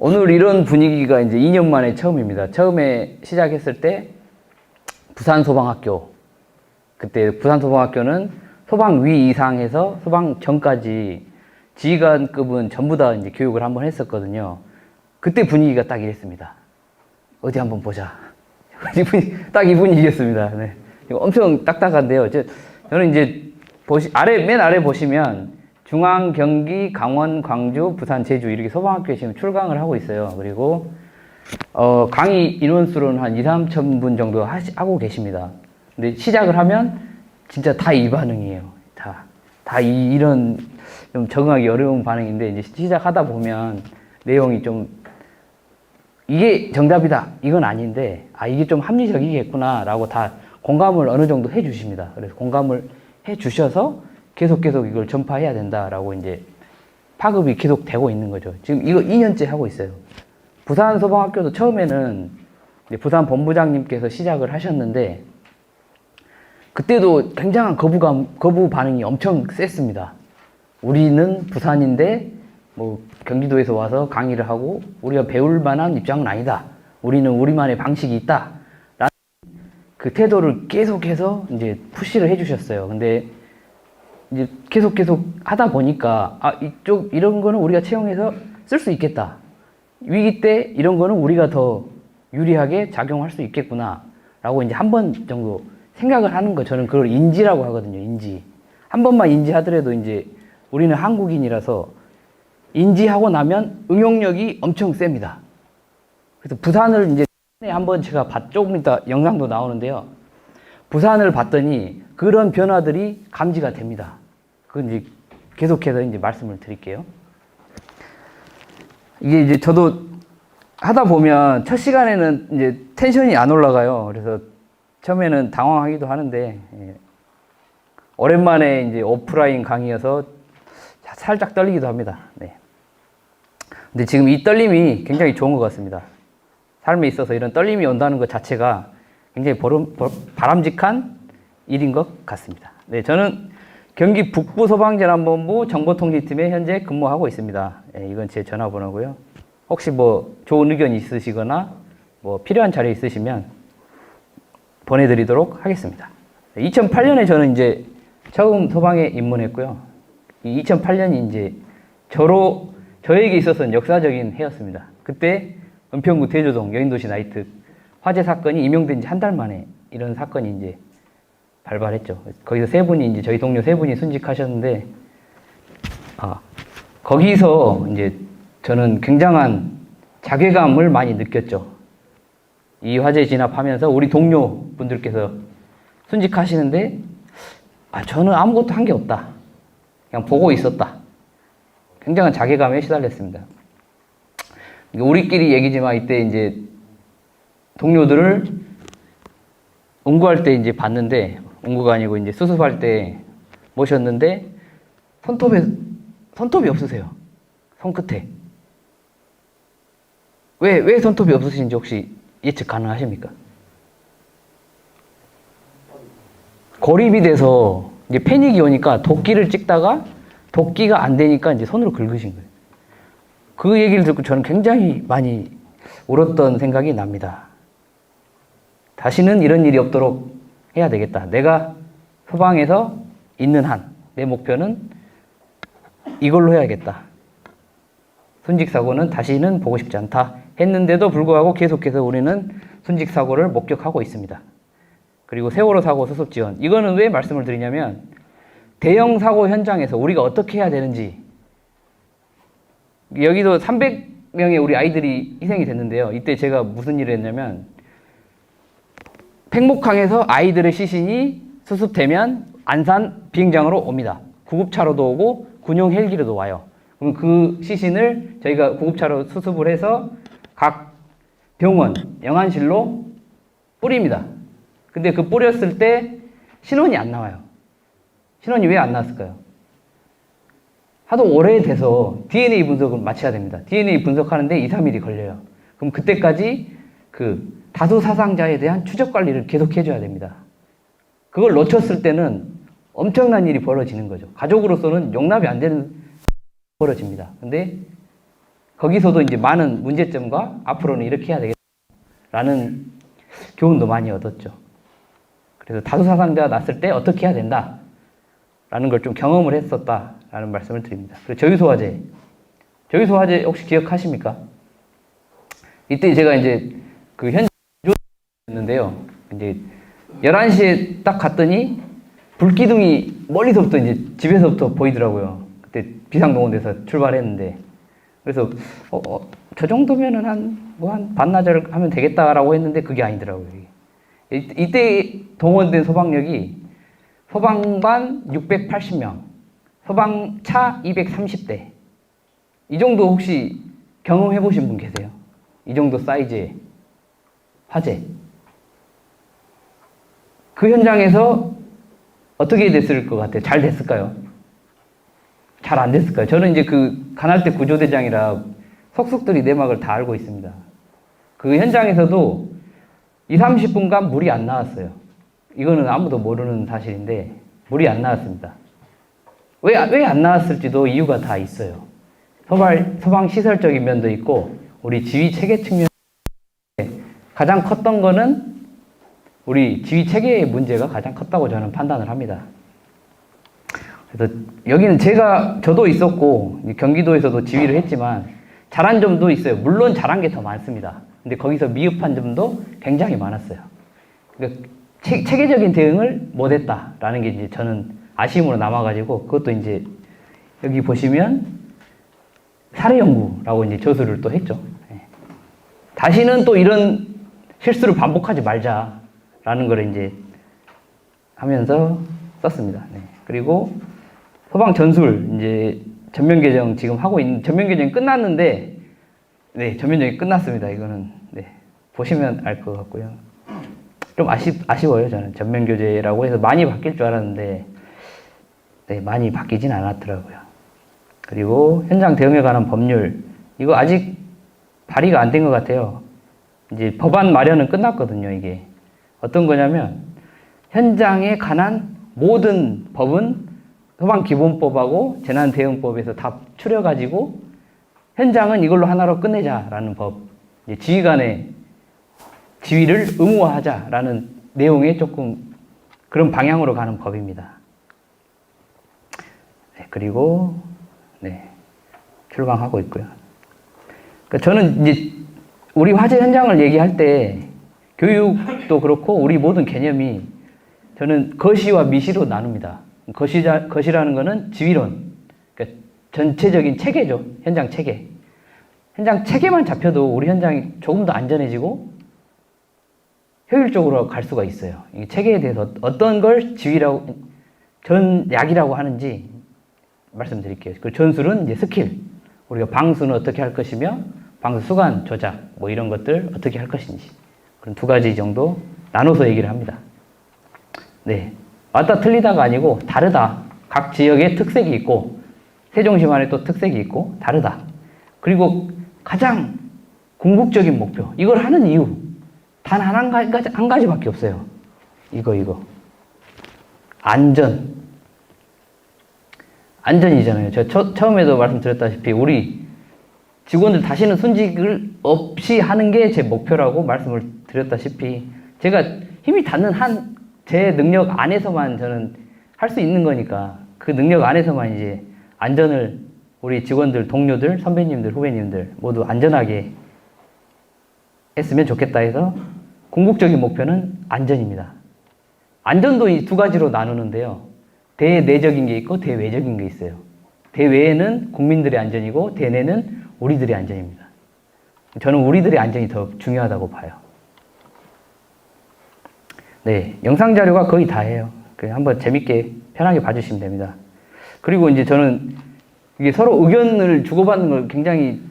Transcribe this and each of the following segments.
오늘 이런 분위기가 이제 2년 만에 처음입니다. 처음에 시작했을 때 부산소방학교, 그때 부산소방학교는 소방위 이상에서 소방청까지 지휘관급은 전부 다 이제 교육을 한번 했었거든요. 그때 분위기가 딱 이랬습니다. 어디 한번 보자. 딱 이 분위기였습니다. 네. 엄청 딱딱한데요. 저는 이제 맨 아래 보시면 중앙, 경기, 강원, 광주, 부산, 제주 이렇게 소방학교에 지금 출강을 하고 있어요. 그리고 강의 인원수로는 한 2, 3천 분 정도 하고 계십니다. 근데 시작을 하면 진짜 다 이 반응이에요. 이런 좀 적응하기 어려운 반응인데 이제 시작하다 보면 내용이 좀 이게 정답이다 이건 아닌데 이게 좀 합리적이겠구나 라고 다 공감을 어느 정도 해 주십니다. 그래서 공감을 해 주셔서 계속 이걸 전파해야 된다라고 이제 파급이 계속 되고 있는 거죠. 지금 이거 2년째 하고 있어요. 부산 소방학교도 처음에는 부산 본부장님께서 시작을 하셨는데 그때도 굉장한 거부 반응이 엄청 셌습니다. 우리는 부산인데 뭐 경기도에서 와서 강의를 하고 우리가 배울 만한 입장은 아니다. 우리는 우리만의 방식이 있다. 라는 그 태도를 계속해서 이제 푸시를 해주셨어요. 근데 이제 계속 하다 보니까 이런 거는 우리가 채용해서 쓸 수 있겠다. 위기 때 이런 거는 우리가 더 유리하게 작용할 수 있겠구나. 라고 이제 한 번 정도 생각을 하는 거 저는 그걸 인지라고 하거든요. 인지. 한 번만 인지하더라도 이제 우리는 한국인이라서 인지하고 나면 응용력이 엄청 셉니다. 그래서 부산을 이제 한번 제가 조금 이따 영상도 나오는데요. 부산을 봤더니 그런 변화들이 감지가 됩니다. 그건 이제 계속해서 이제 말씀을 드릴게요. 이게 이제 저도 하다 보면 첫 시간에는 이제 텐션이 안 올라가요. 그래서 처음에는 당황하기도 하는데 오랜만에 이제 오프라인 강의여서 살짝 떨리기도 합니다. 네. 근데 지금 이 떨림이 굉장히 좋은 것 같습니다. 삶에 있어서 이런 떨림이 온다는 것 자체가 굉장히 바람직한 일인 것 같습니다. 네, 저는 경기 북부 소방재난본부 정보통신팀에 현재 근무하고 있습니다. 네, 이건 제 전화번호고요. 혹시 뭐 좋은 의견 있으시거나 뭐 필요한 자료 있으시면 보내드리도록 하겠습니다. 2008년에 저는 이제 처음 소방에 입문했고요. 이 2008년이 이제 저에게 있어서는 역사적인 해였습니다. 그때 은평구 대조동 여인도시 나이트 화재 사건이 임용된 지 한 달 만에 이런 사건이 이제 발발했죠. 거기서 이제 저희 동료 3분이 순직하셨는데, 거기서 이제 저는 굉장한 자괴감을 많이 느꼈죠. 이 화재 진압하면서 우리 동료분들께서 순직하시는데, 저는 아무것도 한 게 없다. 그냥 보고 있었다. 굉장한 자괴감에 시달렸습니다. 우리끼리 얘기지만 이때 이제 동료들을 응구할 때 이제 봤는데, 응구가 아니고 이제 수습할 때 모셨는데, 손톱이 없으세요. 손끝에. 왜 손톱이 없으신지 혹시 예측 가능하십니까? 고립이 돼서 이제 패닉이 오니까 도끼를 찍다가 도끼가 안 되니까 이제 손으로 긁으신 거예요. 그 얘기를 듣고 저는 굉장히 많이 울었던 생각이 납니다. 다시는 이런 일이 없도록 해야 되겠다. 내가 소방에서 있는 한 내 목표는 이걸로 해야겠다. 순직사고는 다시는 보고 싶지 않다 했는데도 불구하고 계속해서 우리는 순직사고를 목격하고 있습니다. 그리고 세월호 사고 수습 지원. 이거는 왜 말씀을 드리냐면 대형 사고 현장에서 우리가 어떻게 해야 되는지, 여기도 300명의 우리 아이들이 희생이 됐는데요. 이때 제가 무슨 일을 했냐면 팽목항에서 아이들의 시신이 수습되면 안산 비행장으로 옵니다. 구급차로도 오고 군용 헬기로도 와요. 그럼 그 시신을 저희가 구급차로 수습을 해서 각 병원, 영안실로 뿌립니다. 근데 그 뿌렸을 때 신원이 안 나와요. 신원이 왜 안 나왔을까요? 하도 오래돼서 DNA 분석을 마쳐야 됩니다. DNA 분석하는데 2, 3일이 걸려요. 그럼 그때까지 그 다수 사상자에 대한 추적 관리를 계속 해줘야 됩니다. 그걸 놓쳤을 때는 엄청난 일이 벌어지는 거죠. 가족으로서는 용납이 안 되는 일이 벌어집니다. 근데 거기서도 이제 많은 문제점과 앞으로는 이렇게 해야 되겠다라는 교훈도 많이 얻었죠. 그래서 다수사상자가 났을 때 어떻게 해야 된다라는 걸 좀 경험을 했었다라는 말씀을 드립니다. 그리고 저유소화제 혹시 기억하십니까? 이때 제가 이제 그 현장이었는데요. 이제 11시에 딱 갔더니 불기둥이 멀리서부터 이제 집에서부터 보이더라고요. 그때 비상동원돼서 출발했는데. 그래서, 저 정도면은 한 반나절 하면 되겠다라고 했는데 그게 아니더라고요. 이때 동원된 소방력이 소방관 680명, 소방차 230대. 이 정도 혹시 경험해 보신 분 계세요? 이 정도 사이즈의 화재. 그 현장에서 어떻게 됐을 것 같아요? 잘 됐을까요? 잘 안 됐을까요? 저는 이제 그 간할대 구조대장이라 속속들이 내막을 다 알고 있습니다. 그 현장에서도 20, 30분간 물이 안 나왔어요. 이거는 아무도 모르는 사실인데 물이 안 나왔습니다. 왜 안 나왔을지도 이유가 다 있어요. 소방 시설적인 면도 있고 우리 지휘 체계 측면 가장 컸던 거는 우리 지휘 체계의 문제가 가장 컸다고 저는 판단을 합니다. 그래서 여기는 저도 있었고 경기도에서도 지휘를 했지만 잘한 점도 있어요. 물론 잘한 게 더 많습니다. 근데 거기서 미흡한 점도 굉장히 많았어요. 그러니까 체계적인 대응을 못했다라는 게 이제 저는 아쉬움으로 남아가지고 그것도 이제 여기 보시면 사례연구라고 이제 저술을 또 했죠. 다시는 또 이런 실수를 반복하지 말자라는 걸 이제 하면서 썼습니다. 네. 그리고 소방 전술 이제 전면 개정 지금 하고 있는 전면 개정이 끝났는데 네 전면 개정이 끝났습니다. 이거는 네 보시면 알 것 같고요. 좀 아쉬워요. 저는 전면 교재라고 해서 많이 바뀔 줄 알았는데 네 많이 바뀌진 않았더라고요. 그리고 현장 대응에 관한 법률 이거 아직 발의가 안 된 것 같아요. 이제 법안 마련은 끝났거든요. 이게 어떤 거냐면 현장에 관한 모든 법은 소방기본법하고 재난대응법에서 다 추려가지고 현장은 이걸로 하나로 끝내자라는 법. 지휘관의 지휘를 의무화하자라는 내용의 조금 그런 방향으로 가는 법입니다. 네, 그리고 네, 출강하고 있고요. 그러니까 저는 이제 우리 화재 현장을 얘기할 때 교육도 그렇고 우리 모든 개념이 저는 거시와 미시로 나눕니다. 거시라는 거는 지휘론, 그러니까 전체적인 체계죠. 현장 체계. 현장 체계만 잡혀도 우리 현장이 조금 더 안전해지고 효율적으로 갈 수가 있어요. 이 체계에 대해서 어떤 걸 지휘라고, 전약이라고 하는지 말씀드릴게요. 그 전술은 이제 스킬. 우리가 방수는 어떻게 할 것이며, 방수 수간 조작, 뭐 이런 것들 어떻게 할 것인지. 그런 두 가지 정도 나눠서 얘기를 합니다. 네. 맞다 틀리다가 아니고 다르다. 각 지역의 특색이 있고, 세종시만의 또 특색이 있고, 다르다. 그리고 가장 궁극적인 목표. 이걸 하는 이유. 단 한 가지밖에 없어요. 이거. 안전이잖아요. 저 처음에도 말씀드렸다시피 우리 직원들 다시는 순직을 없이 하는 게 제 목표라고 말씀을 드렸다시피 제가 힘이 닿는 한 제 능력 안에서만 저는 할 수 있는 거니까 그 능력 안에서만 이제 안전을 우리 직원들, 동료들, 선배님들, 후배님들 모두 안전하게 했으면 좋겠다 해서 궁극적인 목표는 안전입니다. 안전도 이 두 가지로 나누는데요. 대내적인 게 있고 대외적인 게 있어요. 대외에는 국민들의 안전이고 대내는 우리들의 안전입니다. 저는 우리들의 안전이 더 중요하다고 봐요. 네, 영상 자료가 거의 다예요. 한번 재밌게 편하게 봐주시면 됩니다. 그리고 이제 저는 이게 서로 의견을 주고받는 걸 굉장히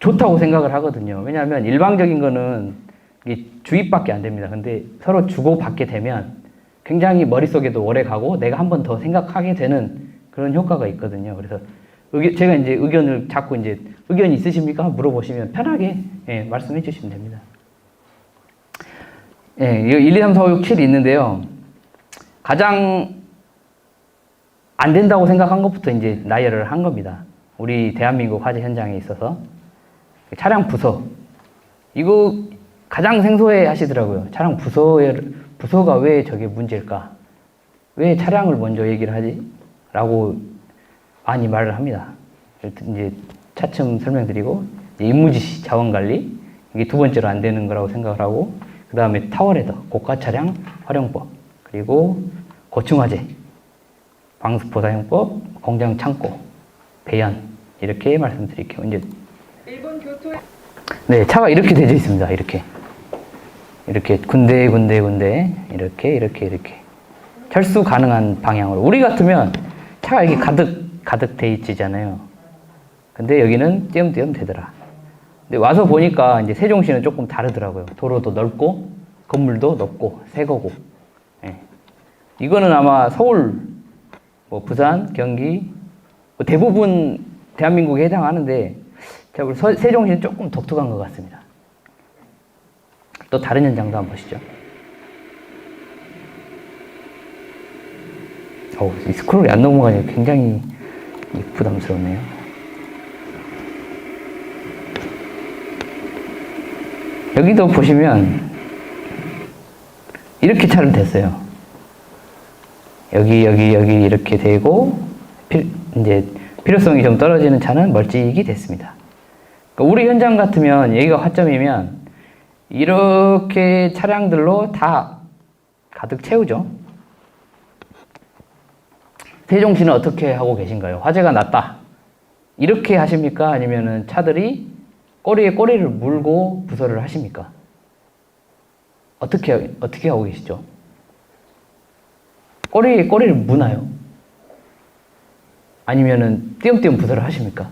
좋다고 생각을 하거든요. 왜냐하면 일방적인 거는 이게 주입밖에 안 됩니다. 근데 서로 주고받게 되면 굉장히 머릿속에도 오래 가고 내가 한 번 더 생각하게 되는 그런 효과가 있거든요. 그래서 제가 이제 의견을 자꾸 이제 의견 있으십니까? 물어보시면 편하게 말씀해 주시면 됩니다. 1, 2, 3, 4, 5, 6, 7이 있는데요. 가장 안 된다고 생각한 것부터 이제 나열을 한 겁니다. 우리 대한민국 화재 현장에 있어서 차량 부서 이거 가장 생소해 하시더라고요. 차량 부서가 왜 저게 문제일까? 왜 차량을 먼저 얘기를 하지? 라고 많이 말을 합니다. 이제 차츰 설명드리고 임무지시 자원관리 이게 두 번째로 안 되는 거라고 생각을 하고 그 다음에 타워레더 고가 차량 활용법 그리고 고층화재 방수포사용법 공장 창고 배연 이렇게 말씀드릴게요. 이제 일본 교토 네 차가 이렇게 되어 있습니다. 이렇게 군데 이렇게 철수 가능한 방향으로 우리 같으면 차가 이렇게 가득 돼 있지잖아요. 근데 여기는 띄엄띄엄 되더라. 근데 와서 보니까 이제 세종시는 조금 다르더라고요. 도로도 넓고 건물도 높고 새 거고. 예. 이거는 아마 서울, 뭐 부산, 경기 뭐 대부분 대한민국에 해당하는데 제가 볼 세종시는 조금 독특한 것 같습니다. 또 다른 현장도 한번 보시죠. 이 스크롤이 안 넘어가니 굉장히 부담스럽네요. 여기도 보시면 이렇게 차를 댔어요. 여기 이렇게 되고 이제 필요성이 좀 떨어지는 차는 멀찍이 됐습니다. 그러니까 우리 현장 같으면 여기가 화점이면 이렇게 차량들로 다 가득 채우죠. 세종시는 어떻게 하고 계신가요? 화재가 났다. 이렇게 하십니까? 아니면은 차들이 꼬리에 꼬리를 물고 부서를 하십니까? 어떻게 하고 계시죠? 꼬리에 꼬리를 무나요? 아니면은 띄엄띄엄 부서를 하십니까?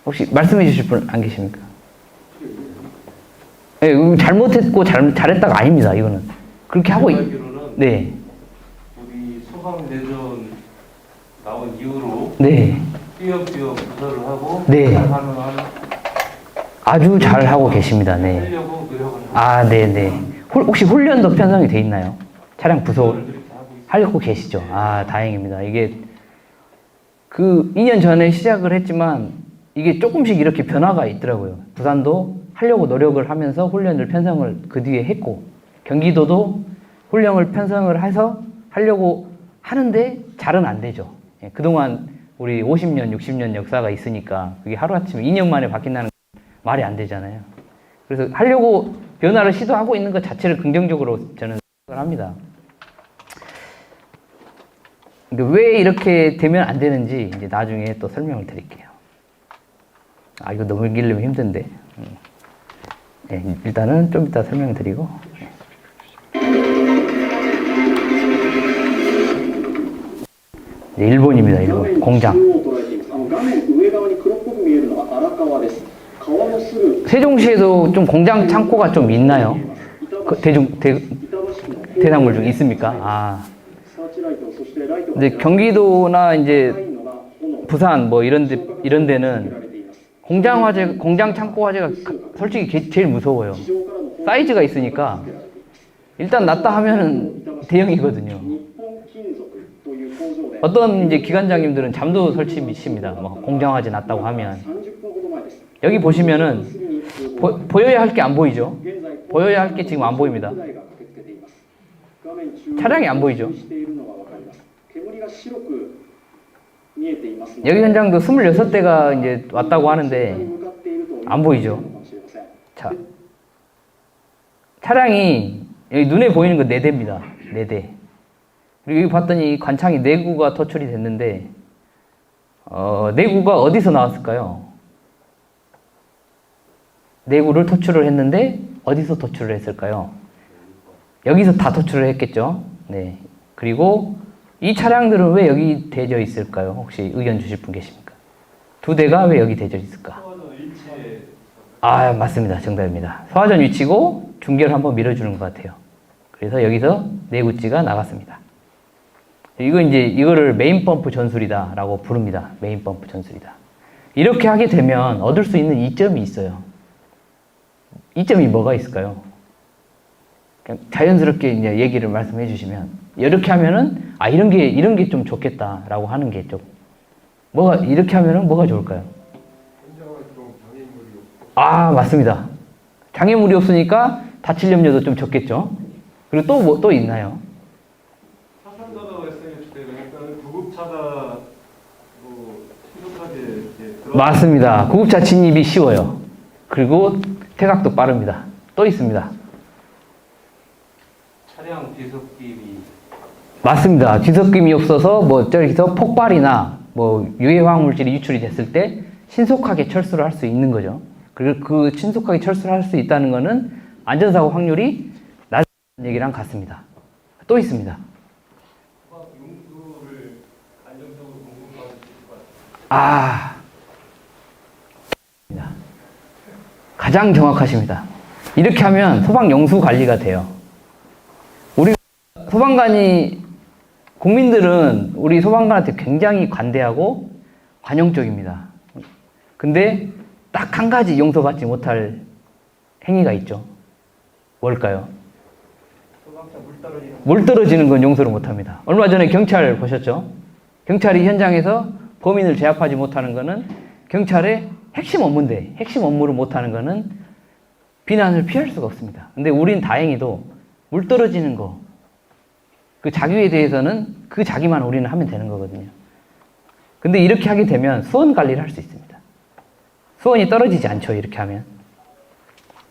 혹시 말씀해 주실 분 안 계십니까? 네, 잘못했고 잘했다가 아닙니다. 이거는 그렇게 하고 네. 우리 소방대전 나온 이후로 네. 띄엄띄엄 부서를 하고 네. 가능한 아주 잘 하고 계십니다. 네. 하려고 노력을 아, 네네. 혹시 훈련도 편성이 돼 있나요? 차량 부서 하고 계시죠? 아, 다행입니다. 이게 그 2년 전에 시작을 했지만 이게 조금씩 이렇게 변화가 있더라고요. 부산도 하려고 노력을 하면서 훈련을 편성을 그 뒤에 했고 경기도도 훈련을 편성을 해서 하려고 하는데 잘은 안 되죠. 예, 그동안 우리 50년, 60년 역사가 있으니까 그게 하루아침에 2년 만에 바뀐다는 건 말이 안 되잖아요. 그래서 하려고 변화를 시도하고 있는 것 자체를 긍정적으로 저는 생각을 합니다. 그러니까 왜 이렇게 되면 안 되는지 이제 나중에 또 설명을 드릴게요. 아, 이거 너무 길려면 힘든데. 네, 일단은 좀 이따 설명드리고. 네, 일본입니다. 일본 공장. 세종시에도 좀 공장 창고가 좀 있나요? 대상물 중 있습니까? 아. 근데 경기도나 이제 부산 뭐 이런 데는 공장 창고 화재가 솔직히 제일 무서워요. 사이즈가 있으니까 일단 났다 하면은 대형이거든요. 어떤 이제 기관장님들은 잠도 설치십니다. 뭐 공장 화재 났다고 하면 여기 보시면은 보여야 할 게 안 보이죠? 보여야 할 게 지금 안 보입니다. 차량이 안 보이죠? 여기 현장도 26대가 이제 왔다고 하는데 안 보이죠? 자, 차량이 여기 눈에 보이는 거 4대입니다. 4대. 그리고 여기 봤더니 관창이 4구가 토출이 됐는데 4구가 어디서 나왔을까요? 4구를 토출을 했는데 어디서 토출을 했을까요? 여기서 다 토출을 했겠죠. 네. 그리고 이 차량들은 왜 여기 대져 있을까요? 혹시 의견 주실 분 계십니까? 2대가 왜 여기 대져 있을까? 아, 맞습니다. 정답입니다. 소화전 위치고 중계를 한번 밀어주는 것 같아요. 그래서 여기서 4구찌가 나갔습니다. 이거를 메인 펌프 전술이다라고 부릅니다. 메인 펌프 전술이다. 이렇게 하게 되면 얻을 수 있는 이점이 있어요. 이점이 뭐가 있을까요? 그냥 자연스럽게 이제 얘기를 말씀해 주시면 이렇게 하면은 이런 게 좀 좋겠다라고 하는 게 좀 뭐가 이렇게 하면은 뭐가 좋을까요? 아, 맞습니다. 장애물이 없으니까 다칠 염려도 좀 적겠죠. 그리고 또 뭐 또 있나요? 사상자가 SH 때는 구급차가 뭐 신속하게 이렇게 맞습니다. 구급차 진입이 쉬워요. 그리고 퇴각도 빠릅니다. 또 있습니다. 차량 비석길이 맞습니다. 뒤섞임이 없어서 뭐 저기서 폭발이나 뭐 유해화학 물질이 유출이 됐을 때 신속하게 철수를 할 수 있는 거죠. 그리고 그 신속하게 철수를 할 수 있다는 것은 안전사고 확률이 낮은 얘기랑 같습니다. 또 있습니다. 용수를 안정적으로 공급받을 수 있을 것 같아요. 아, 가장 정확하십니다. 이렇게 하면 소방 용수 관리가 돼요. 우리 소방관이 국민들은 우리 소방관한테 굉장히 관대하고 관용적입니다. 근데 딱 한 가지 용서받지 못할 행위가 있죠. 뭘까요? 소방차 물 떨어지는 물 떨어지는 건 용서를 못합니다. 얼마 전에 경찰 보셨죠? 경찰이 현장에서 범인을 제압하지 못하는 것은 경찰의 핵심 업무인데 핵심 업무를 못하는 것은 비난을 피할 수가 없습니다. 근데 우린 다행히도 물 떨어지는 거, 그 자기에 대해서는 그 자기만 우리는 하면 되는 거거든요. 근데 이렇게 하게 되면 수원 관리를 할 수 있습니다. 수원이 떨어지지 않죠, 이렇게 하면.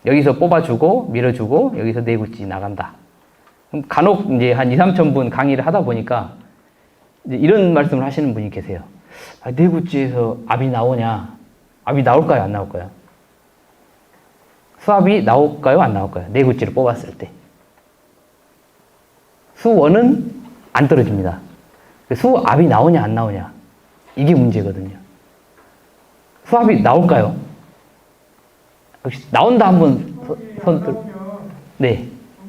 여기서 뽑아주고, 밀어주고, 여기서 내구찌 나간다. 그럼 간혹 이제 한 2, 3천 분 강의를 하다 보니까 이제 이런 말씀을 하시는 분이 계세요. 아, 내구찌에서 압이 나오냐? 압이 나올까요, 안 나올까요? 수압이 나올까요, 안 나올까요? 내구찌를 뽑았을 때. 수원은 안 떨어집니다. 수압이 나오냐, 안 나오냐? 이게 문제거든요. 수압이 나올까요? 혹시 나온다 한번 손 들. 네.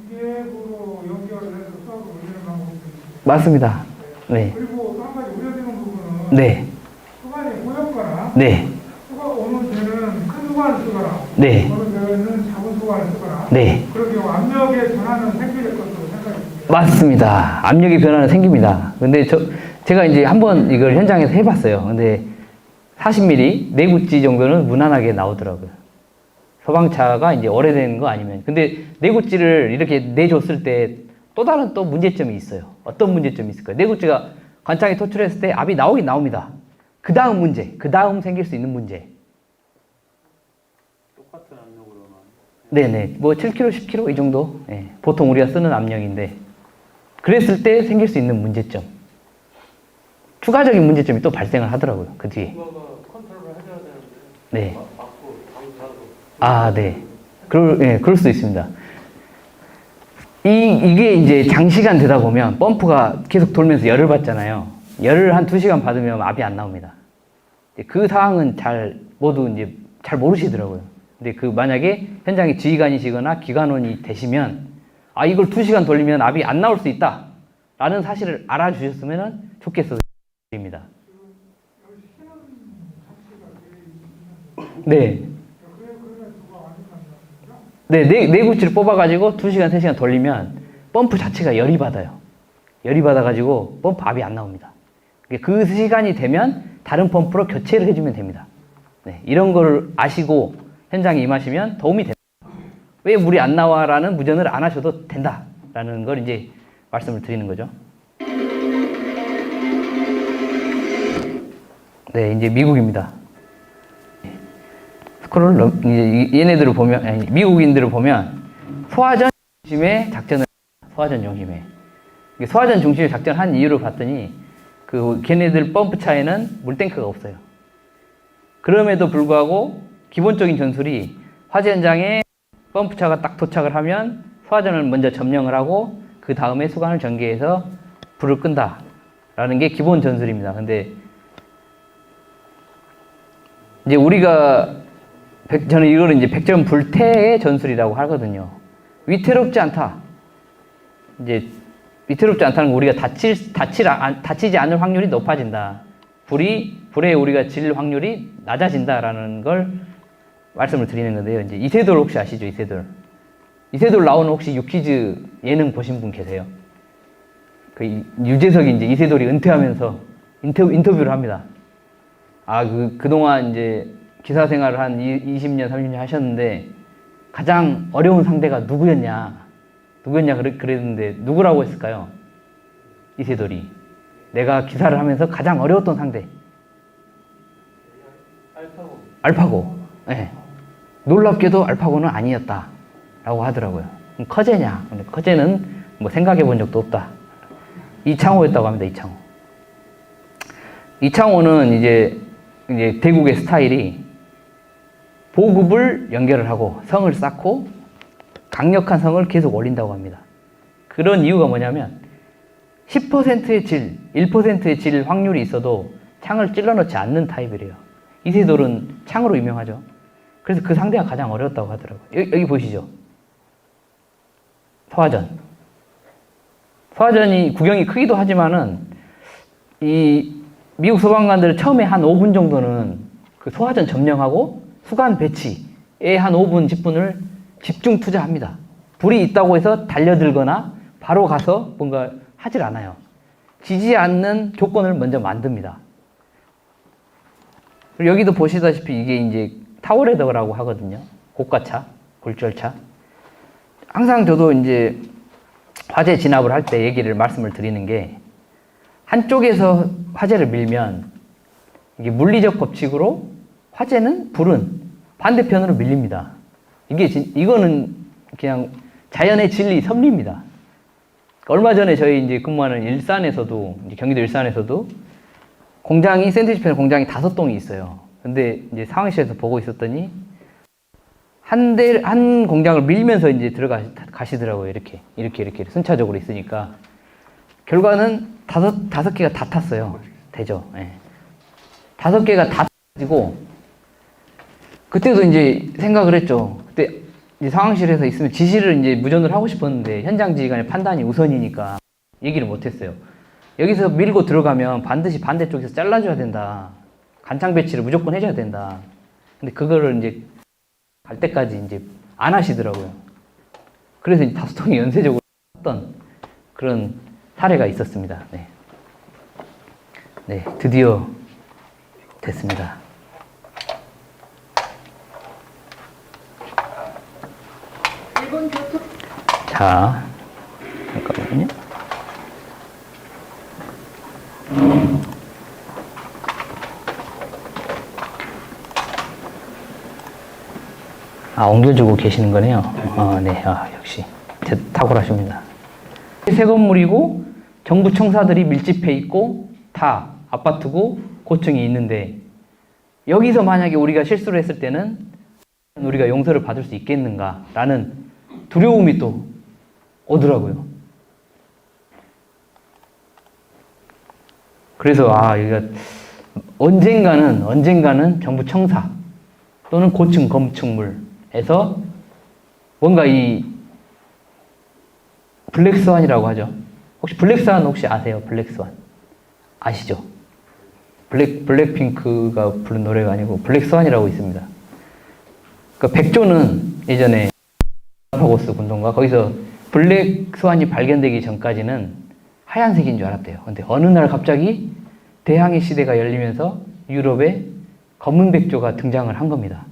전기압으로 연결을 해서 수압을 올리는 방법도 있습니다. 맞습니다. 네. 그리고 또 한 가지 우려되는 부분은 네. 수관이 고였거나 네. 수가 오는 데는 큰 수관을 쓰거나 네. 어느 데는 작은 수관을 쓰거나 네. 그런 경우 압력의 변화는 생길 것으로 생각이 듭니다. 맞습니다. 압력의 변화는 생깁니다. 근데 제가 이제 한번 이걸 현장에서 해봤어요. 근데 40mm 내구찌 정도는 무난하게 나오더라고요. 소방차가 이제 오래된 거 아니면. 근데 내구찌를 이렇게 내줬을 때 또 다른 또 문제점이 있어요. 어떤 문제점이 있을까요? 내구찌가 관창에 토출했을 때 압이 나오긴 나옵니다. 그 다음 문제, 그 다음 생길 수 있는 문제. 똑같은 압력으로만 네네. 뭐 7kg, 10kg 이 정도. 예, 보통 우리가 쓰는 압력인데 그랬을 때 생길 수 있는 문제점. 추가적인 문제점이 또 발생을 하더라고요. 그 뒤에. 누가가 컨트롤을 해줘야 되는데 네. 막고 방사도 아, 네. 그럴 수도 있습니다. 이게 이제 장시간 되다 보면 펌프가 계속 돌면서 열을 받잖아요. 열을 한 2시간 받으면 압이 안 나옵니다. 그 상황은 모두 이제 잘 모르시더라고요. 근데 만약에 현장에 지휘관이시거나 기관원이 되시면, 아, 이걸 2시간 돌리면 압이 안 나올 수 있다. 라는 사실을 알아주셨으면 좋겠어요. 입니다. 네. 네, 내구치를 뽑아가지고 2시간, 3시간 돌리면 펌프 자체가 열이 받아요. 열이 받아가지고 펌프 압이 안 나옵니다. 그 시간이 되면 다른 펌프로 교체를 해주면 됩니다. 네, 이런 걸 아시고 현장에 임하시면 도움이 됩니다. 왜 물이 안 나와라는 무전을 안 하셔도 된다라는 걸 이제 말씀을 드리는 거죠. 네, 이제 미국입니다. 스크롤 이제 얘네들을 보면, 아니, 미국인들을 보면 소화전 중심의 작전을, 소화전 중심에. 소화전 중심의 작전한 이유를 봤더니 걔네들 펌프차에는 물탱크가 없어요. 그럼에도 불구하고 기본적인 전술이 화재 현장에 펌프차가 딱 도착을 하면 소화전을 먼저 점령을 하고 그 다음에 수관을 전개해서 불을 끈다 라는 게 기본 전술입니다. 근데 이제 저는 이거를 이제 백전 불태의 전술이라고 하거든요. 위태롭지 않다. 이제 위태롭지 않다는 거, 우리가 다치지 않을 확률이 높아진다. 불에 우리가 질 확률이 낮아진다라는 걸 말씀을 드리는 건데요. 이제 이세돌 혹시 아시죠? 이세돌 나오는 혹시 유퀴즈 예능 보신 분 계세요? 유재석이 이제 이세돌이 은퇴하면서 인터뷰를 합니다. 그동안 이제 기사 생활을 한 20년, 30년 하셨는데 가장 어려운 상대가 누구였냐 그랬는데 누구라고 했을까요? 이세돌이. 내가 기사를 하면서 가장 어려웠던 상대. 알파고. 네. 놀랍게도 알파고는 아니었다. 라고 하더라고요. 그럼 커제냐? 근데 커제는 뭐 생각해 본 적도 없다. 이창호였다고 합니다, 이창호. 이창호는 이제 대국의 스타일이 보급을 연결을 하고 성을 쌓고 강력한 성을 계속 올린다고 합니다. 그런 이유가 뭐냐면 10%의 질, 1%의 질 확률이 있어도 창을 찔러넣지 않는 타입이래요. 이세돌은 창으로 유명하죠. 그래서 그 상대가 가장 어려웠다고 하더라고요. 여기 보시죠. 소화전. 소화전이 구경이 크기도 하지만은 이 미국 소방관들은 처음에 한 5분 정도는 그 소화전 점령하고 수간 배치에 한 5분, 10분을 집중 투자합니다. 불이 있다고 해서 달려들거나 바로 가서 뭔가 하질 않아요. 지지 않는 조건을 먼저 만듭니다. 그리고 여기도 보시다시피 이게 이제 타워레더라고 하거든요. 고가차, 굴절차. 항상 저도 이제 화재 진압을 할 때 말씀을 드리는 게 한쪽에서 화재를 밀면 이게 물리적 법칙으로 불은 반대편으로 밀립니다. 이거는 그냥 자연의 진리, 섭리입니다. 얼마 전에 저희 이제 근무하는 일산에서도, 경기도 일산에서도 샌드위치 공장이 5동이 있어요. 근데 이제 상황실에서 보고 있었더니 한 공장을 밀면서 이제 들어가시더라고요. 이렇게 순차적으로 있으니까. 결과는 다섯 개가 다 탔어요. 되죠. 예. 5개가 다 타지고, 그때도 이제 생각을 했죠. 그때 이제 상황실에서 있으면 지시를 이제 무전을 하고 싶었는데 현장 지휘관의 판단이 우선이니까 얘기를 못 했어요. 여기서 밀고 들어가면 반드시 반대쪽에서 잘라줘야 된다. 간창 배치를 무조건 해줘야 된다. 근데 그거를 이제 갈 때까지 이제 안 하시더라고요. 그래서 이제 5통이 연쇄적으로 했던 그런 사례가 있었습니다. 네. 네, 드디어 됐습니다. 자, 잠깐만요. 옮겨주고 계시는 거네요. 네, 역시 탁월하십니다. 새 건물이고 정부 청사들이 밀집해 있고 다 아파트고 고층이 있는데 여기서 만약에 우리가 실수를 했을 때는 우리가 용서를 받을 수 있겠는가라는 두려움이 또 오더라고요. 그래서 여기가 언젠가는 정부 청사 또는 고층 건축물에서 뭔가 이 블랙스완이라고 하죠. 혹시 블랙스완 아세요? 블랙스완 아시죠? 블랙핑크가 부른 노래가 아니고 블랙스완이라고 있습니다. 그러니까 백조는 예전에 갈라파고스 군동가 거기서 블랙스완이 발견되기 전까지는 하얀색인 줄 알았대요. 근데 어느 날 갑자기 대항해 시대가 열리면서 유럽에 검은 백조가 등장을 한 겁니다.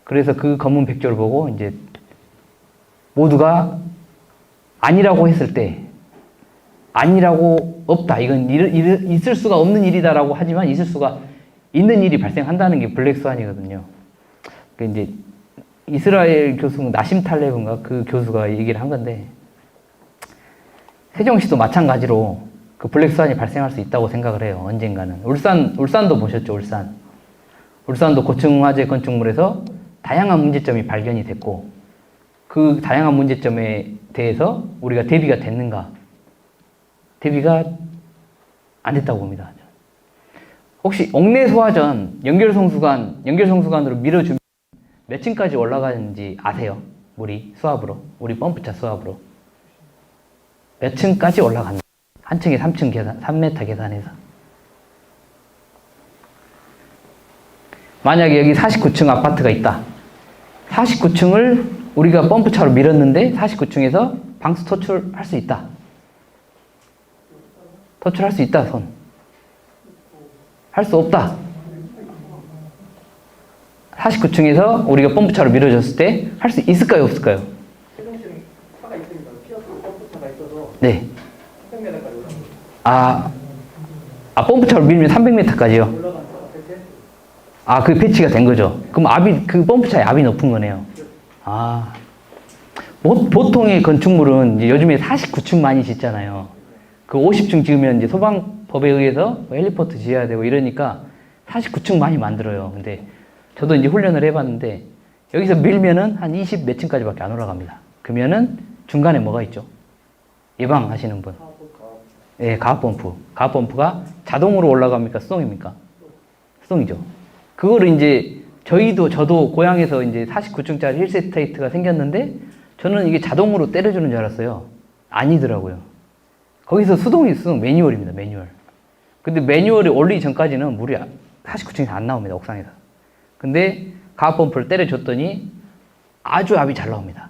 그래서 그 검은 백조를 보고 이제 모두가 아니라고 했을 때 아니라고 없다. 이건 있을 수가 없는 일이다라고 하지만 있을 수가 있는 일이 발생한다는 게 블랙스완이거든요. 그러니까 이제 이스라엘 교수 나심 탈레브인가 그 교수가 얘기를 한 건데 세종시도 마찬가지로 그 블랙스완이 발생할 수 있다고 생각을 해요. 언젠가는. 울산도 보셨죠? 울산도 고층 화재 건축물에서 다양한 문제점이 발견이 됐고 그 다양한 문제점에 대해서 우리가 대비가 됐는가? 대비가 안 됐다고 봅니다. 혹시 옥내 소화전 연결성수관으로 밀어주면 몇 층까지 올라가는지 아세요? 물이 펌프차 수압으로 몇 층까지 올라간다. 한 층에 3층 계산, 3m 계산해서. 만약에 여기 49층 아파트가 있다. 49층을 우리가 펌프차로 밀었는데 49층에서 방수 토출할 수 있다. 손. 할 수 없다. 49층에서 우리가 펌프차로 밀어줬을 때 할 수 있을까요, 없을까요? 세종시는 차가 있으니까 피어스 펌프차가 있어서 네. 300m까지 올라갑니다. 펌프차로 밀면 300m까지요? 올라간 차가 대체 그 배치가 된 거죠. 그럼 그 펌프차의 압이 높은 거네요. 보통의 건축물은 이제 요즘에 49층 많이 짓잖아요. 그 50층 지으면 이제 소방법에 의해서 헬리포트 지어야 되고 이러니까 49층 많이 만들어요. 근데 저도 이제 훈련을 해봤는데 여기서 밀면은 한 20 몇 층까지밖에 안 올라갑니다. 그러면은 중간에 뭐가 있죠? 예방하시는 분. 예, 가압펌프. 가압펌프가 자동으로 올라갑니까? 수동입니까? 수동이죠. 그거를 이제 저도 고향에서 이제 49층짜리 힐스테이트가 생겼는데 저는 이게 자동으로 때려주는 줄 알았어요. 아니더라고요. 거기서 수동 매뉴얼입니다. 매뉴얼. 근데 매뉴얼이 올리기 전까지는 물이 49층에서 안 나옵니다. 옥상에서. 근데 가압펌프를 때려줬더니 아주 압이 잘 나옵니다.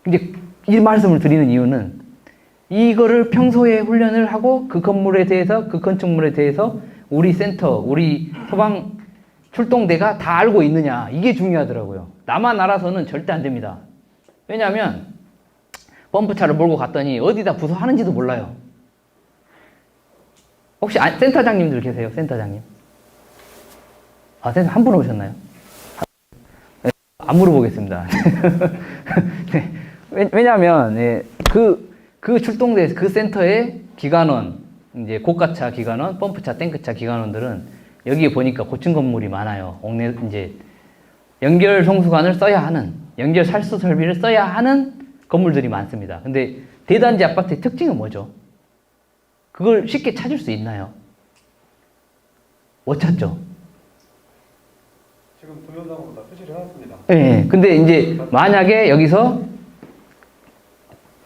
근데 이 말씀을 드리는 이유는 이거를 평소에 훈련을 하고 그 건물에 대해서, 그 건축물에 대해서 우리 센터, 우리 소방 출동대가 다 알고 있느냐. 이게 중요하더라고요. 나만 알아서는 절대 안 됩니다. 왜냐하면 펌프차를 몰고 갔더니 어디다 부서하는지도 몰라요. 혹시 센터장님들 계세요? 센터장님? 센터 한 분 오셨나요? 네, 안 물어보겠습니다. 네, 왜냐하면 예, 그 출동대 그 센터의 기관원, 이제 고가차 기관원, 펌프차, 탱크차 기관원들은 여기에 보니까 고층 건물이 많아요. 이제 연결 송수관을 써야 하는, 연결 살수 설비를 써야 하는 건물들이 많습니다. 근데 대단지 아파트의 특징은 뭐죠? 그걸 쉽게 찾을 수 있나요? 못 찾죠. 지금 동영상으로 다 표시를 해놨습니다. 네. 근데 이제 만약에 여기서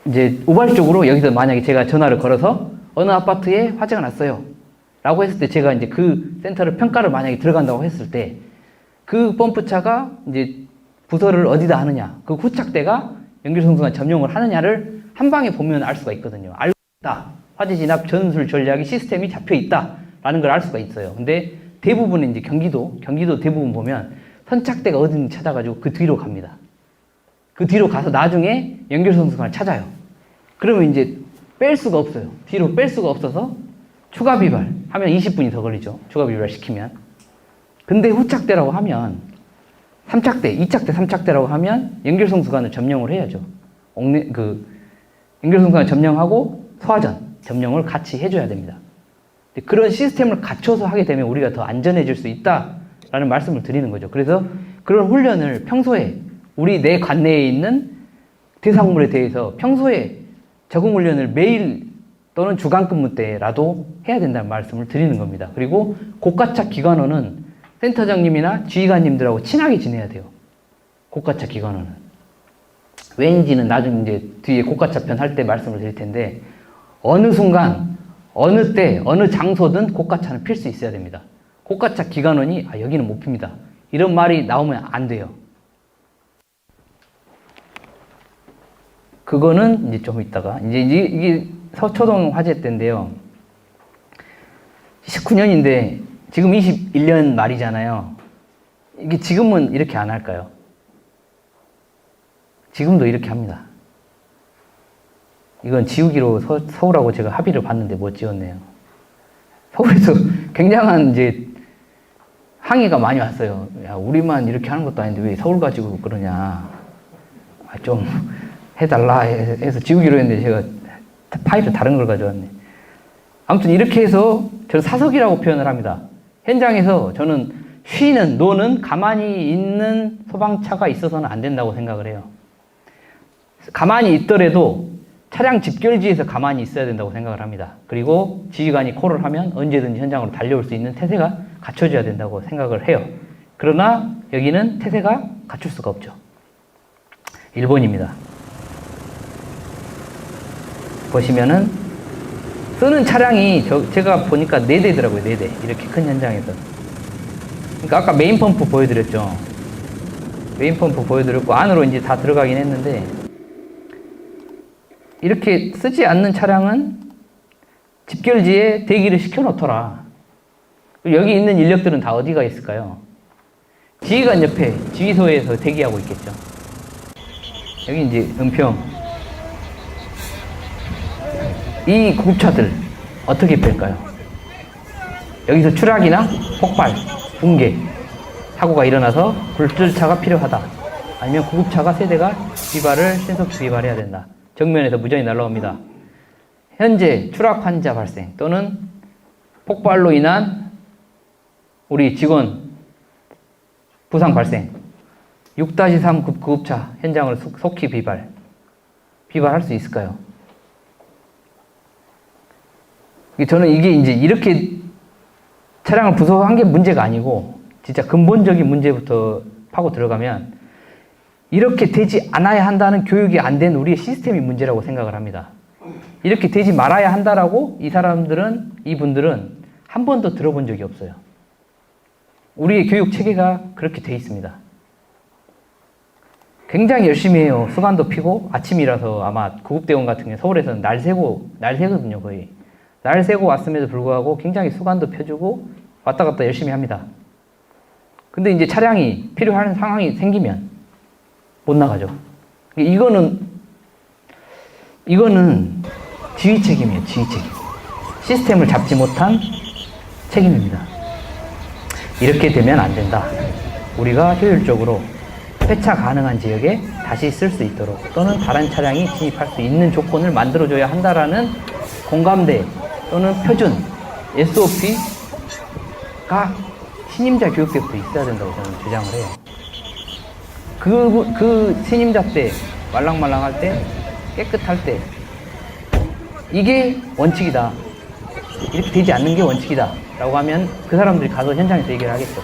이제 우발적으로 여기서 만약에 제가 전화를 걸어서 어느 아파트에 화재가 났어요. 라고 했을 때 제가 이제 그 센터를 평가를 만약에 들어간다고 했을 때 그 펌프차가 이제 부서를 어디다 하느냐, 그 후착대가 연결송수관 점용을 하느냐를 한 방에 보면 알 수가 있거든요. 알고 있다. 화재 진압 전술 전략의 시스템이 잡혀 있다. 라는 걸 알 수가 있어요. 근데 대부분은 이제 경기도 대부분 보면 선착대가 어딘지 찾아가지고 그 뒤로 갑니다. 그 뒤로 가서 나중에 연결송수관을 찾아요. 그러면 이제 뺄 수가 없어요. 뒤로 뺄 수가 없어서 추가 비발 하면 20분이 더 걸리죠. 추가 비발 시키면. 근데 후착대라고 하면 3착대, 2착대, 3착대라고 하면 연결송수관을 점령을 해야죠. 연결송수관을 점령하고 소화전 점령을 같이 해줘야 됩니다. 그런 시스템을 갖춰서 하게 되면 우리가 더 안전해질 수 있다라는 말씀을 드리는 거죠. 그래서 그런 훈련을 평소에 우리 내 관내에 있는 대상물에 대해서 평소에 적응 훈련을 매일 또는 주간 근무 때라도 해야 된다는 말씀을 드리는 겁니다. 그리고 고가차 기관원은 센터장님이나 지휘관님들하고 친하게 지내야 돼요. 고가차 기관원은. 왠지는 나중에 이제 뒤에 고가차 편 할 때 말씀을 드릴 텐데 어느 순간, 어느 때, 어느 장소든 고가차는 필 수 있어야 됩니다. 고가차 기관원이 여기는 못 핍니다. 이런 말이 나오면 안 돼요. 그거는 이제 좀 있다가 이게 서초동 화재 때인데요. 19년인데 지금 21년 말이잖아요. 이게 지금은 이렇게 안 할까요? 지금도 이렇게 합니다. 이건 지우기로 서울하고 제가 합의를 봤는데 못 지웠네요. 서울에서 굉장한 이제 항의가 많이 왔어요. 야, 우리만 이렇게 하는 것도 아닌데 왜 서울 가지고 그러냐. 좀 해달라 해서 지우기로 했는데 제가 파일을 다른 걸 가져왔네. 아무튼 이렇게 해서 저는 사석이라고 표현을 합니다. 현장에서 저는 노는 가만히 있는 소방차가 있어서는 안 된다고 생각을 해요. 가만히 있더라도 차량 집결지에서 가만히 있어야 된다고 생각을 합니다. 그리고 지휘관이 콜을 하면 언제든지 현장으로 달려올 수 있는 태세가 갖춰져야 된다고 생각을 해요. 그러나 여기는 태세가 갖출 수가 없죠. 1번입니다. 보시면은 쓰는 차량이 제가 보니까 4대더라고요. 4대. 이렇게 큰 현장에서. 그러니까 아까 메인 펌프 보여드렸죠. 메인 펌프 보여드렸고 안으로 이제 다 들어가긴 했는데 이렇게 쓰지 않는 차량은 집결지에 대기를 시켜놓더라. 여기 있는 인력들은 다 어디가 있을까요? 지휘관 옆에 지휘소에서 대기하고 있겠죠. 여기 이제 은평. 이 구급차들 어떻게 뺄까요? 여기서 추락이나 폭발, 붕괴, 사고가 일어나서 굴절차가 필요하다. 아니면 구급차가 세대가 비발을 신속히 비발해야 된다. 정면에서 무전이 날라옵니다. 현재 추락 환자 발생 또는 폭발로 인한 우리 직원 부상 발생. 6-3 구급차 현장을 속히 비발할 수 있을까요? 저는 이게 이제 이렇게 차량을 부서한 게 문제가 아니고 진짜 근본적인 문제부터 파고 들어가면 이렇게 되지 않아야 한다는 교육이 안 된 우리의 시스템이 문제라고 생각을 합니다. 이렇게 되지 말아야 한다라고 이분들은 한 번도 들어본 적이 없어요. 우리의 교육 체계가 그렇게 돼 있습니다. 굉장히 열심히 해요. 수간도 피고 아침이라서 아마 구급대원 같은 경우 서울에서는 날 새거든요, 거의. 날 새고 왔음에도 불구하고 굉장히 수간도 펴주고 왔다 갔다 열심히 합니다. 근데 이제 차량이 필요한 상황이 생기면 못 나가죠. 이거는 지휘 책임이에요, 지휘 책임. 시스템을 잡지 못한 책임입니다. 이렇게 되면 안 된다. 우리가 효율적으로 폐차 가능한 지역에 다시 쓸 수 있도록 또는 다른 차량이 진입할 수 있는 조건을 만들어줘야 한다라는 공감대 또는 표준, SOP가 신임자 교육 때부터 있어야 된다고 저는 주장을 해요. 그 신임자 때, 말랑말랑할 때, 깨끗할 때, 이게 원칙이다. 이렇게 되지 않는 게 원칙이다. 라고 하면 그 사람들이 가서 현장에서 얘기를 하겠죠.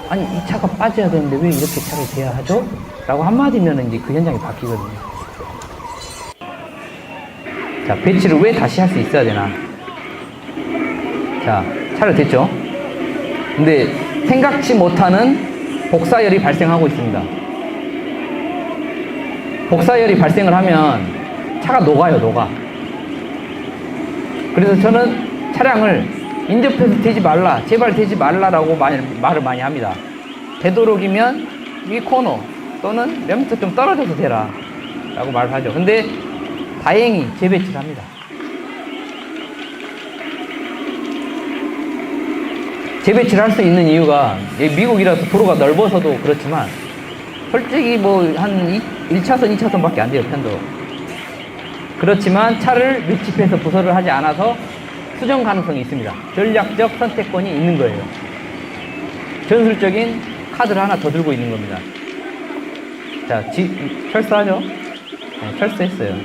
아니, 이 차가 빠져야 되는데 왜 이렇게 차를 대야 하죠? 라고 한마디면 이제 그 현장이 바뀌거든요. 자, 배치를 왜 다시 할 수 있어야 되나? 자, 차를 댔죠? 근데 생각지 못하는 복사열이 발생하고 있습니다. 복사열이 발생을 하면 차가 녹아. 그래서 저는 차량을 인접해서 대지 말라, 제발 대지 말라라고 말을 많이 합니다. 되도록이면 위 코너 또는 몇 미터 좀 떨어져서 대라 라고 말을 하죠. 근데 다행히 재배치를 합니다. 재배치를 할 수 있는 이유가 미국이라서 도로가 넓어서도 그렇지만 솔직히 뭐 한 1차선, 2차선 밖에 안 돼요, 편도. 그렇지만 차를 밀집해서 부서를 하지 않아서 수정 가능성이 있습니다. 전략적 선택권이 있는 거예요. 전술적인 카드를 하나 더 들고 있는 겁니다. 자, 철수하죠? 네, 철수했어요.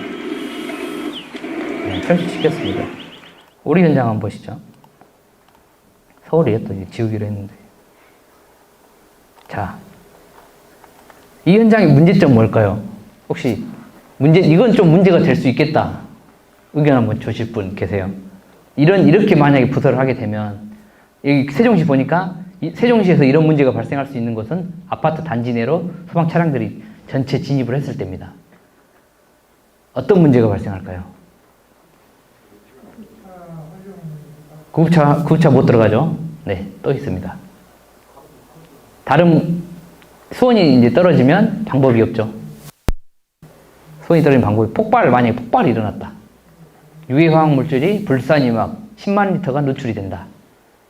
네, 철수시켰습니다. 우리 현장 한번 보시죠. 서울이에요, 또 지우기로 했는데. 자, 이 현장의 문제점 뭘까요? 혹시 이건 좀 문제가 될 수 있겠다. 의견 한번 주실 분 계세요? 이렇게 만약에 부서를 하게 되면, 여기 세종시 보니까, 세종시에서 이런 문제가 발생할 수 있는 것은 아파트 단지 내로 소방 차량들이 전체 진입을 했을 때입니다. 어떤 문제가 발생할까요? 구급차 못 들어가죠? 네, 또 있습니다. 다른, 수온이 이제 떨어지면 방법이 없죠. 수온이 떨어지면 만약에 폭발이 일어났다. 유해화학 물질이 불산이 막 10만 리터가 누출이 된다.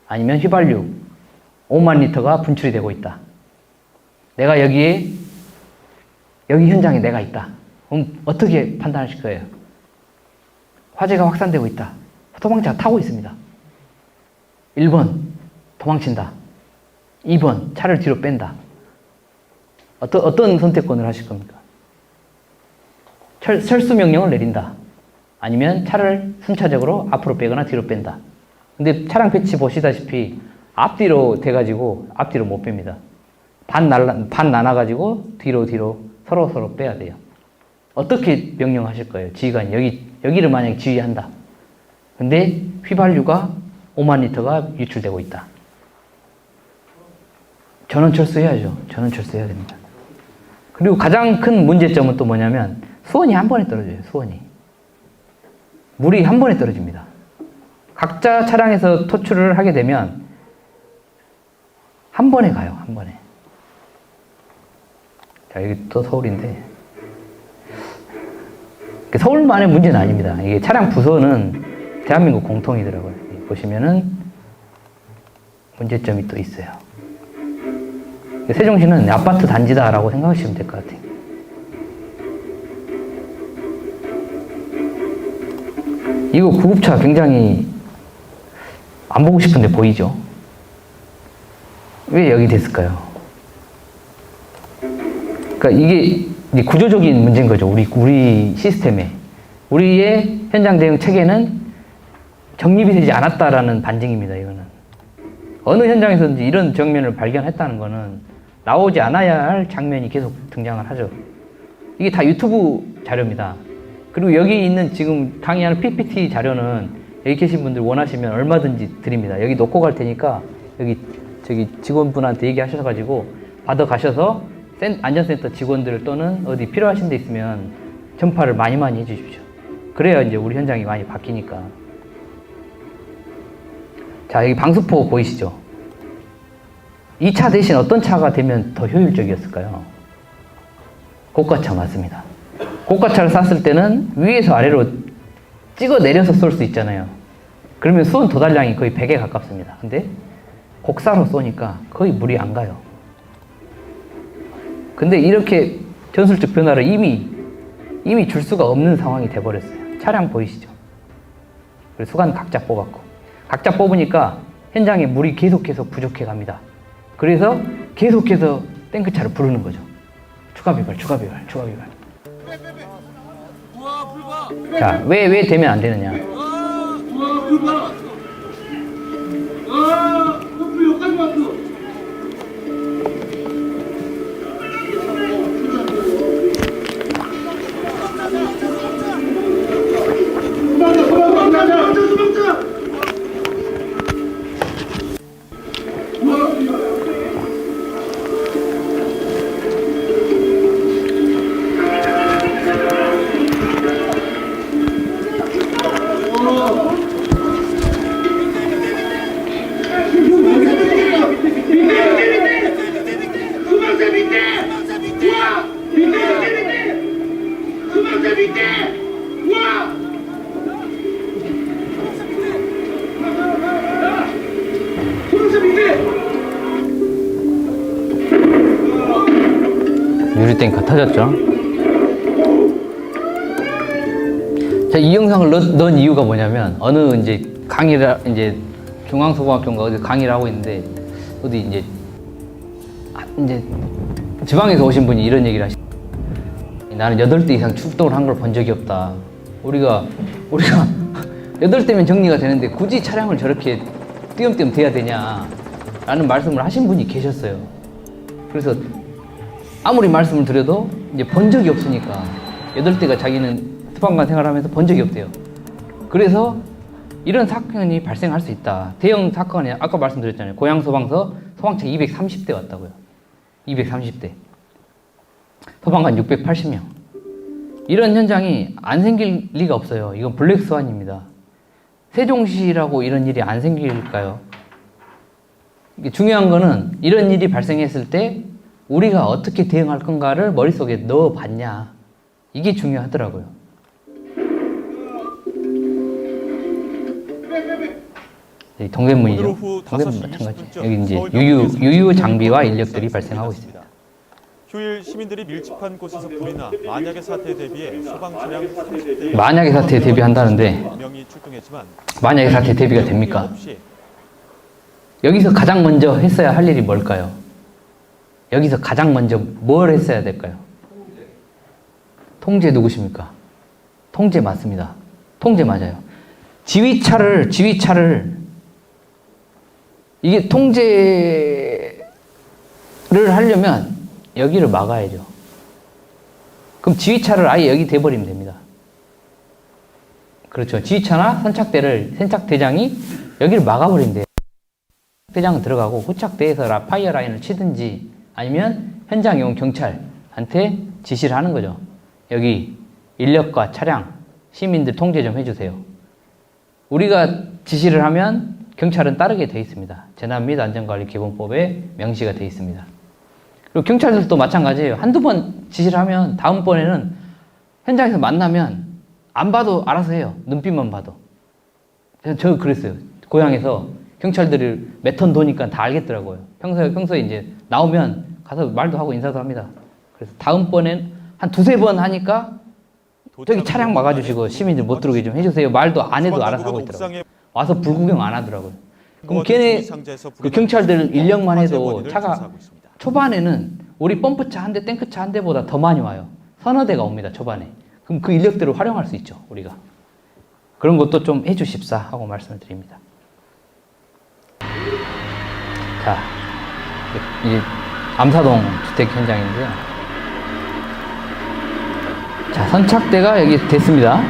아니면 휘발유 5만 리터가 분출이 되고 있다. 내가 여기 현장에 내가 있다. 그럼 어떻게 판단하실 거예요? 화재가 확산되고 있다. 소방차가 타고 있습니다. 1번, 도망친다. 2번, 차를 뒤로 뺀다. 어떤 선택권을 하실 겁니까? 철수 명령을 내린다. 아니면 차를 순차적으로 앞으로 빼거나 뒤로 뺀다. 근데 차량 배치 보시다시피 앞뒤로 돼가지고 앞뒤로 못 뺍니다. 반 나눠가지고 뒤로 서로 빼야 돼요. 어떻게 명령하실 거예요? 지휘관이 여기를 만약에 지휘한다. 근데 휘발유가 5만 리터가 유출되고 있다. 전원 철수해야죠. 전원 철수해야 됩니다. 그리고 가장 큰 문제점은 또 뭐냐면 수온이 한 번에 떨어져요. 수온이. 물이 한 번에 떨어집니다. 각자 차량에서 토출을 하게 되면 한 번에 가요, 한 번에. 자, 여기 또 서울인데. 서울만의 문제는 아닙니다. 이게 차량 부서는 대한민국 공통이더라고요. 보시면은 문제점이 또 있어요. 세종시는 아파트 단지다라고 생각하시면 될 것 같아요. 이거 구급차 굉장히 안 보고 싶은데 보이죠? 왜 여기 됐을까요? 그러니까 이게 구조적인 문제인 거죠. 우리 시스템에. 우리의 현장 대응 체계는 정립이 되지 않았다라는 반증입니다. 이거는. 어느 현장에서든지 이런 정면을 발견했다는 거는 나오지 않아야 할 장면이 계속 등장을 하죠. 이게 다 유튜브 자료입니다. 그리고 여기 있는 지금 강의하는 PPT 자료는 여기 계신 분들 원하시면 얼마든지 드립니다. 여기 놓고 갈 테니까 여기 저기 직원분한테 얘기하셔가지고 받아가셔서 안전센터 직원들 또는 어디 필요하신 데 있으면 전파를 많이 해주십시오. 그래야 이제 우리 현장이 많이 바뀌니까. 자, 여기 방수포 보이시죠? 이 차 대신 어떤 차가 되면 더 효율적이었을까요? 고가차 맞습니다. 고가차를 쐈을 때는 위에서 아래로 찍어 내려서 쏠 수 있잖아요. 그러면 쏜 도달량이 거의 100에 가깝습니다. 근데 곡사로 쏘니까 거의 물이 안 가요. 근데 이렇게 전술적 변화를 이미 줄 수가 없는 상황이 돼버렸어요. 차량 보이시죠? 그래서 수간 각자 뽑았고, 각자 뽑으니까 현장에 물이 계속해서 부족해 갑니다. 그래서 계속해서 탱크차를 부르는 거죠. 추가 비발. 자, 왜 되면 안 되느냐? 유리탱크 터졌죠? 자, 이 영상을 넣은 이유가 뭐냐면, 어느 이제 이제 중앙소방학교인가 어디 강의를 하고 있는데, 어디 이제 지방에서 오신 분이 이런 얘기를 하시죠. 나는 8대 이상 출동을 한 걸 본 적이 없다. 우리가 8대면 정리가 되는데 굳이 차량을 저렇게 띄엄띄엄 대야 되냐 라는 말씀을 하신 분이 계셨어요. 그래서 아무리 말씀을 드려도 이제 본 적이 없으니까 8대가 자기는 소방관 생활하면서 본 적이 없대요. 그래서 이런 사건이 발생할 수 있다. 대형 사건에 아까 말씀드렸잖아요. 고양 소방서 소방차 230대 왔다고요. 230대. 소방관 680명. 이런 현장이 안 생길 리가 없어요. 이건 블랙스완입니다. 세종시라고 이런 일이 안 생길까요? 이게 중요한 거는 이런 일이 발생했을 때 우리가 어떻게 대응할 건가를 머릿속에 넣어봤냐. 이게 중요하더라고요. 동대문이죠. 동대문 마찬가지. 여기 이제 유유 장비와 인력들이 발생하고 있습니다. 휴일 시민들이 밀집한 곳에서 불이나 만약의 사태에 대비해 소방 차량 30대 만약의 사태에 대비한다는데 명이 출동했지만 만약의 사태에 대비가 됩니까? 여기서 가장 먼저 했어야 할 일이 뭘까요? 여기서 가장 먼저 뭘 했어야 될까요? 통제 누구십니까? 통제 맞습니다. 통제 맞아요. 지휘차를 이게 통제를 하려면 여기를 막아야죠. 그럼 지휘차를 아예 여기 대버리면 됩니다. 그렇죠. 지휘차나 선착대장이 여기를 막아버리면 돼요. 대장은 들어가고 후착대에서 파이어 라인을 치든지 아니면 현장에 온 경찰한테 지시를 하는 거죠. 여기 인력과 차량, 시민들 통제 좀 해주세요. 우리가 지시를 하면 경찰은 따르게 돼 있습니다. 재난 및 안전관리 기본법에 명시가 돼 있습니다. 그리고 경찰들도 마찬가지예요. 한두 번 지시를 하면 다음번에는 현장에서 만나면 안 봐도 알아서 해요. 눈빛만 봐도. 저 그랬어요. 고향에서 경찰들이 몇 턴 도니까 다 알겠더라고요. 평소에 이제 나오면 가서 말도 하고 인사도 합니다. 그래서 다음번엔 한 두세 번 하니까 저기 차량 막아주시고 시민들 못 들어오게 좀 해주세요. 말도 안 해도 알아서 하고 있더라고요. 와서 불구경 안 하더라고요. 그럼 걔네 그 경찰들 인력만 해도 차가 초반에는 우리 펌프차 한 대, 탱크차 한 대보다 더 많이 와요. 서너 대가 옵니다. 초반에. 그럼 그 인력들을 활용할 수 있죠. 우리가. 그런 것도 좀 해주십사 하고 말씀을 드립니다. 자, 이제 암사동 주택 현장인데요. 자, 선착대가 여기 됐습니다.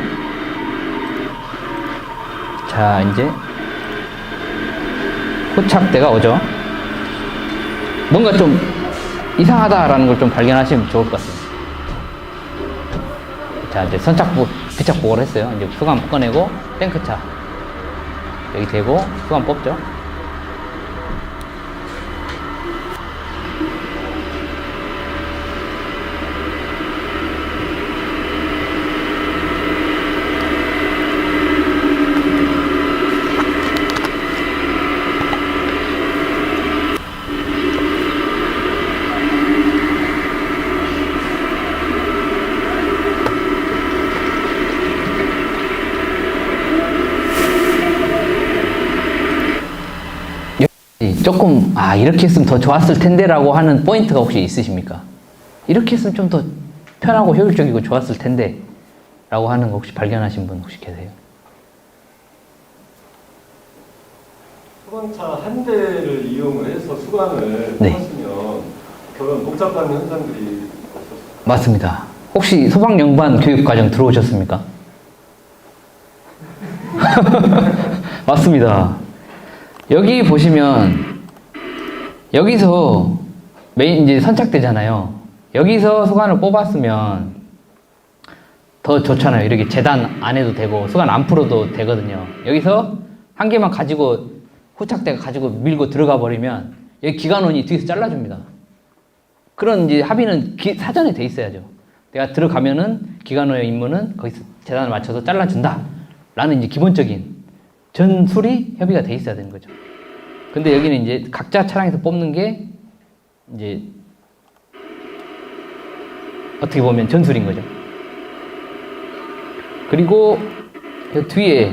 자, 이제 후착대가 오죠. 뭔가 좀 이상하다라는 걸 좀 발견하시면 좋을 것 같습니다. 자, 이제 선착부, 비착 보고를 했어요. 이제 수감 꺼내고 탱크차 여기 대고 수감 뽑죠. 조금 이렇게 했으면 더 좋았을 텐데 라고 하는 포인트가 혹시 있으십니까? 이렇게 했으면 좀 더 편하고 효율적이고 좋았을 텐데 라고 하는 거 혹시 발견하신 분 혹시 계세요? 소방차 한 대를 이용을 해서 수관을 네. 하시면 그런 복잡한 현상들이 없었어요. 맞습니다. 혹시 소방연구반 교육과정 들어오셨습니까? 맞습니다. 여기 보시면 여기서 메인 이제 선착되잖아요. 여기서 수관을 뽑았으면 더 좋잖아요. 이렇게 재단 안 해도 되고 수관 안 풀어도 되거든요. 여기서 한 개만 가지고 후착대가 가지고 밀고 들어가 버리면 여기 기관원이 뒤에서 잘라줍니다. 그런 이제 합의는 사전에 돼 있어야죠. 내가 들어가면은 기관원의 임무는 거기서 재단을 맞춰서 잘라준다. 라는 이제 기본적인 전술이 협의가 돼 있어야 되는 거죠. 근데 여기는 이제 각자 차량에서 뽑는 게 이제 어떻게 보면 전술인 거죠. 그리고 그 뒤에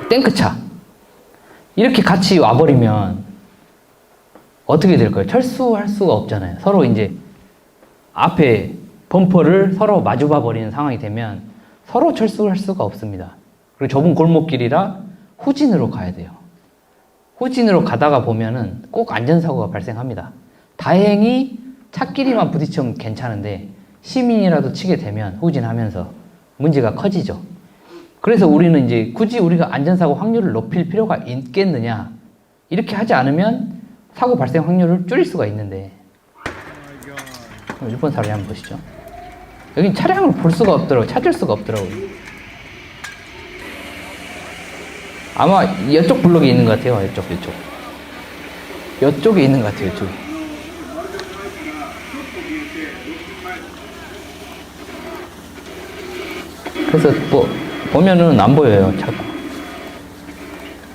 탱크차 이렇게 같이 와버리면 어떻게 될까요? 철수할 수가 없잖아요. 서로 이제 앞에 범퍼를 서로 마주봐 버리는 상황이 되면 서로 철수할 수가 없습니다. 그리고 좁은 골목길이라 후진으로 가야 돼요. 후진으로 가다가 보면은 꼭 안전사고가 발생합니다. 다행히 차끼리만 부딪히면 괜찮은데 시민이라도 치게 되면 후진하면서 문제가 커지죠. 그래서 우리는 이제 굳이 우리가 안전사고 확률을 높일 필요가 있겠느냐. 이렇게 하지 않으면 사고 발생 확률을 줄일 수가 있는데. 일본 사례 한번 보시죠. 여긴 차량을 볼 수가 없더라고요. 찾을 수가 없더라고요. 아마 이쪽 블록에 있는 것 같아요. 이쪽. 이쪽에 있는 것 같아요. 이쪽에. 그래서 뭐 보면은 안 보여요. 자꾸.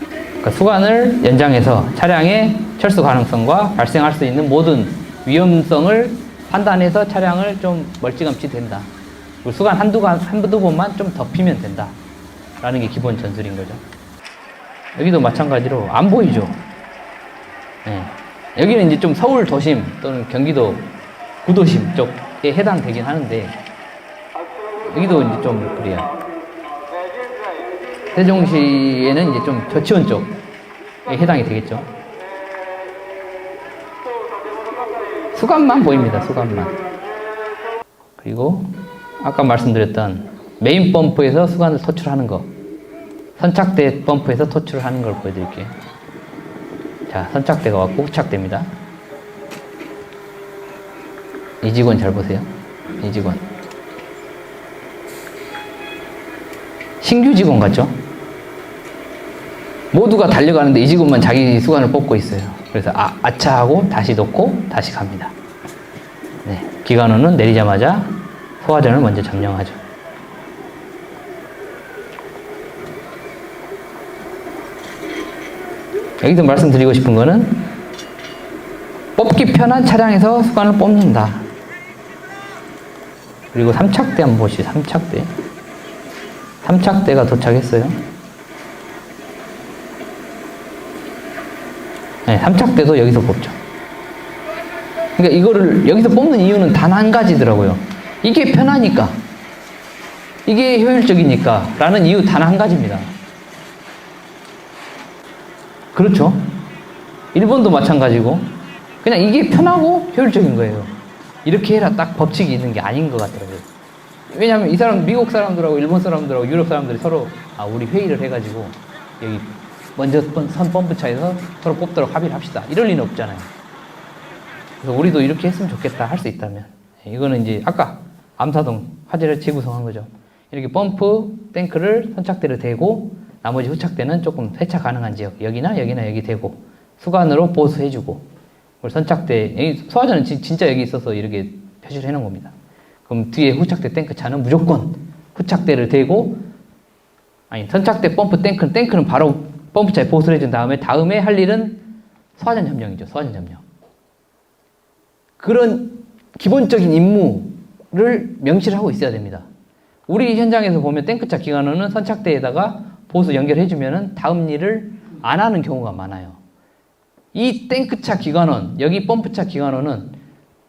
그러니까 수관을 연장해서 차량의 철수 가능성과 발생할 수 있는 모든 위험성을 판단해서 차량을 좀 멀찌감치 된다. 그리고 수관 한두 번만 좀 덮이면 된다. 라는 게 기본 전술인 거죠. 여기도 마찬가지로 안 보이죠. 네. 여기는 이제 좀 서울 도심 또는 경기도 구도심 쪽에 해당되긴 하는데 여기도 이제 좀 그래요. 세종시에는 이제 좀 저치원 쪽에 해당이 되겠죠. 수관만 보입니다. 수관만. 그리고 아까 말씀드렸던 메인 펌프에서 수관을 토출하는 거, 선착대 펌프에서 토출을 하는 걸 보여드릴게요. 자, 선착대가 왔고 후착대입니다. 이 직원 잘 보세요. 이 직원. 신규 직원 같죠? 모두가 달려가는데 이 직원만 자기 수건을 뽑고 있어요. 그래서 아차 하고 다시 놓고 다시 갑니다. 네, 기관원은 내리자마자 소화전을 먼저 점령하죠. 여기서 말씀드리고 싶은 거는 뽑기 편한 차량에서 수건을 뽑는다. 그리고 삼착대 한번 보시죠. 삼착대. 삼착대가 도착했어요. 네, 삼착대도 여기서 뽑죠. 그러니까 이거를 여기서 뽑는 이유는 단 한 가지더라고요. 이게 편하니까. 이게 효율적이니까. 라는 이유 단 한 가지입니다. 그렇죠. 일본도 마찬가지고. 그냥 이게 편하고 효율적인 거예요. 이렇게 해라 딱 법칙이 있는 게 아닌 것 같더라고요. 왜냐하면 이 사람, 미국 사람들하고 일본 사람들하고 유럽 사람들이 서로 우리 회의를 해가지고 여기 먼저 선 펌프차에서 서로 뽑도록 합의를 합시다. 이럴 리는 없잖아요. 그래서 우리도 이렇게 했으면 좋겠다. 할 수 있다면. 이거는 이제 아까 암사동 화재를 재구성한 거죠. 이렇게 펌프 탱크를 선착대로 대고 나머지 후착대는 조금 세차 가능한 지역 여기나 여기 대고 수관으로 보수해주고 선착대 여기 소화전은 진짜 여기 있어서 이렇게 표시를 해놓은 겁니다. 그럼 뒤에 후착대 탱크 차는 무조건 후착대를 대고 선착대 펌프 탱크는 바로 펌프차에 보수를 해준 다음에 할 일은 소화전 점령이죠. 소화전 점령. 그런 기본적인 임무를 명시를 하고 있어야 됩니다. 우리 현장에서 보면 탱크차 기관원은 선착대에다가 보수 연결해주면은 다음 일을 안 하는 경우가 많아요. 이 탱크차 기관원, 여기 펌프차 기관원은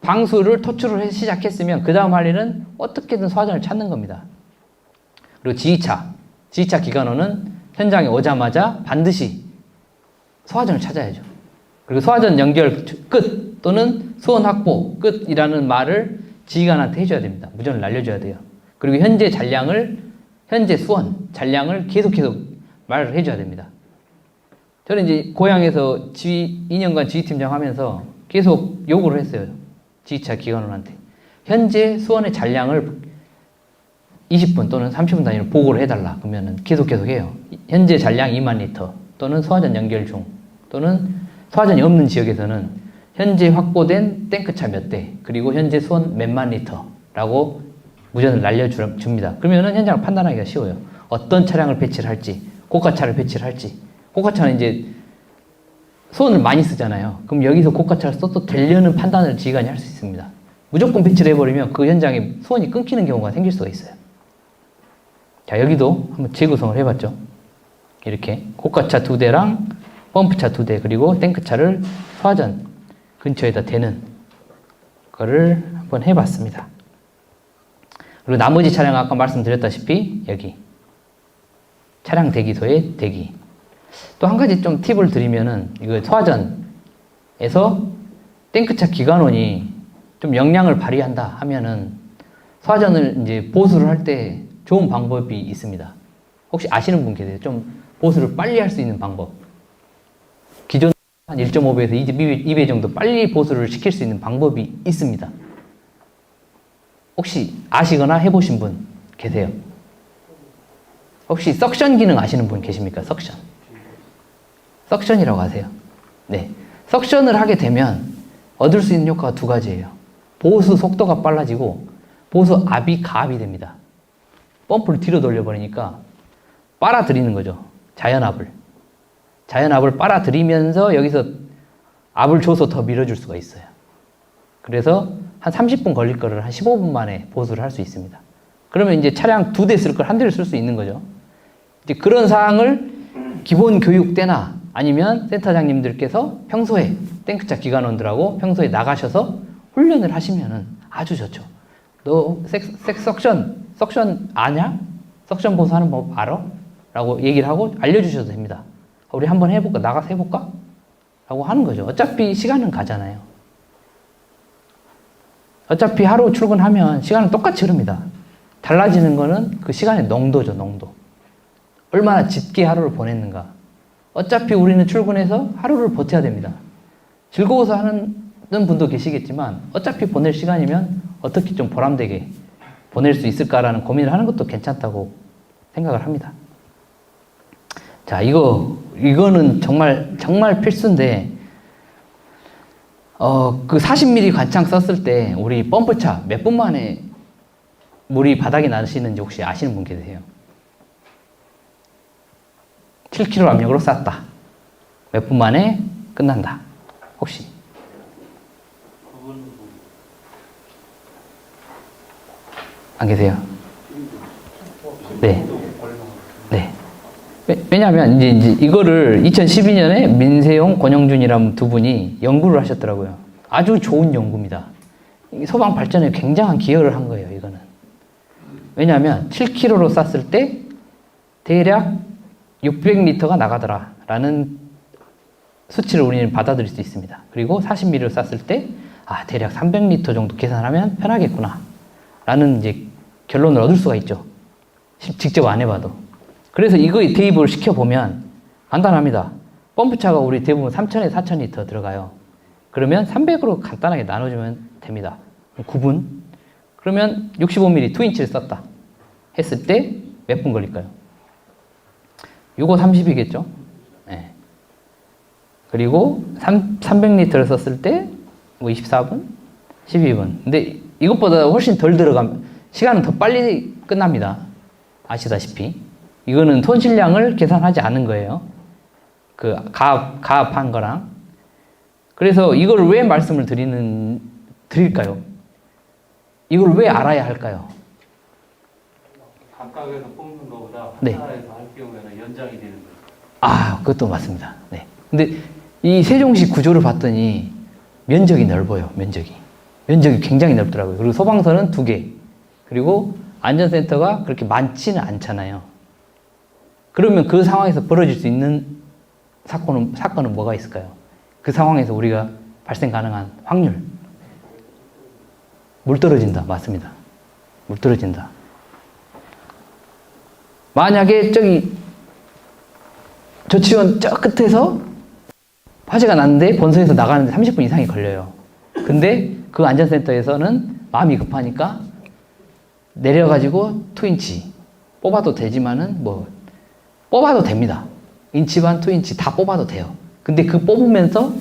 방수를 토출을 시작했으면 그 다음 할 일은 어떻게든 소화전을 찾는 겁니다. 그리고 지휘차 기관원은 현장에 오자마자 반드시 소화전을 찾아야죠. 그리고 소화전 연결 끝 또는 수원 확보 끝이라는 말을 지휘관한테 해줘야 됩니다. 무전을 날려줘야 돼요. 그리고 현재 수원 잔량을 계속 말을 해줘야 됩니다. 저는 이제 고향에서 2년간 지휘팀장 하면서 계속 요구를 했어요. 지휘차 기관원한테. 현재 수원의 잔량을 20분 또는 30분 단위로 보고를 해달라. 그러면은 계속 해요. 현재 잔량 2만 리터 또는 소화전 연결 중 또는 소화전이 없는 지역에서는 현재 확보된 탱크차 몇 대 그리고 현재 수원 몇만 리터라고 무전을 날려줍니다. 그러면은 현장을 판단하기가 쉬워요. 어떤 차량을 배치를 할지, 고가차를 배치를 할지. 고가차는 이제 수원을 많이 쓰잖아요. 그럼 여기서 고가차를 써도 되려는 판단을 지휘관이 할 수 있습니다. 무조건 배치를 해버리면 그 현장에 수원이 끊기는 경우가 생길 수가 있어요. 자, 여기도 한번 재구성을 해봤죠. 이렇게 고가차 2대랑 펌프차 2대 그리고 탱크차를 소화전 근처에다 대는 거를 한번 해봤습니다. 그리고 나머지 차량 아까 말씀드렸다시피 여기 차량 대기소에 대기. 또 한 가지 좀 팁을 드리면은 이거 소화전에서 탱크차 기관원이 좀 역량을 발휘한다 하면은 소화전을 이제 보수를 할 때 좋은 방법이 있습니다. 혹시 아시는 분 계세요? 좀 보수를 빨리 할 수 있는 방법. 기존 한 1.5배에서 2배 정도 빨리 보수를 시킬 수 있는 방법이 있습니다. 혹시 아시거나 해보신 분 계세요? 혹시 석션 기능 아시는 분 계십니까? 석션이라고 하세요. 네. 석션을 하게 되면 얻을 수 있는 효과가 두 가지예요. 보수 속도가 빨라지고 보수 압이 가압이 됩니다. 펌프를 뒤로 돌려버리니까 빨아들이는 거죠. 자연압을 빨아들이면서 여기서 압을 줘서 더 밀어줄 수가 있어요. 그래서 한 30분 걸릴 거를 한 15분 만에 보수를 할 수 있습니다. 그러면 이제 차량 2대 쓸 걸 한 대를 쓸 수 있는 거죠. 이제 그런 사항을 기본 교육 때나 아니면 센터장님들께서 평소에 탱크차 기관원들하고 평소에 나가셔서 훈련을 하시면은 아주 좋죠. 너 석션 아냐? 석션 보수하는 법 알아? 라고 얘기를 하고 알려주셔도 됩니다. 우리 한번 해볼까? 나가서 해볼까? 라고 하는 거죠. 어차피 시간은 가잖아요. 어차피 하루 출근하면 시간은 똑같이 흐릅니다. 달라지는 거는 그 시간의 농도죠, 농도. 얼마나 짙게 하루를 보냈는가. 어차피 우리는 출근해서 하루를 버텨야 됩니다. 즐거워서 하는 분도 계시겠지만 어차피 보낼 시간이면 어떻게 좀 보람되게 보낼 수 있을까라는 고민을 하는 것도 괜찮다고 생각을 합니다. 자, 이거는 정말 필수인데, 그 40mm 관창 썼을 때 우리 펌프차 몇 분 만에 물이 바닥에 나시는지 혹시 아시는 분 계세요? 7kg 압력으로 쐈다. 몇 분 만에 끝난다. 혹시? 안 계세요? 네. 네. 왜냐하면 이제 이거를 2012년에 민세용, 권영준이라는 두 분이 연구를 하셨더라고요. 아주 좋은 연구입니다. 소방 발전에 굉장한 기여를 한 거예요, 이거는. 왜냐하면 7kg로 쐈을 때 대략 600리터가 나가더라라는 수치를 우리는 받아들일 수 있습니다. 그리고 40mm로 쐈을 때 대략 300리터 정도 계산하면 편하겠구나 라는 이제 결론을 얻을 수가 있죠. 직접 안 해봐도. 그래서 이거에 대입을 시켜보면 간단합니다. 펌프차가 우리 대부분 3,000에서 4,000리터 들어가요. 그러면 300으로 간단하게 나눠주면 됩니다. 9분. 그러면 65mm 2인치를 썼다 했을 때 몇 분 걸릴까요? 6, 5, 30이겠죠? 네. 그리고 300리터를 썼을 때 뭐 24분? 12분. 근데 이것보다 훨씬 덜 들어가면 시간은 더 빨리 끝납니다. 아시다시피. 이거는 손실량을 계산하지 않은 거예요. 그 가압한 거랑. 그래서 이걸 왜 말씀을 드릴까요? 이걸 왜 알아야 할까요? 각각에서 뽑는 것보다 네. 하나에서 할 경우에는 연장이 되는 거예요. 그것도 맞습니다. 네. 근데 이 세종시 구조를 봤더니 면적이 넓어요. 면적이 굉장히 넓더라고요. 그리고 소방서는 2개. 그리고 안전센터가 그렇게 많지는 않잖아요. 그러면 그 상황에서 벌어질 수 있는 사건은 뭐가 있을까요? 그 상황에서 우리가 발생 가능한 확률. 물 떨어진다. 맞습니다. 물 떨어진다. 만약에 조치원 저 끝에서 화재가 났는데 본선에서 나가는데 30분 이상이 걸려요. 근데 그 안전센터에서는 마음이 급하니까 내려가지고 2인치 뽑아도 되지만은 뽑아도 됩니다. 인치 반, 2인치 다 뽑아도 돼요. 근데 그 뽑으면서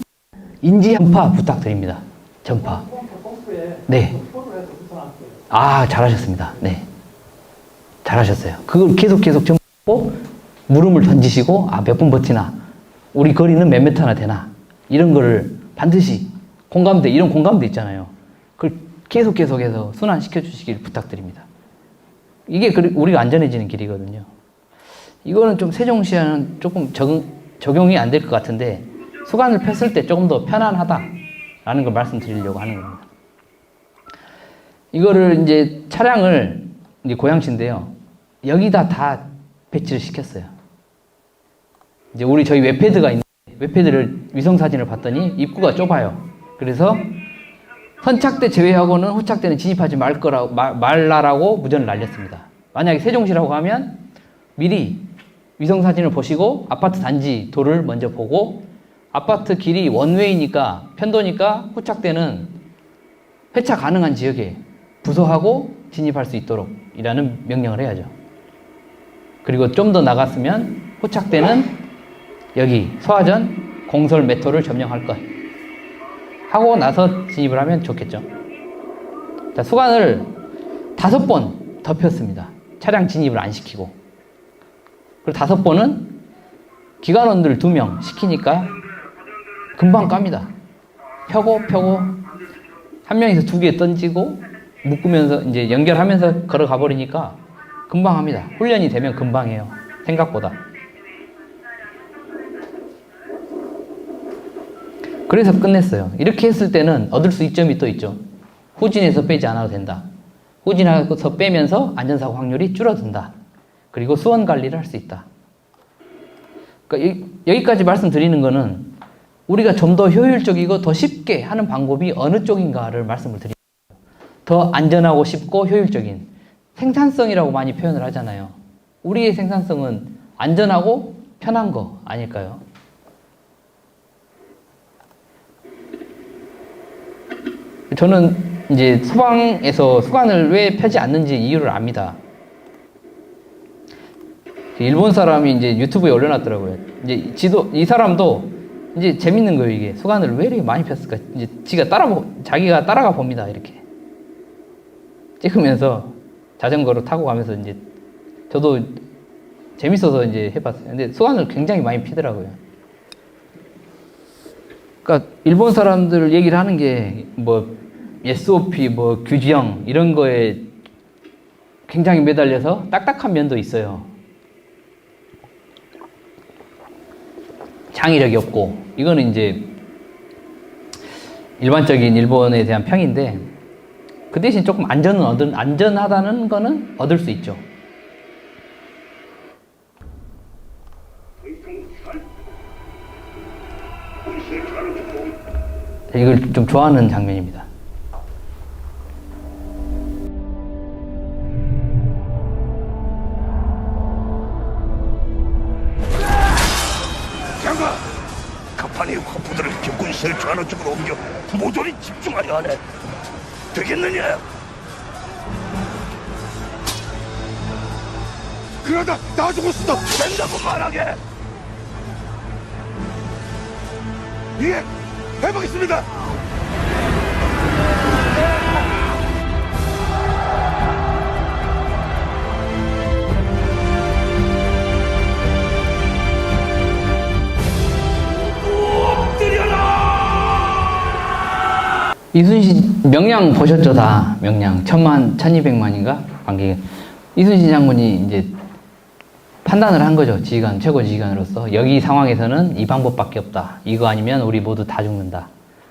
인지 전파 부탁드립니다. 전파. 펌프에 네. 표를 해서 붙여놨어요. 잘하셨습니다. 네. 잘하셨어요. 그걸 계속 전파하고 물음을 던지시고 몇 분 버티나 우리 거리는 몇 미터나 되나 이런 거를 반드시 이런 공감대 있잖아요. 그걸 계속해서 순환시켜 주시길 부탁드립니다. 이게 우리가 안전해지는 길이거든요. 이거는 좀 세종시와는 조금 적용이 안 될 것 같은데 수관을 폈을 때 조금 더 편안하다라는 걸 말씀드리려고 하는 겁니다. 이거를 이제 차량을 이제 고양시인데요. 여기다 다 배치를 시켰어요. 이제 저희 웹패드가 있는데 웹패드를 위성사진을 봤더니 입구가 좁아요. 그래서 선착대 제외하고는 후착대는 진입하지 말라라고 무전을 날렸습니다. 만약에 세종시라고 하면 미리 위성사진을 보시고 아파트 단지 도를 먼저 보고 아파트 길이 원웨이니까 편도니까 후착대는 회차 가능한 지역에 부서하고 진입할 수 있도록 이라는 명령을 해야죠. 그리고 좀 더 나갔으면 후착대는 여기 소화전 공설 메토를 점령할 것 하고 나서 진입을 하면 좋겠죠. 자, 수관을 5번 덮였습니다. 차량 진입을 안 시키고. 그리고 5번은 기관원들 2명 시키니까 금방 깝니다. 펴고 한 명이서 2개 던지고 묶으면서 이제 연결하면서 걸어가 버리니까 금방 합니다. 훈련이 되면 금방 해요. 생각보다. 그래서 끝냈어요. 이렇게 했을 때는 얻을 수 이점이 또 있죠. 후진해서 빼지 않아도 된다. 후진해서 빼면서 안전사고 확률이 줄어든다. 그리고 수원 관리를 할 수 있다. 그러니까 여기까지 말씀드리는 거는 우리가 좀 더 효율적이고 더 쉽게 하는 방법이 어느 쪽인가를 말씀을 드립니다. 더 안전하고 쉽고 효율적인 생산성이라고 많이 표현을 하잖아요. 우리의 생산성은 안전하고 편한 거 아닐까요? 저는 이제 소방에서 수관을 왜 펴지 않는지 이유를 압니다. 일본 사람이 이제 유튜브에 올려놨더라고요. 이제 이 사람도 이제 재밌는 거예요, 이게. 수간을 왜 이렇게 많이 폈을까? 이제 자기가 따라가 봅니다, 이렇게. 찍으면서 자전거로 타고 가면서 이제 저도 재밌어서 이제 해봤어요. 근데 수간을 굉장히 많이 피더라고요. 그러니까 일본 사람들 얘기를 하는 게 뭐 SOP, 뭐 규지형 이런 거에 굉장히 매달려서 딱딱한 면도 있어요. 창의력이 없고, 이거는 이제 일반적인 일본에 대한 평인데, 그 대신 조금 안전하다는 거는 얻을 수 있죠. 이걸 좀 좋아하는 장면입니다. 장관! 가판이 화포들을 격군실 좌로 쪽으로 옮겨 모조리 집중하려 하네. 되겠느냐? 그러다 나 죽을 수도 된다고 말하게! 예! 해보겠습니다! 이순신 명량 보셨죠? 다 명량 1000만 1200만인가 관객. 이순신 장군이 이제 판단을 한 거죠. 지휘관, 최고 지휘관으로서 여기 상황에서는 이 방법밖에 없다. 이거 아니면 우리 모두 다 죽는다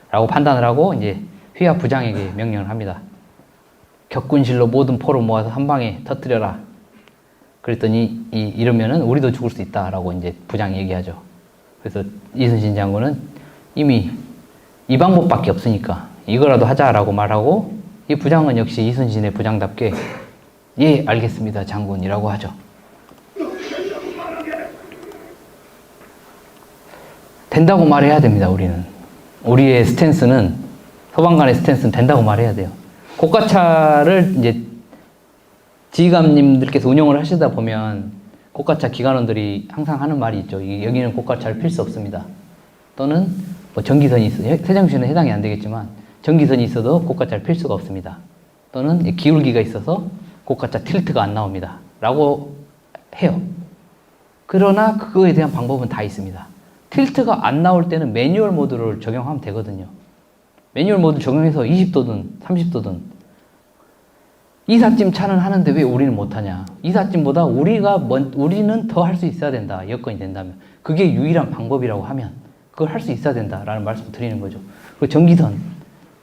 라고 판단을 하고 이제 휘하 부장에게 명령을 합니다. 격군실로 모든 포를 모아서 한 방에 터뜨려라. 그랬더니 이러면은 우리도 죽을 수 있다 라고 이제 부장이 얘기하죠. 그래서 이순신 장군은 이미 이 방법밖에 없으니까 이거라도 하자라고 말하고, 이 부장은 역시 이순신의 부장답게 예 알겠습니다 장군이라고 하죠. 된다고 말해야 됩니다. 우리의 스탠스는, 소방관의 스탠스는 된다고 말해야 돼요. 고가차를 이제 지휘관님들께서 운영을 하시다 보면 고가차 기관원들이 항상 하는 말이 있죠. 여기는 고가차를 필 수 없습니다. 또는 뭐 전기선이 있어요. 세정시는 해당이 안 되겠지만 전기선이 있어도 고가차를 필 수가 없습니다. 또는 기울기가 있어서 고가차 틸트가 안 나옵니다. 라고 해요. 그러나 그거에 대한 방법은 다 있습니다. 틸트가 안 나올 때는 매뉴얼 모드를 적용하면 되거든요. 매뉴얼 모드 적용해서 20도든 30도든. 이삿짐 차는 하는데 왜 우리는 못하냐. 이삿짐보다 우리는 더 할 수 있어야 된다. 여건이 된다면. 그게 유일한 방법이라고 하면 그걸 할 수 있어야 된다라는 말씀을 드리는 거죠. 그리고 전기선.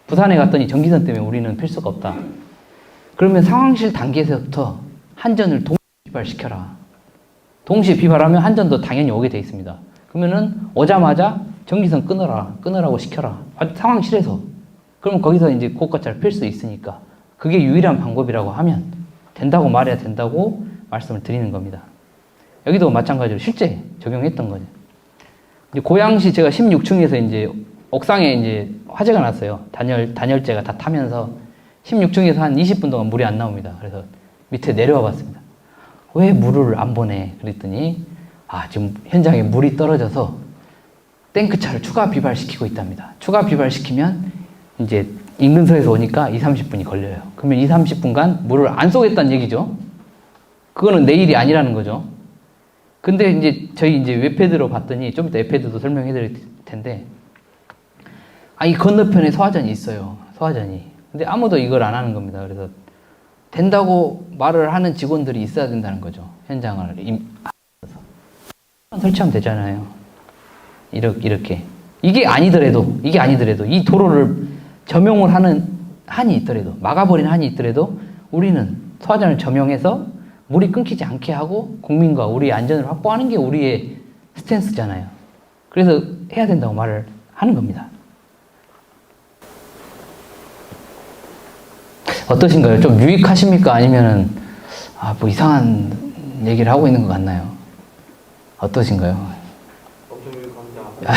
부산에 갔더니 전기선 때문에 우리는 필수가 없다. 그러면 상황실 단계에서부터 한전을 동시에 비발시켜라. 동시에 비발하면 한전도 당연히 오게 돼 있습니다. 그러면은 오자마자 전기선 끊으라고 시켜라. 상황실에서. 그러면 거기서 이제 고가차를 필 수 있으니까 그게 유일한 방법이라고 하면 된다고 말해야 된다고 말씀을 드리는 겁니다. 여기도 마찬가지로 실제 적용했던 거죠. 이제 고양시 제가 16층에서 이제 옥상에 이제 화재가 났어요. 단열재가 다 타면서 16층에서 한 20분 동안 물이 안 나옵니다. 그래서 밑에 내려와 봤습니다. 왜 물을 안 보내? 그랬더니 지금 현장에 물이 떨어져서 탱크차를 추가 비발시키고 있답니다. 추가 비발시키면 이제 인근서에서 오니까 20-30분이 걸려요. 그러면 20-30분간 물을 안 쏘겠다는 얘기죠. 그거는 내일이 아니라는 거죠. 근데 이제 저희 이제 웹패드로 봤더니 좀 이따 웹패드도 설명해 드릴 텐데, 이 건너편에 소화전이 있어요. 소화전이. 근데 아무도 이걸 안 하는 겁니다. 그래서 된다고 말을 하는 직원들이 있어야 된다는 거죠. 현장을 설치하면 되잖아요. 이렇게. 이게 아니더라도 이 도로를 점용을 하는 한이 있더라도, 막아버리는 한이 있더라도 우리는 소화전을 점용해서 물이 끊기지 않게 하고 국민과 우리의 안전을 확보하는 게 우리의 스탠스잖아요. 그래서 해야 된다고 말을 하는 겁니다. 어떠신가요? 좀 유익하십니까? 아니면은 뭐 이상한 얘기를 하고 있는 것 같나요? 어떠신가요? 엄청 유익합니다.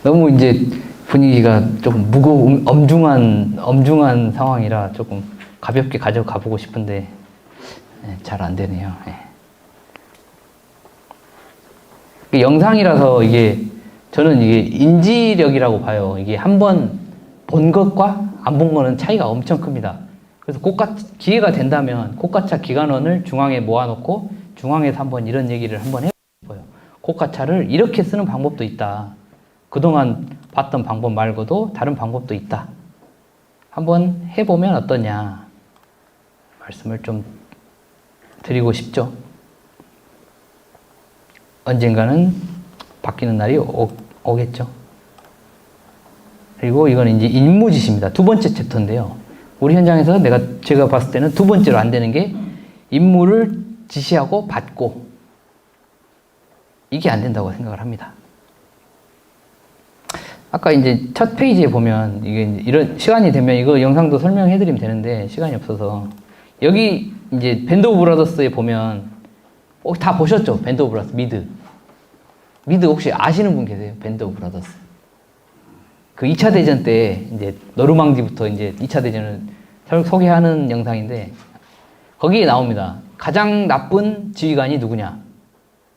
너무 이제 분위기가 조금 무거운 엄중한 상황이라 조금 가볍게 가져가 보고 싶은데 잘 안 되네요. 영상이라서 이게 저는 이게 인지력이라고 봐요. 이게 한번 본 것과 안 본 거는 차이가 엄청 큽니다. 그래서 기회가 된다면 고가차 기관원을 중앙에 모아놓고 중앙에서 한번 이런 얘기를 한번 해보고 싶어요. 고가차를 이렇게 쓰는 방법도 있다. 그동안 봤던 방법 말고도 다른 방법도 있다. 한번 해보면 어떠냐 말씀을 좀 드리고 싶죠. 언젠가는 바뀌는 날이 오겠죠. 그리고 이건 이제 임무지시입니다. 두 번째 챕터인데요. 우리 현장에서 제가 봤을 때는 두 번째로 안 되는 게 임무를 지시하고 받고 이게 안 된다고 생각을 합니다. 아까 이제 첫 페이지에 보면 이게 이런 시간이 되면 이거 영상도 설명해 드리면 되는데 시간이 없어서 여기 이제 밴드 오브 브라더스에 보면 다 보셨죠? 밴드 오브 브라더스 미드 혹시 아시는 분 계세요? 밴드 오브 브라더스. 그 2차 대전 때 이제 노르망디부터 이제 2차 대전을 소개하는 영상인데 거기에 나옵니다. 가장 나쁜 지휘관이 누구냐?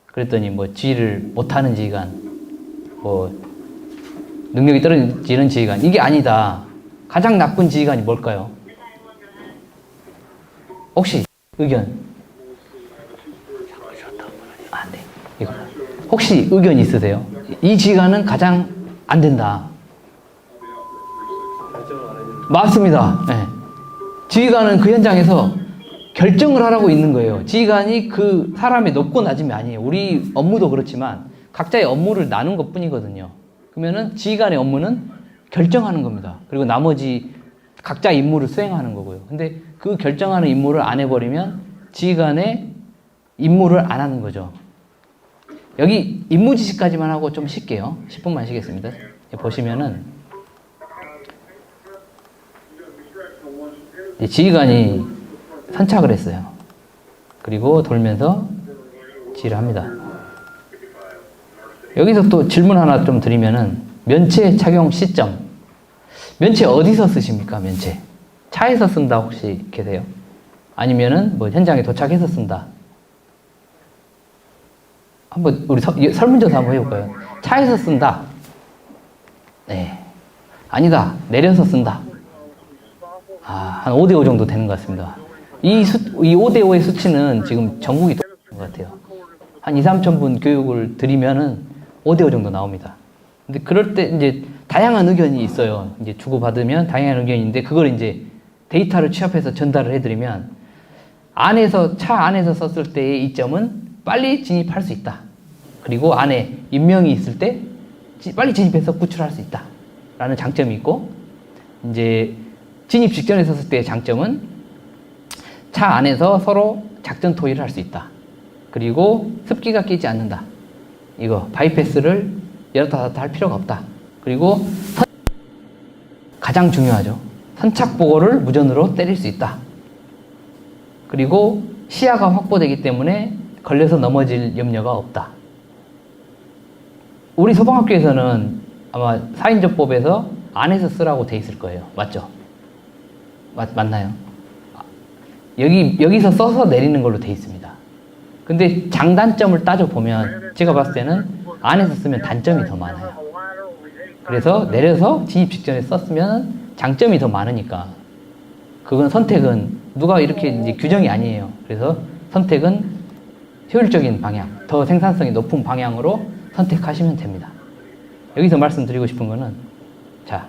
그랬더니 뭐 지휘를 못하는 지휘관, 뭐 능력이 떨어지는 지휘관. 이게 아니다. 가장 나쁜 지휘관이 뭘까요? 혹시 의견? 네. 이거. 혹시 의견 있으세요? 이 지휘관은 가장 안 된다. 맞습니다. 네. 지휘관은 그 현장에서 결정을 하라고 있는 거예요. 지휘관이 그 사람의 높고 낮음이 아니에요. 우리 업무도 그렇지만 각자의 업무를 나눈 것 뿐이거든요. 그러면은 지휘관의 업무는 결정하는 겁니다. 그리고 나머지 각자 임무를 수행하는 거고요. 근데 그 결정하는 임무를 안 해버리면 지휘관의 임무를 안 하는 거죠. 여기 임무 지시까지만 하고 좀 쉴게요. 10분만 쉬겠습니다. 보시면은 지휘관이 선착을 했어요. 그리고 돌면서 지휘를 합니다. 여기서 또 질문 하나 좀 드리면은 면체 착용 시점. 면체 어디서 쓰십니까? 면체. 차에서 쓴다 혹시 계세요? 아니면은 뭐 현장에 도착해서 쓴다. 한번 우리 설문조사 한번 해볼까요? 차에서 쓴다. 네. 아니다. 내려서 쓴다. 한 5대5 정도 되는 것 같습니다. 이 5대5의 수치는 지금 전국이 똑같은 것 같아요. 한 2, 3천 분 교육을 드리면은 5대5 정도 나옵니다. 근데 그럴 때 이제 다양한 의견이 있어요. 이제 주고받으면 다양한 의견이 있는데 그걸 이제 데이터를 취합해서 전달을 해드리면 차 안에서 썼을 때의 이점은 빨리 진입할 수 있다. 그리고 안에 인명이 있을 때 빨리 진입해서 구출할 수 있다. 라는 장점이 있고 이제 진입 직전에 썼을 때의 장점은 차 안에서 서로 작전 토의를 할 수 있다. 그리고 습기가 끼지 않는다. 이거 바이패스를 열었다 닫았다 할 필요가 없다. 그리고 가장 중요하죠. 선착 보고를 무전으로 때릴 수 있다. 그리고 시야가 확보되기 때문에 걸려서 넘어질 염려가 없다. 우리 소방학교에서는 아마 4인조법에서 안에서 쓰라고 돼 있을 거예요. 맞죠? 맞나요? 여기서 써서 내리는 걸로 돼 있습니다. 근데 장단점을 따져보면 제가 봤을 때는 안에서 쓰면 단점이 더 많아요. 그래서 내려서 진입 직전에 썼으면 장점이 더 많으니까 그건 선택은 누가 이렇게 이제 규정이 아니에요. 그래서 선택은 효율적인 방향, 더 생산성이 높은 방향으로 선택하시면 됩니다. 여기서 말씀드리고 싶은 거는 자,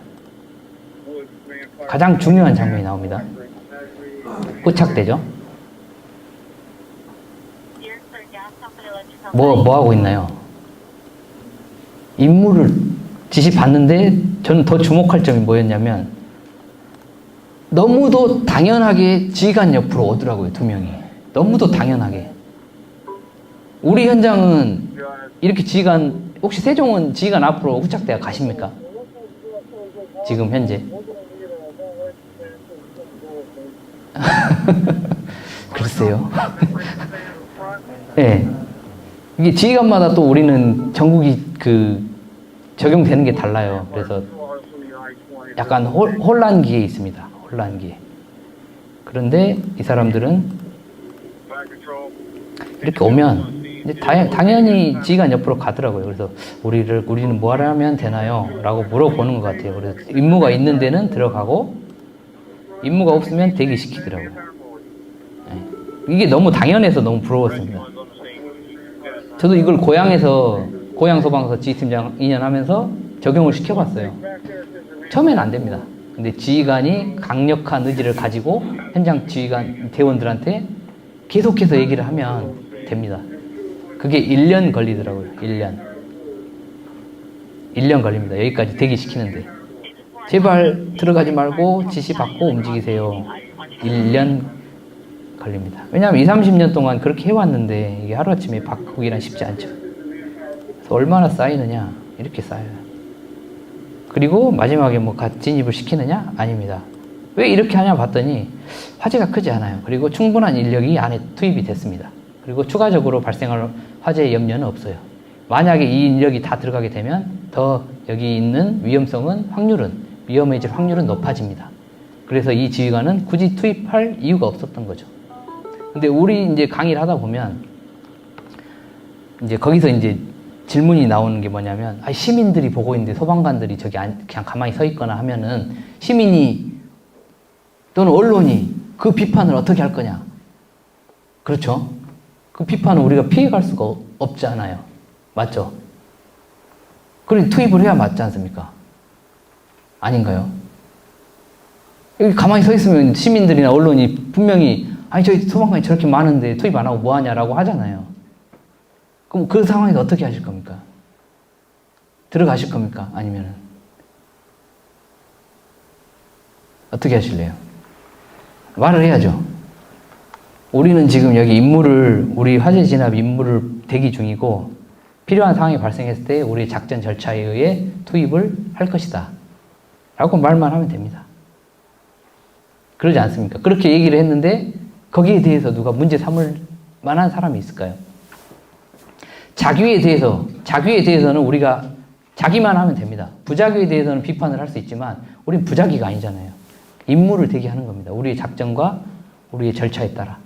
가장 중요한 장면이 나옵니다. 포착되죠? 뭐 하고 있나요? 임무를 지시받는데 저는 더 주목할 점이 뭐였냐면 너무도 당연하게 지휘관 옆으로 오더라고요. 2명이. 너무도 당연하게. 우리 현장은 이렇게 지휘관, 혹시 세종은 지휘관 앞으로 후착대가 가십니까? 지금 현재? 글쎄요. 네. 이게 지휘관마다 또 우리는 전국이 적용되는 게 달라요. 그래서 약간 혼란기에 있습니다. 혼란기에. 그런데 이 사람들은 이렇게 오면 이제 당연히 지휘관 옆으로 가더라고요. 그래서 우리는 뭐 하면 되나요? 라고 물어보는 것 같아요. 그래서 임무가 있는 데는 들어가고 임무가 없으면 대기시키더라고요. 네. 이게 너무 당연해서 너무 부러웠습니다. 저도 이걸 고향 소방서 지휘팀장 2년 하면서 적용을 시켜봤어요. 처음에는 안 됩니다. 근데 지휘관이 강력한 의지를 가지고 현장 지휘관 대원들한테 계속해서 얘기를 하면 됩니다. 그게 1년 걸리더라고요. 1년 걸립니다. 여기까지 대기시키는데. 제발 들어가지 말고 지시 받고 움직이세요. 1년 걸립니다. 왜냐하면 20, 30년 동안 그렇게 해왔는데 이게 하루아침에 바꾸기란 쉽지 않죠. 그래서 얼마나 쌓이느냐? 이렇게 쌓여요. 그리고 마지막에 뭐 진입을 시키느냐? 아닙니다. 왜 이렇게 하냐 봤더니 화재가 크지 않아요. 그리고 충분한 인력이 안에 투입이 됐습니다. 그리고 추가적으로 발생할 화재의 염려는 없어요. 만약에 이 인력이 다 들어가게 되면 더 여기 있는 위험해질 확률은 높아집니다. 그래서 이 지휘관은 굳이 투입할 이유가 없었던 거죠. 근데 우리 이제 강의를 하다 보면 이제 거기서 이제 질문이 나오는 게 뭐냐면, 시민들이 보고 있는데 소방관들이 저기 그냥 가만히 서 있거나 하면은 시민이 또는 언론이 그 비판을 어떻게 할 거냐. 그렇죠? 그 비판은 우리가 피해갈 수가 없잖아요. 맞죠? 그럼 투입을 해야 맞지 않습니까? 아닌가요? 여기 가만히 서 있으면 시민들이나 언론이 분명히 저희 소방관이 저렇게 많은데 투입 안 하고 뭐 하냐라고 하잖아요. 그럼 그 상황에서 어떻게 하실 겁니까? 들어가실 겁니까? 아니면은 어떻게 하실래요? 말을 해야죠. 우리는 지금 여기 우리 화재 진압 임무를 대기 중이고 필요한 상황이 발생했을 때 우리 작전 절차에 의해 투입을 할 것이다. 라고 말만 하면 됩니다. 그러지 않습니까? 그렇게 얘기를 했는데 거기에 대해서 누가 문제 삼을 만한 사람이 있을까요? 자기에 대해서는 우리가 자기만 하면 됩니다. 부자기에 대해서는 비판을 할 수 있지만 우린 부자기가 아니잖아요. 임무를 대기하는 겁니다. 우리의 작전과 우리의 절차에 따라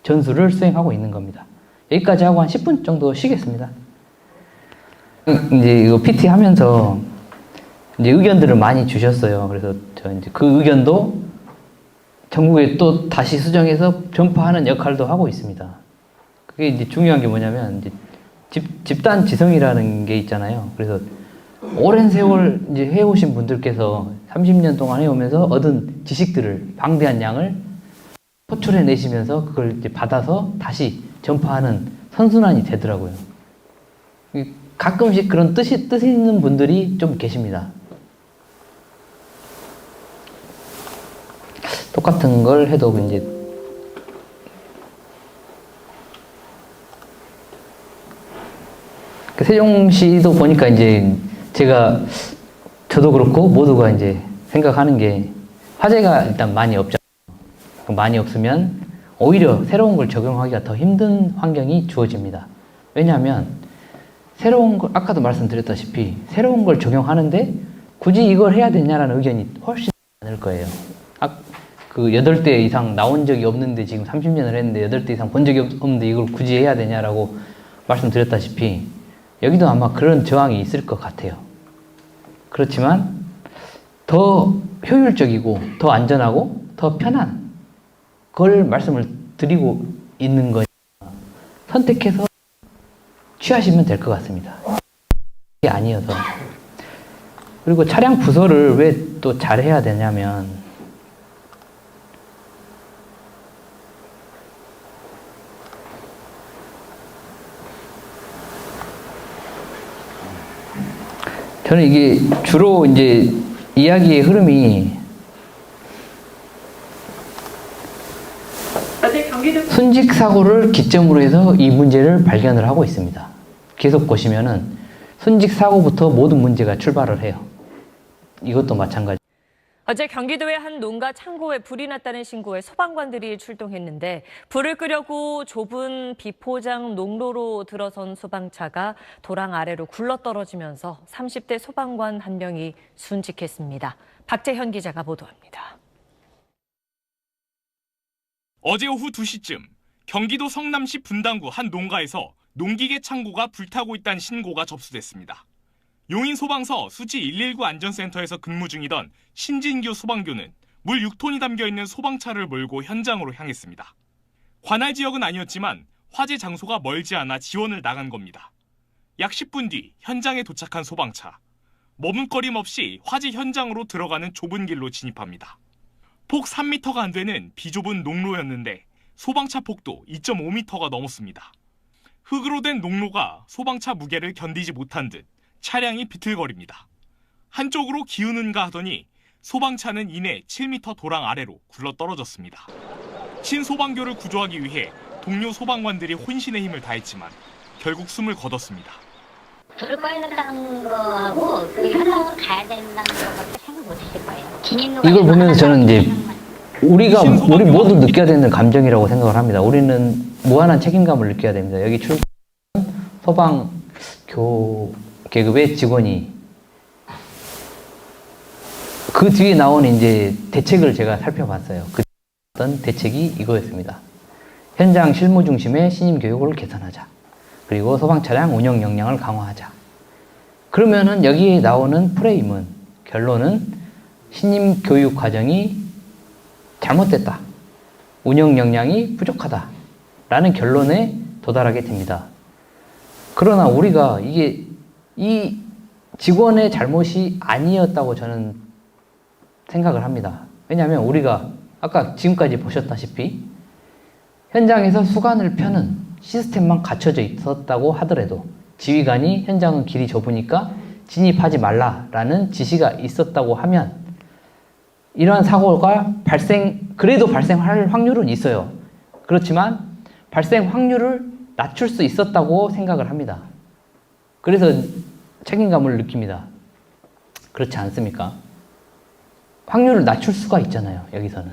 전술을 수행하고 있는 겁니다. 여기까지 하고 한 10분 정도 쉬겠습니다. 이제 이거 PT 하면서 이제 의견들을 많이 주셨어요. 그래서 저 이제 그 의견도 전국에 또 다시 수정해서 전파하는 역할도 하고 있습니다. 그게 이제 중요한 게 뭐냐면 이제 집단 지성이라는 게 있잖아요. 그래서 오랜 세월 이제 해오신 분들께서 30년 동안 해오면서 얻은 지식들을 방대한 양을 호출해 내시면서 그걸 이제 받아서 다시 전파하는 선순환이 되더라고요. 가끔씩 그런 뜻 있는 분들이 좀 계십니다. 똑같은 걸 해도 이제 세종시도 보니까 이제 저도 그렇고 모두가 이제 생각하는 게 화재가 일단 많이 없잖아요. 많이 없으면 오히려 새로운 걸 적용하기가 더 힘든 환경이 주어집니다. 왜냐하면 새로운 걸, 아까도 말씀드렸다시피 새로운 걸 적용하는데 굳이 이걸 해야 되냐라는 의견이 훨씬 많을 거예요. 그 8대 이상 나온 적이 없는데 지금 30년을 했는데 8대 이상 본 적이 없는데 이걸 굳이 해야 되냐라고 말씀드렸다시피 여기도 아마 그런 저항이 있을 것 같아요. 그렇지만 더 효율적이고 더 안전하고 더 편한 걸 말씀을 드리고 있는 거니까 선택해서 취하시면 될 것 같습니다. 이게 아니어서. 그리고 차량 부서를 왜 또 잘해야 되냐면 저는 이게 주로 이제 이야기의 흐름이 순직 사고를 기점으로 해서 이 문제를 발견을 하고 있습니다. 계속 보시면은 순직 사고부터 모든 문제가 출발을 해요. 이것도 마찬가지. 어제 경기도의 한 농가 창고에 불이 났다는 신고에 소방관들이 출동했는데 불을 끄려고 좁은 비포장 농로로 들어선 소방차가 도랑 아래로 굴러떨어지면서 30대 소방관 한 명이 순직했습니다. 박재현 기자가 보도합니다. 어제 오후 2시쯤 경기도 성남시 분당구 한 농가에서 농기계 창고가 불타고 있다는 신고가 접수됐습니다. 용인 소방서 수지 119 안전센터에서 근무 중이던 신진규 소방교는 물 6톤이 담겨있는 소방차를 몰고 현장으로 향했습니다. 관할 지역은 아니었지만 화재 장소가 멀지 않아 지원을 나간 겁니다. 약 10분 뒤 현장에 도착한 소방차. 머뭇거림 없이 화재 현장으로 들어가는 좁은 길로 진입합니다. 폭 3m가 안 되는 비좁은 농로였는데 소방차 폭도 2.5m가 넘었습니다. 흙으로 된 농로가 소방차 무게를 견디지 못한 듯 차량이 비틀거립니다. 한쪽으로 기우는가 하더니 소방차는 이내 7m 도랑 아래로 굴러떨어졌습니다. 신소방교를 구조하기 위해 동료 소방관들이 혼신의 힘을 다했지만 결국 숨을 거뒀습니다. 불을 꺼야 된다는 거하고 그 현장으로 가야 된다는 것밖에 생각 못 하실 거예요. 이걸 보면서 저는 이제 우리 모두 느껴야 되는 감정이라고 생각을 합니다. 우리는 무한한 책임감을 느껴야 됩니다. 여기 출근 소방교 계급의 직원이 그 뒤에 나온 이제 대책을 제가 살펴봤어요. 그 어떤 대책이 이거였습니다. 현장 실무 중심의 신임 교육을 개선하자. 그리고 소방 차량 운영 역량을 강화하자. 그러면은 여기에 나오는 프레임은 결론은 신임 교육 과정이 잘못됐다. 운영 역량이 부족하다. 라는 결론에 도달하게 됩니다. 그러나 우리가 이게 이 직원의 잘못이 아니었다고 저는 생각을 합니다. 왜냐하면 우리가 아까 지금까지 보셨다시피 현장에서 수간을 펴는 시스템만 갖춰져 있었다고 하더라도 지휘관이 현장은 길이 좁으니까 진입하지 말라라는 지시가 있었다고 하면 이러한 사고가 그래도 발생할 확률은 있어요. 그렇지만 발생 확률을 낮출 수 있었다고 생각을 합니다. 그래서 책임감을 느낍니다. 그렇지 않습니까? 확률을 낮출 수가 있잖아요. 여기서는.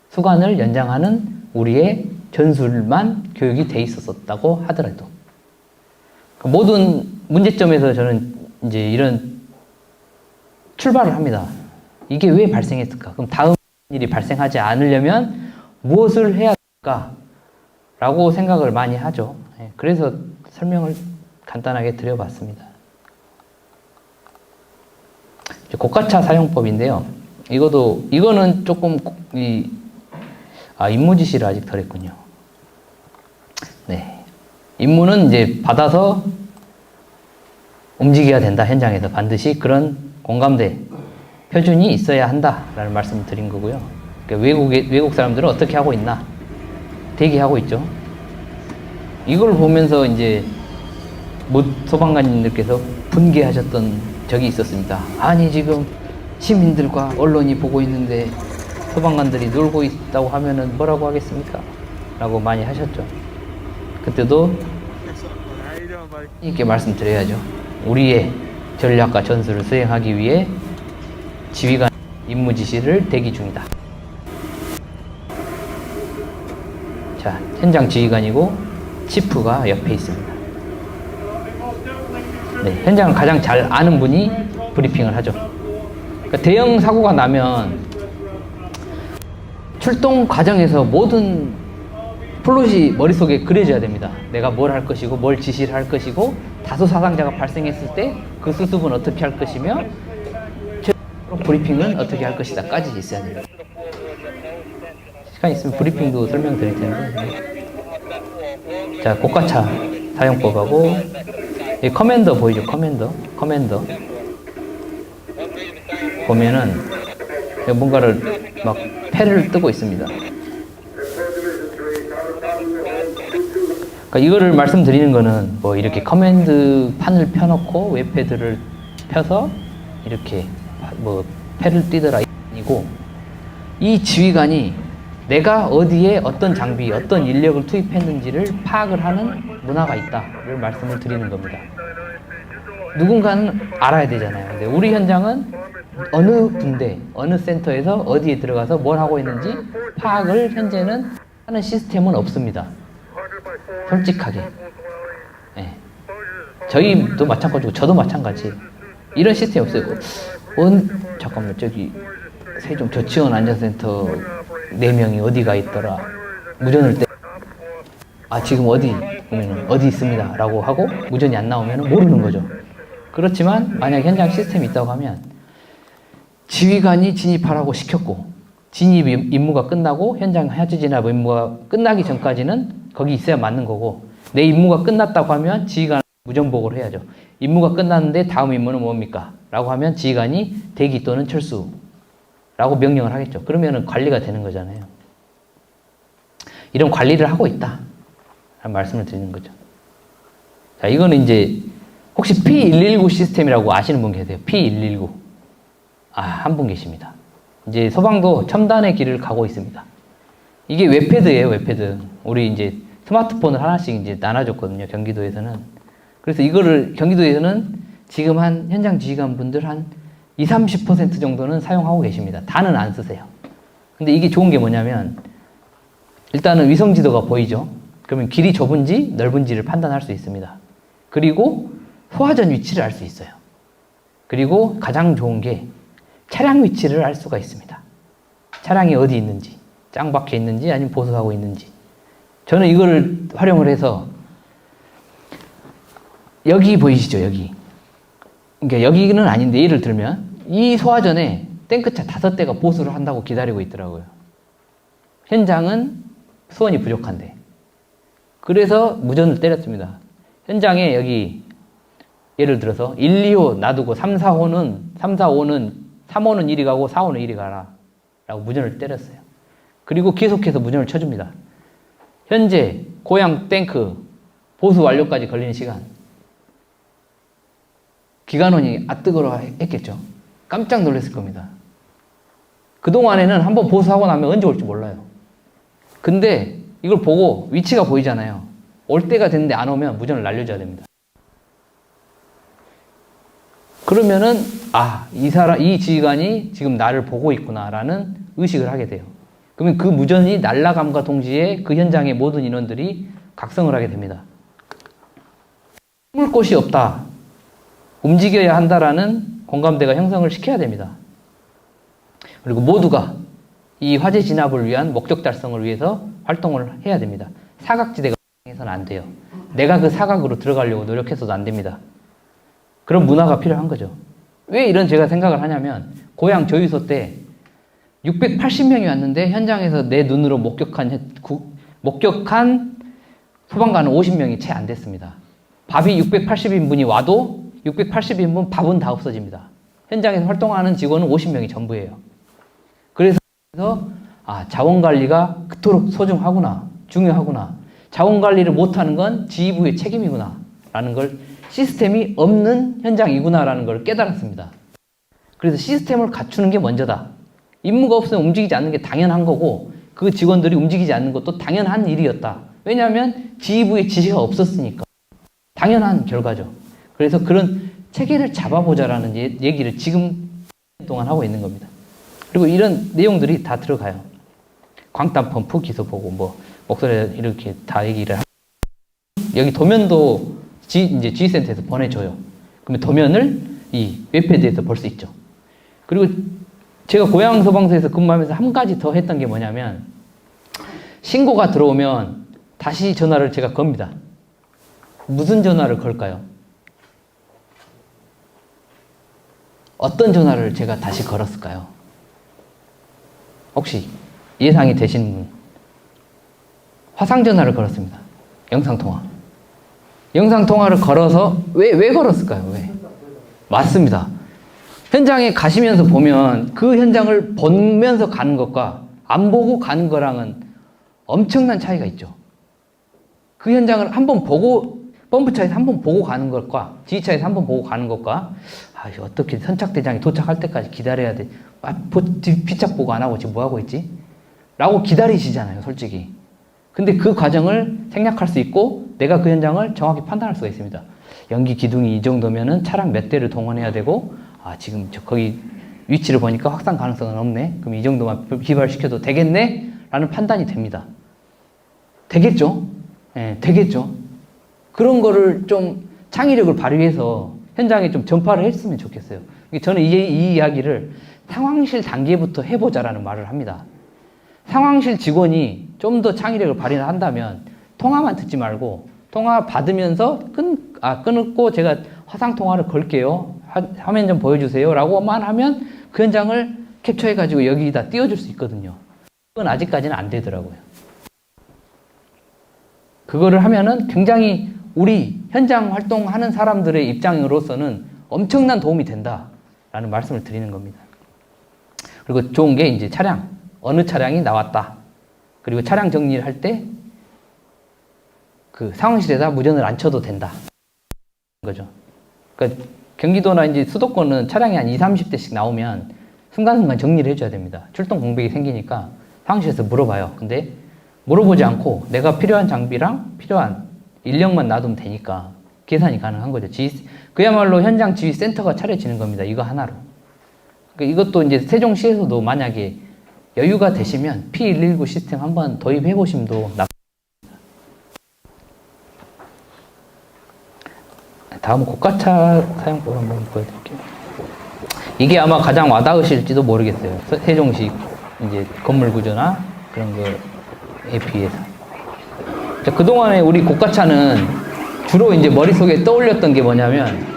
수간을 연장하는 우리의 전술만 교육이 돼 있었다고 하더라도. 모든 문제점에서 저는 이제 이런 출발을 합니다. 이게 왜 발생했을까? 그럼 다음 일이 발생하지 않으려면 무엇을 해야 할까? 라고 생각을 많이 하죠. 그래서 설명을 간단하게 드려봤습니다. 고가차 사용법인데요. 이거는 조금 임무 지시를 아직 덜 했군요. 네. 임무는 이제 받아서 움직여야 된다. 현장에서 반드시 그런 공감대, 표준이 있어야 한다라는 말씀을 드린 거고요. 그러니까 외국 사람들은 어떻게 하고 있나? 대기하고 있죠. 이걸 보면서 이제 소방관님들께서 분개하셨던 적이 있었습니다. 아니 지금 시민들과 언론이 보고 있는데 소방관들이 놀고 있다고 하면은 뭐라고 하겠습니까? 라고 많이 하셨죠. 그때도 이렇게 말씀드려야죠. 우리의 전략과 전술을 수행하기 위해 지휘관 임무 지시를 대기 중이다. 자, 현장 지휘관이고 치프가 옆에 있습니다. 네, 현장을 가장 잘 아는 분이 브리핑을 하죠. 그러니까 대형 사고가 나면 출동 과정에서 모든 플롯이 머릿속에 그려져야 됩니다. 내가 뭘 할 것이고 뭘 지시를 할 것이고 다수 사상자가 발생했을 때 그 수습은 어떻게 할 것이며 브리핑은 어떻게 할 것이다 까지 있어야 됩니다. 시간 있으면 브리핑도 설명드릴 텐데. 자, 고가차 사용법하고 이 커맨더 보이죠? 커맨더 보면은 뭔가를 막 패를 뜨고 있습니다. 그러니까 이거를 말씀드리는 거는 뭐 이렇게 커맨드 판을 펴놓고 웹패드를 펴서 이렇게 뭐 패를 띄더라 아니고 이 지휘관이 내가 어디에 어떤 장비, 어떤 인력을 투입했는지를 파악을 하는 문화가 있다를 말씀을 드리는 겁니다. 누군가는 알아야 되잖아요. 근데 우리 현장은 어느 군대, 어느 센터에서 어디에 들어가서 뭘 하고 있는지 파악을 현재는 하는 시스템은 없습니다. 솔직하게. 네. 저희도 마찬가지고 저도 마찬가지. 이런 시스템이 없어요. 잠깐만 저기 세종 저치원 안전센터 4명이 어디가 있더라. 무전을 지금 어디 그러면 어디 있습니다 라고 하고 무전이 안 나오면 모르는 거죠. 그렇지만 만약 현장 시스템이 있다고 하면 지휘관이 진입하라고 시켰고 진입 임무가 끝나고 현장 해제 진압 임무가 끝나기 전까지는 거기 있어야 맞는 거고, 내 임무가 끝났다고 하면 지휘관 무전보고를 해야죠. 임무가 끝났는데 다음 임무는 뭡니까? 라고 하면 지휘관이 대기 또는 철수라고 명령을 하겠죠. 그러면 관리가 되는 거잖아요. 이런 관리를 하고 있다 라는 말씀을 드리는 거죠. 자, 이거는 이제 혹시 P119 시스템이라고 아시는 분 계세요? P119. 한 분 계십니다. 이제 소방도 첨단의 길을 가고 있습니다. 이게 웹패드예요, 웹패드. 우리 이제 스마트폰을 하나씩 이제 나눠줬거든요, 경기도에서는. 그래서 이거를 경기도에서는 지금 한 현장 지휘관 분들 한 20, 30% 정도는 사용하고 계십니다. 다는 안 쓰세요. 근데 이게 좋은 게 뭐냐면 일단은 위성 지도가 보이죠. 그러면 길이 좁은지 넓은지를 판단할 수 있습니다. 그리고 소화전 위치를 알 수 있어요. 그리고 가장 좋은 게 차량 위치를 알 수가 있습니다. 차량이 어디 있는지, 짱 박혀 있는지 아니면 보수하고 있는지. 저는 이거를 활용을 해서 여기 보이시죠, 여기. 그러니까 여기는 아닌데 예를 들면 이 소화전에 탱크차 5대가 보수를 한다고 기다리고 있더라고요. 현장은 수원이 부족한데. 그래서 무전을 때렸습니다. 현장에 여기 예를 들어서 1, 2호 놔두고 3, 3호는 이리 가고 4호는 이리 가라 라고 무전을 때렸어요. 그리고 계속해서 무전을 쳐줍니다. 현재 고양 탱크 보수 완료까지 걸리는 시간, 기관원이 뜨거워 했겠죠. 깜짝 놀랐을 겁니다. 그동안에는 한번 보수하고 나면 언제 올지 몰라요. 근데 이걸 보고 위치가 보이잖아요. 올 때가 됐는데 안 오면 무전을 날려줘야 됩니다. 그러면은 이 지휘관이 지금 나를 보고 있구나라는 의식을 하게 돼요. 그러면 그 무전이 날아감과 동시에 그 현장의 모든 인원들이 각성을 하게 됩니다. 숨을 곳이 없다, 움직여야 한다라는 공감대가 형성을 시켜야 됩니다. 그리고 모두가 이 화재 진압을 위한 목적 달성을 위해서 활동을 해야 됩니다. 사각지대가 해서는 안 돼요. 내가 그 사각으로 들어가려고 노력해서도 안 됩니다. 그런 문화가 필요한 거죠. 왜 이런 제가 생각을 하냐면 고향 조유소 때 680명이 왔는데 현장에서 내 눈으로 목격한 소방관은 50명이 채 안 됐습니다. 밥이 680인분이 와도 680인분 밥은 다 없어집니다. 현장에서 활동하는 직원은 50명이 전부예요. 그래서 자원관리가 그토록 소중하구나, 중요하구나, 자원관리를 못하는 건 지휘부의 책임이구나 라는 걸, 시스템이 없는 현장이구나라는 걸 깨달았습니다. 그래서 시스템을 갖추는 게 먼저다. 임무가 없으면 움직이지 않는 게 당연한 거고 그 직원들이 움직이지 않는 것도 당연한 일이었다. 왜냐하면 지휘부의 지시가 없었으니까. 당연한 결과죠. 그래서 그런 체계를 잡아보자라는 얘기를 지금 동안 하고 있는 겁니다. 그리고 이런 내용들이 다 들어가요. 광탄 펌프 기소 보고 목소리 이렇게 다 얘기를 하고, 여기 도면도 이제 지휘센터에서 보내줘요. 그러면 도면을 이 웹패드에서 볼 수 있죠. 그리고 제가 고양 소방서에서 근무하면서 한 가지 더 했던 게 뭐냐면, 신고가 들어오면 다시 전화를 제가 겁니다. 무슨 전화를 걸까요? 어떤 전화를 제가 다시 걸었을까요? 혹시 예상이 되시는 분? 화상전화를 걸었습니다. 영상통화. 영상통화를 걸어서 왜 걸었을까요? 왜? 맞습니다. 현장에 가시면서 보면 그 현장을 보면서 가는 것과 안 보고 가는 거랑은 엄청난 차이가 있죠. 그 현장을 한번 보고, 펌프차에서 한번 보고 가는 것과 지휘차에서 한번 보고 가는 것과 어떻게 선착대장이 도착할 때까지 기다려야 돼. 뒷착 보고 안 하고 지금 뭐 하고 있지? 라고 기다리시잖아요, 솔직히. 근데 그 과정을 생략할 수 있고 내가 그 현장을 정확히 판단할 수가 있습니다. 연기 기둥이 이 정도면은 차량 몇 대를 동원해야 되고, 지금 거기 위치를 보니까 확산 가능성은 없네. 그럼 이 정도만 기발시켜도 되겠네? 라는 판단이 됩니다. 되겠죠? 네, 되겠죠? 그런 거를 좀 창의력을 발휘해서 현장에 좀 전파를 했으면 좋겠어요. 저는 이 이야기를 상황실 단계부터 해보자라는 말을 합니다. 상황실 직원이 좀 더 창의력을 발휘한다면 통화만 듣지 말고 통화 받으면서 끊고 제가 화상 통화를 걸게요. 화면 좀 보여주세요. 라고만 하면 그 현장을 캡처해가지고 여기다 띄워줄 수 있거든요. 그건 아직까지는 안 되더라고요. 그거를 하면은 굉장히 우리 현장 활동하는 사람들의 입장으로서는 엄청난 도움이 된다라는 말씀을 드리는 겁니다. 그리고 좋은 게 이제 차량, 어느 차량이 나왔다. 그리고 차량 정리를 할 때 그 상황실에다 무전을 안 쳐도 된다. 거죠. 그러니까 경기도나 이제 수도권은 차량이 한 20, 30대씩 나오면 순간순간 정리를 해줘야 됩니다. 출동 공백이 생기니까 상황실에서 물어봐요. 근데 물어보지 않고 내가 필요한 장비랑 필요한 인력만 놔두면 되니까 계산이 가능한 거죠. 그야말로 현장 지휘 센터가 차려지는 겁니다. 이거 하나로. 그러니까 이것도 이제 세종시에서도 만약에 여유가 되시면 P119 시스템 한번 도입해 보심도 다음은 고가차 사용법을 한번 보여드릴게요. 이게 아마 가장 와닿으실지도 모르겠어요. 세종시 이제 건물 구조나 그런 거에 비해서. 자, 그동안에 우리 고가차는 주로 이제 머릿속에 떠올렸던 게 뭐냐면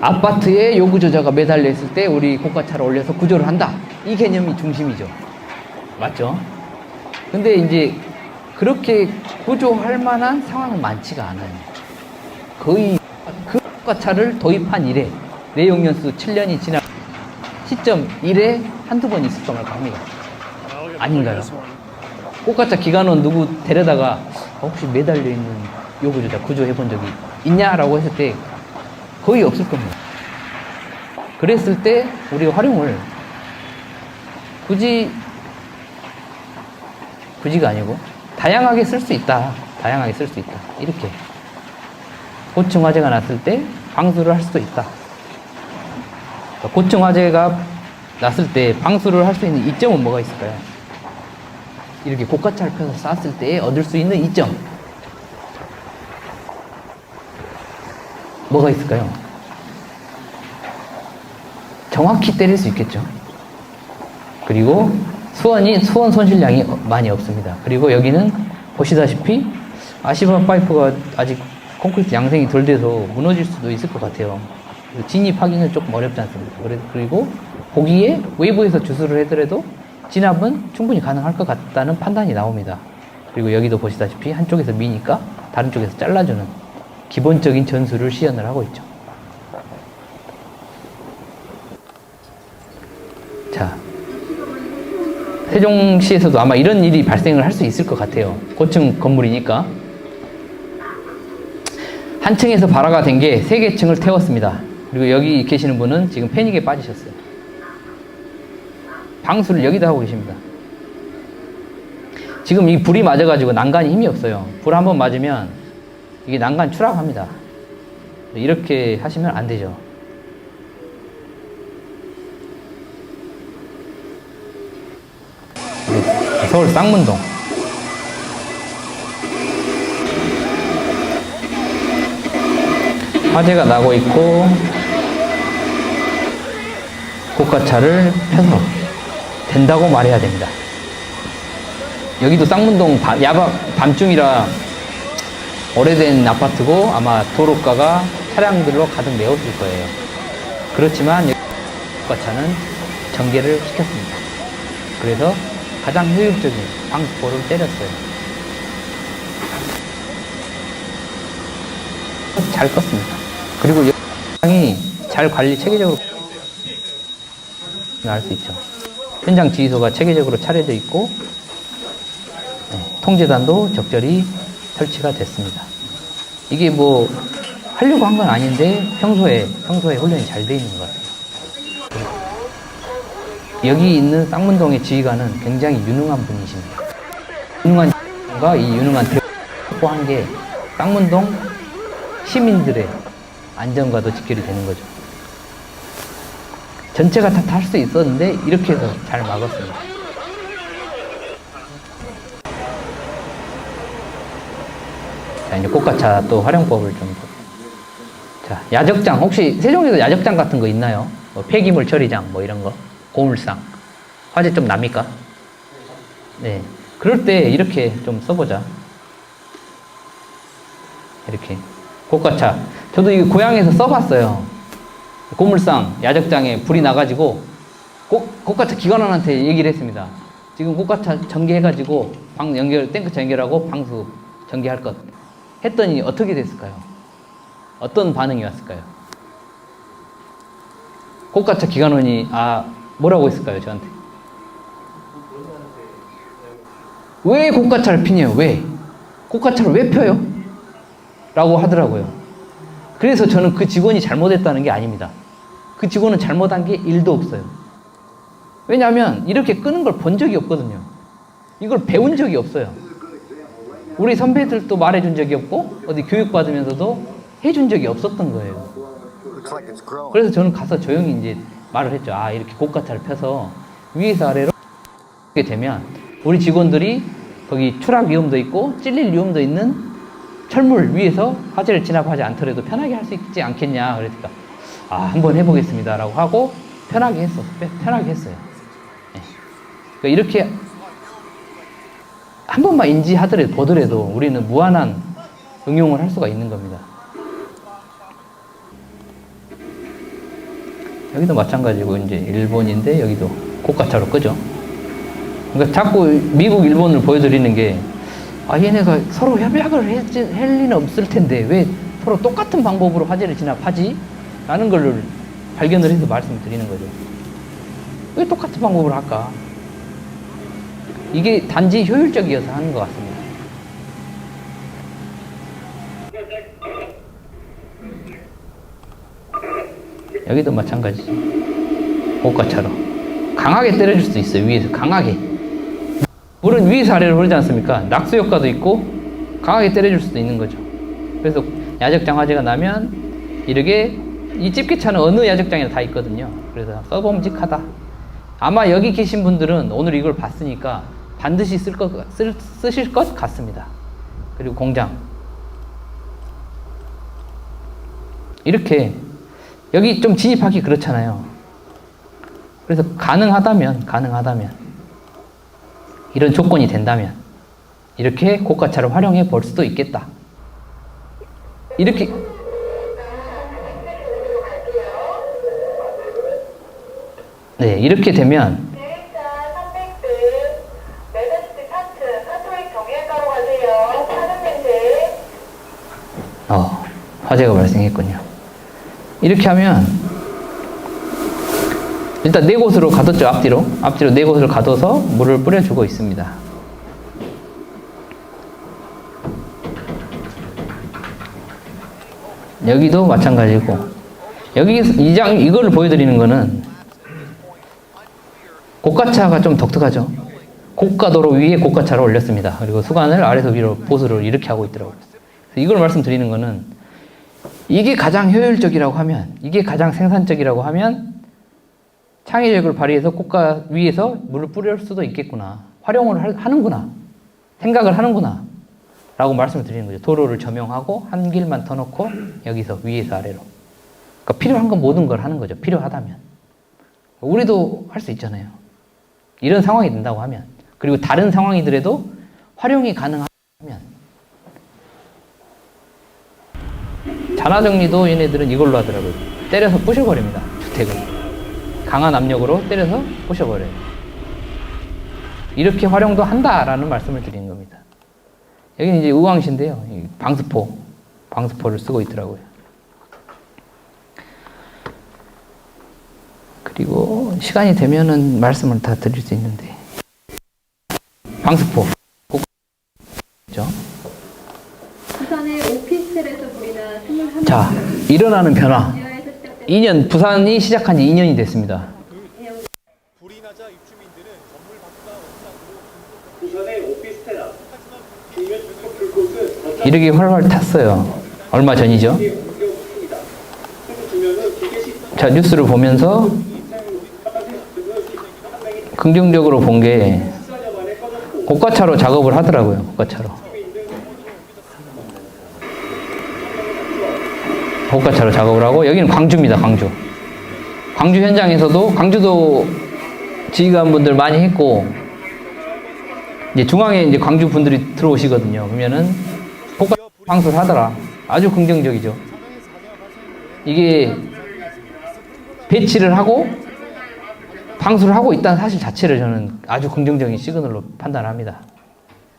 아파트에 요구조자가 매달려 있을 때 우리 고가차를 올려서 구조를 한다. 이 개념이 중심이죠. 맞죠? 근데 이제 그렇게 구조할 만한 상황은 많지가 않아요. 거의 그 고가차를 도입한 이래 내용연수 7년이 지난 시점 이래 한두 번 있었던 걸 겁니다. 아닌가요? 고가차 기관원 누구 데려다가 혹시 매달려 있는 요구조자 구조해 본 적이 있냐라고 했을 때 거의 없을 겁니다. 그랬을 때 우리 활용을 굳이가 아니고 다양하게 쓸 수 있다. 다양하게 쓸 수 있다. 이렇게 고층 화재가 났을 때 방수를 할 수도 있다. 고층 화재가 났을 때 방수를 할 수 있는 이점은 뭐가 있을까요? 이렇게 고가차를 펴서 쐈을 때 얻을 수 있는 이점 뭐가 있을까요? 정확히 때릴 수 있겠죠. 그리고 수원 손실량이 많이 없습니다. 그리고 여기는 보시다시피 아시바 파이프가 아직 콘크리트 양생이 덜 돼서 무너질 수도 있을 것 같아요. 진입하기는 조금 어렵지 않습니다. 그리고 보기에 외부에서 주수를 하더라도 진압은 충분히 가능할 것 같다는 판단이 나옵니다. 그리고 여기도 보시다시피 한쪽에서 미니까 다른 쪽에서 잘라주는 기본적인 전술을 시연을 하고 있죠. 자, 세종시에서도 아마 이런 일이 발생을 할 수 있을 것 같아요. 고층 건물이니까. 한 층에서 발화가 된 게 3개 층을 태웠습니다. 그리고 여기 계시는 분은 지금 패닉에 빠지셨어요. 방수를 여기다 하고 계십니다. 지금 이 불이 맞아가지고 난간이 힘이 없어요. 불 한번 맞으면 이게 난간 추락합니다. 이렇게 하시면 안 되죠. 서울 쌍문동. 화재가 나고 있고 고가차를 펴서 된다고 말해야 됩니다. 여기도 쌍문동 밤중이라 오래된 아파트고 아마 도로가가 차량들로 가득 메웠을 거예요. 그렇지만 고가차는 전개를 시켰습니다. 그래서 가장 효율적인 방수포를 때렸어요. 잘 껐습니다. 그리고 현장이 잘 관리 체계적으로 할 수 있죠. 현장 지휘소가 체계적으로 차려져 있고 통제단도 적절히 설치가 됐습니다. 이게 뭐 하려고 한 건 아닌데 평소에 훈련이 잘 돼 있는 것 같아요. 여기 있는 쌍문동의 지휘관은 굉장히 유능한 분이십니다. 유능한 분과 이 유능한 대우를 확보한 게 쌍문동 시민들의 안전과도 직결이 되는 거죠. 전체가 다 탈 수 있었는데 이렇게 해서 잘 막았습니다. 자, 이제 고가차 또 활용법을 좀. 자, 야적장. 혹시 세종에도 야적장 같은 거 있나요? 뭐 폐기물 처리장, 뭐 이런 거. 고물상. 화재 좀 납니까? 네. 그럴 때 이렇게 좀 써보자. 이렇게 고가차. 저도 이 고향에서 써봤어요. 고물상 야적장에 불이 나가지고 고가차 기관원한테 얘기를 했습니다. 지금 고가차 전개해가지고 탱크차 연결하고 방수 전개할 것 했더니 어떻게 됐을까요? 어떤 반응이 왔을까요? 고가차 기관원이 뭐라고 했을까요? 저한테 왜 고가차를 피냐요? 왜? 고가차를 왜 펴요? 라고 하더라고요. 그래서 저는 그 직원이 잘못했다는 게 아닙니다. 그 직원은 잘못한 게 1도 없어요. 왜냐하면 이렇게 끄는 걸 본 적이 없거든요. 이걸 배운 적이 없어요. 우리 선배들도 말해준 적이 없고 어디 교육받으면서도 해준 적이 없었던 거예요. 그래서 저는 가서 조용히 이제 말을 했죠. 이렇게 고가차를 펴서 위에서 아래로 하게 되면 우리 직원들이 거기 추락 위험도 있고 찔릴 위험도 있는 철물 위에서 화재를 진압하지 않더라도 편하게 할 수 있지 않겠냐. 그러니까 한번 해보겠습니다 라고 하고 편하게 했어요. 네. 그러니까 이렇게 한 번만 인지하더라도 보더라도 우리는 무한한 응용을 할 수가 있는 겁니다. 여기도 마찬가지고 이제 일본인데 여기도 고가차로 끄죠. 그러니까 자꾸 미국, 일본을 보여드리는 게 얘네가 서로 협약을 할 리는 없을 텐데 왜 서로 똑같은 방법으로 화재를 진압하지? 라는 걸 발견을 해서 말씀을 드리는 거죠. 왜 똑같은 방법으로 할까? 이게 단지 효율적이어서 하는 것 같습니다. 여기도 마찬가지. 고가차로 강하게 때려줄 수 있어요. 위에서 강하게. 물은 위에서 아래로 흐르지 않습니까? 낙수 효과도 있고 강하게 때려줄 수도 있는 거죠. 그래서 야적장 화재가 나면 이렇게 이 집게차는 어느 야적장에나 다 있거든요. 그래서 써봄직하다. 아마 여기 계신 분들은 오늘 이걸 봤으니까 반드시 쓰실 것 같습니다. 그리고 공장 이렇게 여기 좀 진입하기 그렇잖아요. 그래서 가능하다면 이런 조건이 된다면 이렇게 고가차를 활용해 볼 수도 있겠다. 이렇게 이렇게 되면 화재가 발생했군요. 이렇게 하면 일단 4곳으로 가뒀죠. 앞뒤로 4곳으로 가둬서 물을 뿌려주고 있습니다. 여기도 마찬가지고 이걸 보여드리는 거는 고가차가 좀 독특하죠. 고가도로 위에 고가차를 올렸습니다. 그리고 수관을 아래서 위로 보수를 이렇게 하고 있더라고요. 이걸 말씀드리는 거는 이게 가장 효율적이라고 하면, 이게 가장 생산적이라고 하면 창의력을 발휘해서 고가 위에서 물을 뿌릴 수도 있겠구나. 활용을 하는구나. 생각을 하는구나. 라고 말씀을 드리는 거죠. 도로를 조명하고 한 길만 터놓고 여기서 위에서 아래로. 그러니까 필요한 건 모든 걸 하는 거죠. 필요하다면. 우리도 할 수 있잖아요. 이런 상황이 된다고 하면. 그리고 다른 상황이더라도 활용이 가능하면. 잔화정리도 얘네들은 이걸로 하더라고요. 때려서 부셔버립니다. 주택을. 강한 압력으로 때려서 부셔버려요. 이렇게 활용도 한다라는 말씀을 드리는 겁니다. 여기는 이제 의왕시인데요. 방수포를 쓰고 있더라고요. 그리고 시간이 되면은 말씀을 다 드릴 수 있는데. 방수포. 그죠? 부산의 오피스텔에서 불이나 21명. 자, 일어나는 변화. 부산이 시작한 지 2년이 됐습니다. 불이 나자 입주민들은 건물 밖과 옥상으로 부산의 오피스텔 앞 주변 불꽃은 이렇게 활활 탔어요. 얼마 전이죠? 자, 뉴스를 보면서 긍정적으로 본 게 고가차로 작업을 하더라고요. 고가차로 작업을 하고, 여기는 광주입니다. 광주 현장에서도, 광주도 지휘관분들 많이 했고, 이제 중앙에 이제 광주 분들이 들어오시거든요. 그러면은 고가 방수를 하더라. 아주 긍정적이죠. 이게 배치를 하고 방수를 하고 있다는 사실 자체를 저는 아주 긍정적인 시그널로 판단합니다.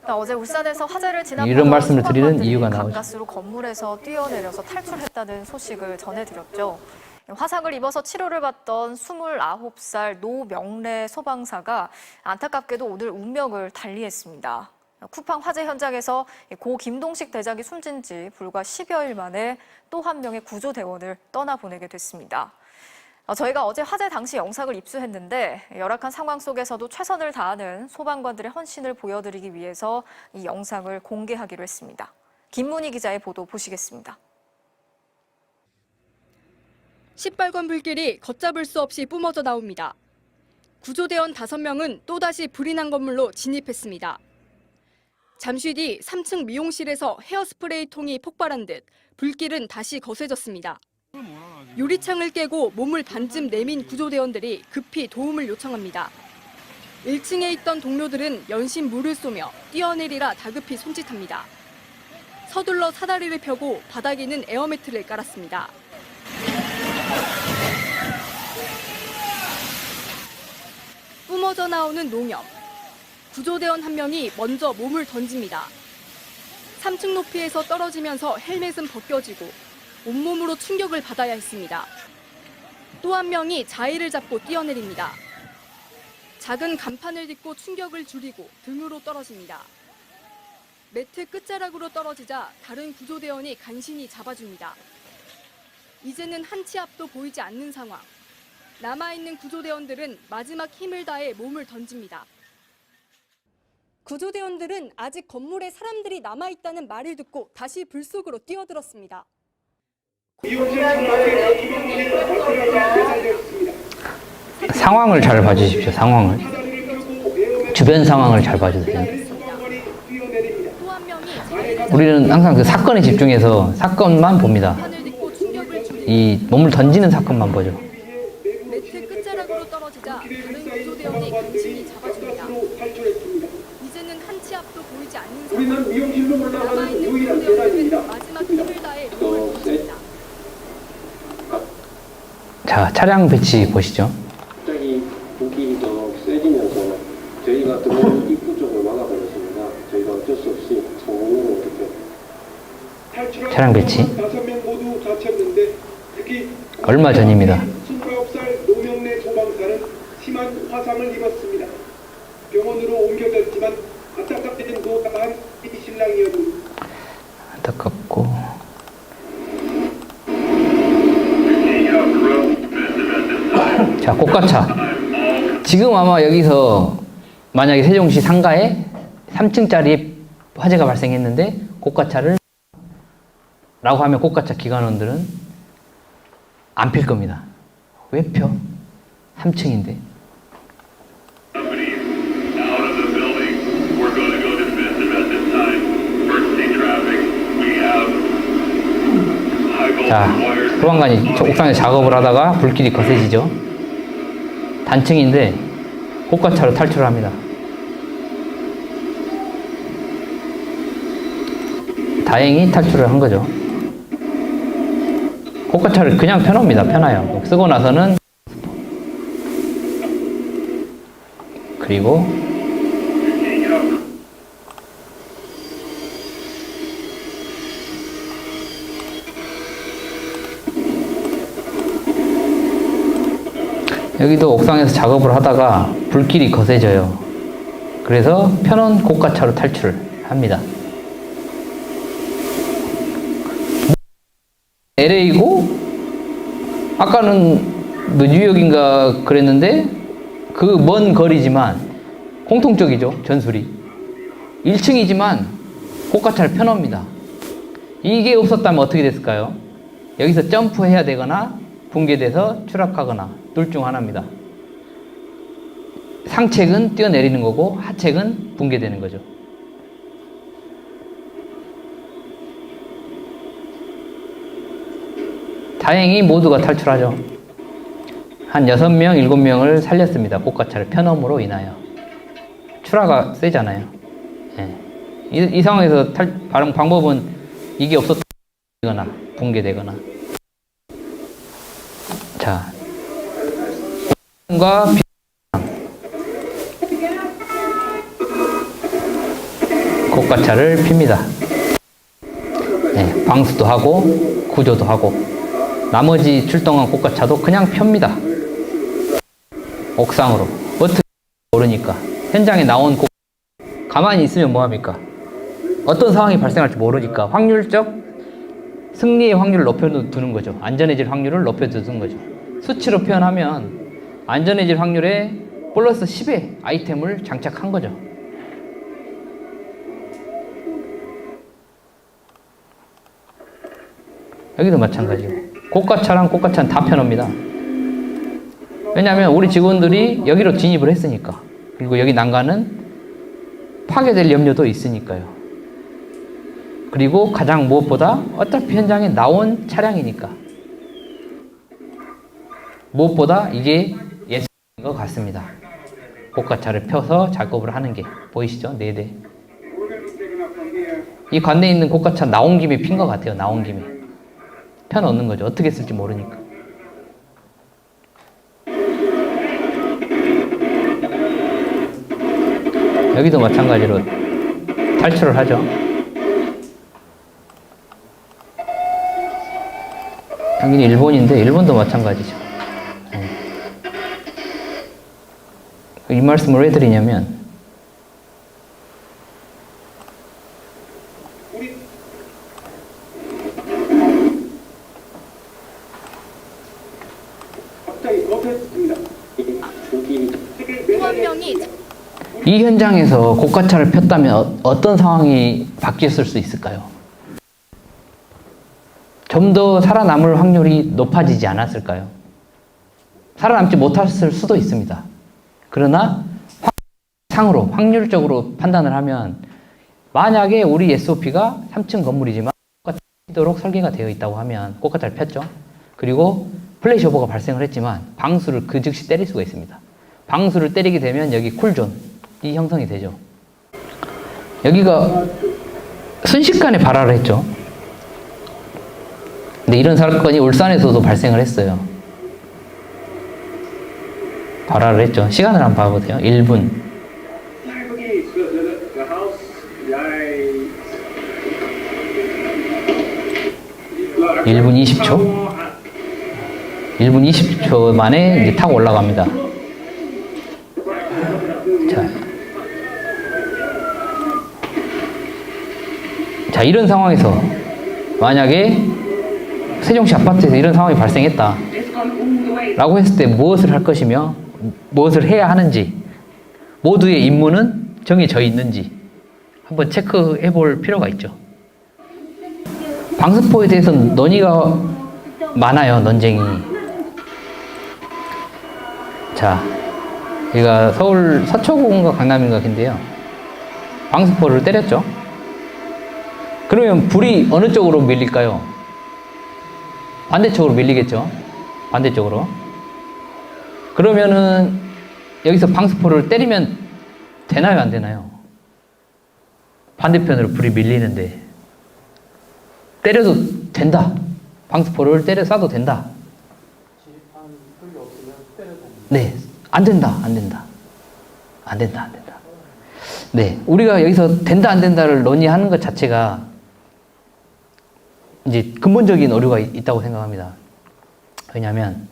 어제 울산에서 화재를 이런 말씀을 드리는 이유가 나오죠. 가까스로 건물에서 뛰어내려서 탈출했다는 소식을 전해드렸죠. 화상을 입어서 치료를 받던 29살 노명래 소방사가 안타깝게도 오늘 운명을 달리했습니다. 쿠팡 화재 현장에서 고 김동식 대장이 숨진 지 불과 10여일 만에 또 한 명의 구조대원을 떠나보내게 됐습니다. 저희가 어제 화재 당시 영상을 입수했는데 열악한 상황 속에서도 최선을 다하는 소방관들의 헌신을 보여드리기 위해서 이 영상을 공개하기로 했습니다. 김문희 기자의 보도 보시겠습니다. 시뻘건 불길이 걷잡을 수 없이 뿜어져 나옵니다. 구조대원 5명은 또다시 불이 난 건물로 진입했습니다. 잠시 뒤 3층 미용실에서 헤어스프레이 통이 폭발한 듯 불길은 다시 거세졌습니다. 유리창을 깨고 몸을 반쯤 내민 구조대원들이 급히 도움을 요청합니다. 1층에 있던 동료들은 연신 물을 쏘며 뛰어내리라 다급히 손짓합니다. 서둘러 사다리를 펴고 바닥에는 에어매트를 깔았습니다. 뿜어져 나오는 농염. 구조대원 한 명이 먼저 몸을 던집니다. 3층 높이에서 떨어지면서 헬멧은 벗겨지고 온몸으로 충격을 받아야 했습니다. 또 한 명이 자의를 잡고 뛰어내립니다. 작은 간판을 딛고 충격을 줄이고 등으로 떨어집니다. 매트 끝자락으로 떨어지자 다른 구조대원이 간신히 잡아줍니다. 이제는 한 치 앞도 보이지 않는 상황. 남아있는 구조대원들은 마지막 힘을 다해 몸을 던집니다. 구조대원들은 아직 건물에 사람들이 남아있다는 말을 듣고 다시 불 속으로 뛰어들었습니다. 상황을 잘 봐주십시오. 상황을. 주변 상황을 잘 봐주세요. 우리는 항상 그 사건에 집중해서 사건만 봅니다. 이 몸을 던지는 사건만 보죠. 매트 끝자락으로 떨어지자 다른 구조대원이 간신히 잡아줍니다. 이제는 한 치 앞도 보이지 않는 상황. 남아있는 구조대원들은 마지막 힘을 다해 몸을 던집니다. 자, 차량 배치 보시죠. 갑자기 불길이 더 세지면서 저희가 들어오는 입구 쪽을 막아버렸습니다. 저희가 어쩔 수 없이 창문으로 이렇게 차량 배치. 5명 모두 다쳤는데 특히 얼마 전입니다. 29살 노명래 소방사는 심한 화상을 입었습니다. 병원으로 옮겨졌지만 안타깝게는 노다한 신랑이었습니다. 안타깝고. 자, 고가차. 지금 아마 여기서 만약에 세종시 상가에 3층짜리 화재가 발생했는데 고가차를 라고 하면 고가차 기관원들은 안 필 겁니다. 왜 펴? 3층인데. 자, 소방관이 옥상에서 작업을 하다가 불길이 거세지죠. 단층인데 고가차로 탈출을 합니다. 다행히 탈출을 한 거죠. 고가차를 그냥 펴놓습니다. 펴놔요. 쓰고 나서는 그리고 여기도 옥상에서 작업을 하다가 불길이 거세져요. 그래서 펴놓은 고가차로 탈출을 합니다. LA고 아까는 뭐 뉴욕인가 그랬는데 그 먼 거리지만 공통적이죠. 전술이 1층이지만 고가차를 펴놓습니다. 이게 없었다면 어떻게 됐을까요? 여기서 점프해야 되거나 붕괴돼서 추락하거나 둘 중 하나입니다. 상책은 뛰어내리는 거고 하책은 붕괴되는 거죠. 다행히 모두가 탈출하죠. 한 6명, 7명을 살렸습니다. 고가차를 펴놓음으로 인하여. 추라가 세잖아요. 예. 이 상황에서 방법은 이게 없었다. 되거나 붕괴되거나. 자, 과 고가차를 핍니다. 네, 방수도 하고 구조도 하고 나머지 출동한 고가차도 그냥 펴니다. 옥상으로. 어떻게 모르니까. 현장에 나온 가만히 있으면 뭐합니까? 어떤 상황이 발생할지 모르니까 확률적 승리의 확률을 높여두는 거죠. 안전해질 확률을 높여두는 거죠. 수치로 표현하면 안전해질 확률에 플러스 10의 아이템을 장착한 거죠. 여기도 마찬가지고 고가차랑 고가차는 다 펴놓습니다. 왜냐하면 우리 직원들이 여기로 진입을 했으니까. 그리고 여기 난간은 파괴될 염려도 있으니까요. 그리고 가장 무엇보다 어차피 현장에 나온 차량이니까 무엇보다 이게 예술인 것 같습니다. 고가차를 펴서 작업을 하는 게 보이시죠? 4대. 이 관내에 있는 고가차 나온 김에 핀 것 같아요. 나온 김에 펴놓는 거죠. 어떻게 쓸지 모르니까. 여기도 마찬가지로 탈출을 하죠. 여기는 일본인데 일본도 마찬가지죠. 이 말씀을 왜 드리냐면 이 현장에서 고가차를 폈다면 어떤 상황이 바뀌었을 수 있을까요? 좀 더 살아남을 확률이 높아지지 않았을까요? 살아남지 못했을 수도 있습니다. 그러나 상으로 확률적으로 판단을 하면 만약에 우리 SOP가 3층 건물이지만 고가차도록 설계가 되어 있다고 하면 고가차를 폈죠. 그리고 플래시오버가 발생을 했지만 방수를 그 즉시 때릴 수가 있습니다. 방수를 때리게 되면 여기 쿨존이 형성이 되죠. 여기가 순식간에 발화를 했죠. 근데 이런 사건이 울산에서도 발생을 했어요. 발화를 했죠. 시간을 한번 봐보세요. 1분. 1분 20초. 1분 20초 만에 이제 타고 올라갑니다. 자, 이런 상황에서 만약에 세종시 아파트에서 이런 상황이 발생했다 라고 했을 때 무엇을 할 것이며 무엇을 해야 하는지 모두의 임무는 정해져 있는지 한번 체크해 볼 필요가 있죠. 방수포에 대해서는 논의가 많아요. 논쟁이. 자, 여기가 서울 서초구인가 강남인가 인데요. 방수포를 때렸죠. 그러면 불이 어느 쪽으로 밀릴까요? 반대쪽으로 밀리겠죠. 반대쪽으로. 그러면은 여기서 방수포를 때리면 되나요? 안 되나요? 반대편으로 불이 밀리는데 때려도 된다. 방수포를 때려 쏴도 된다. 네. 안 된다. 안 된다. 안 된다. 안 된다. 네. 우리가 여기서 된다 안 된다를 논의하는 것 자체가 이제 근본적인 오류가 있다고 생각합니다. 왜냐하면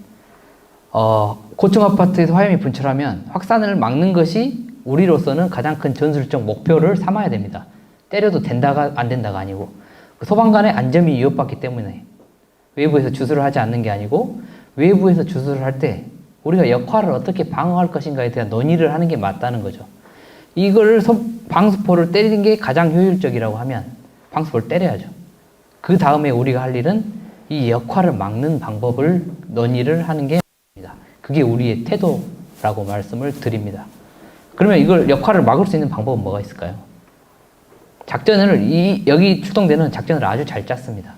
고층 아파트에서 화염이 분출하면 확산을 막는 것이 우리로서는 가장 큰 전술적 목표를 삼아야 됩니다. 때려도 된다가 안 된다가 아니고 소방관의 안전이 위협받기 때문에 외부에서 주수를 하지 않는 게 아니고 외부에서 주수를 할 때 우리가 역할을 어떻게 방어할 것인가에 대한 논의를 하는 게 맞다는 거죠. 이걸 방수포를 때리는 게 가장 효율적이라고 하면 방수포를 때려야죠. 그 다음에 우리가 할 일은 이 역할을 막는 방법을 논의를 하는 게 맞습니다. 그게 우리의 태도라고 말씀을 드립니다. 그러면 이걸 역할을 막을 수 있는 방법은 뭐가 있을까요? 작전을 여기 출동되는 작전을 아주 잘 짰습니다.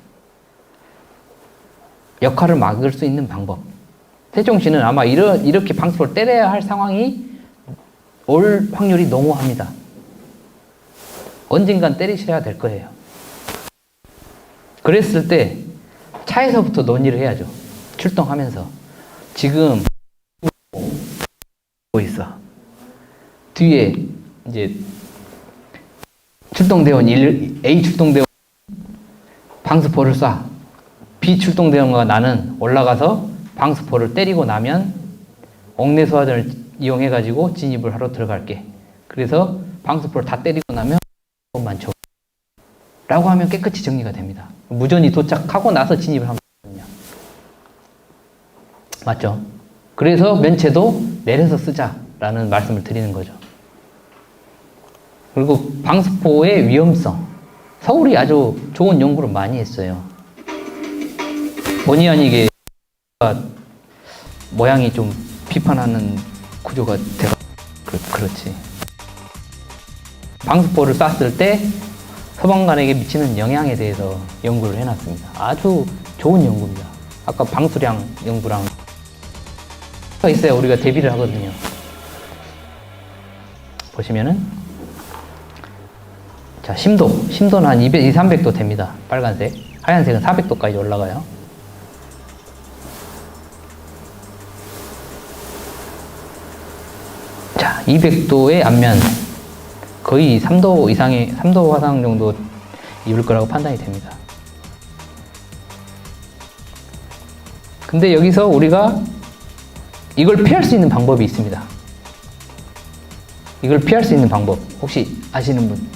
역할을 막을 수 있는 방법. 세종시는 아마 이렇게 방수포를 때려야 할 상황이 올 확률이 농후합니다. 언젠간 때리셔야 될 거예요. 그랬을 때 차에서부터 논의를 해야죠. 출동하면서. 지금 있어. 뒤에 이제 출동대원 A 출동대원 방수포를 쏴. B 출동대원과 나는 올라가서 방수포를 때리고 나면 옥내 소화전을 이용해가지고 진입을 하러 들어갈게. 그래서 방수포를 다 때리고 나면 만 줘. 라고 하면 깨끗이 정리가 됩니다. 무전이 도착하고 나서 진입을 하면 되거든요. 맞죠? 그래서 면체도 내려서 쓰자라는 말씀을 드리는 거죠. 그리고 방수포의 위험성. 서울이 아주 좋은 연구를 많이 했어요. 본의 아니게 모양이 좀 비판하는 구조가 되가 그렇지. 방수포를 쐈을 때 소방관에게 미치는 영향에 대해서 연구를 해놨습니다. 아주 좋은 연구입니다. 아까 방수량 연구랑 있어야 우리가 대비를 하거든요. 보시면은 자, 심도는 한 200, 300도 됩니다. 빨간색. 하얀색은 400도까지 올라가요. 자, 200도의 앞면 거의 3도 이상의 3도 화상 정도 입을 거라고 판단이 됩니다. 근데 여기서 우리가 이걸 피할 수 있는 방법이 있습니다. 이걸 피할 수 있는 방법 혹시 아시는 분?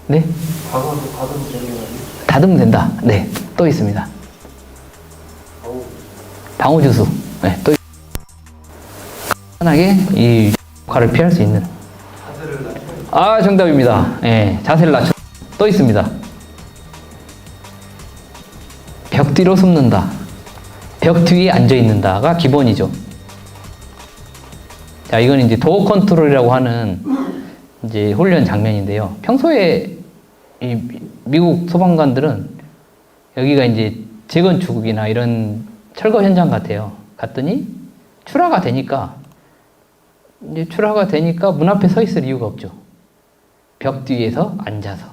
네? 닫으면 된다. 네, 또 있습니다. 방호주수. 네, 또 편하게 이 역할을 피할 수 있는. 아, 정답입니다. 네, 자세를 낮춰. 또 있습니다. 벽 뒤로 숨는다. 벽 뒤에 앉아 있는다가 기본이죠. 자, 이건 이제 도어 컨트롤이라고 하는 이제 훈련 장면인데요. 평소에 이 미국 소방관들은 여기가 이제 재건축이나 이런 철거 현장 같아요. 갔더니 출하가 되니까 문 앞에 서 있을 이유가 없죠. 벽 뒤에서 앉아서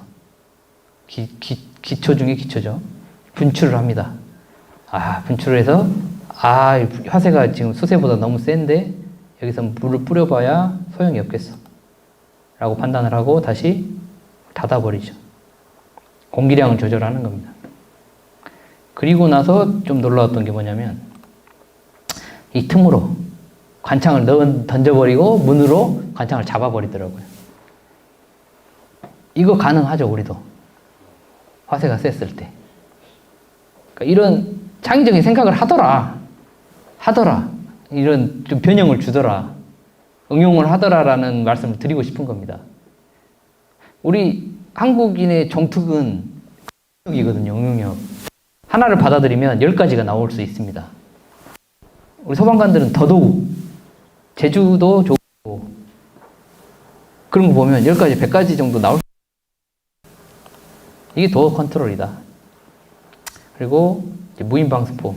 기초 중에 기초죠. 분출을 합니다. 분출을 해서 화세가 지금 수세보다 너무 센데 여기서 물을 뿌려봐야 소용이 없겠어 라고 판단을 하고 다시 닫아버리죠. 공기량을 조절하는 겁니다. 그리고 나서 좀 놀라웠던 게 뭐냐면 이 틈으로 관창을 던져버리고 문으로 관창을 잡아버리더라고요. 이거 가능하죠, 우리도. 화세가 셌을 때. 그러니까 이런 창의적인 생각을 하더라. 이런 좀 변형을 주더라. 응용을 하더라라는 말씀을 드리고 싶은 겁니다. 우리 한국인의 정특은 응용력이거든요, 응용력. 하나를 받아들이면 10가지가 나올 수 있습니다. 우리 소방관들은 더더욱 제주도 좋고 그런 거 보면 10가지, 100가지 정도 나올 수 있습니다. 이게 도어 컨트롤이다. 그리고 무인 방수포.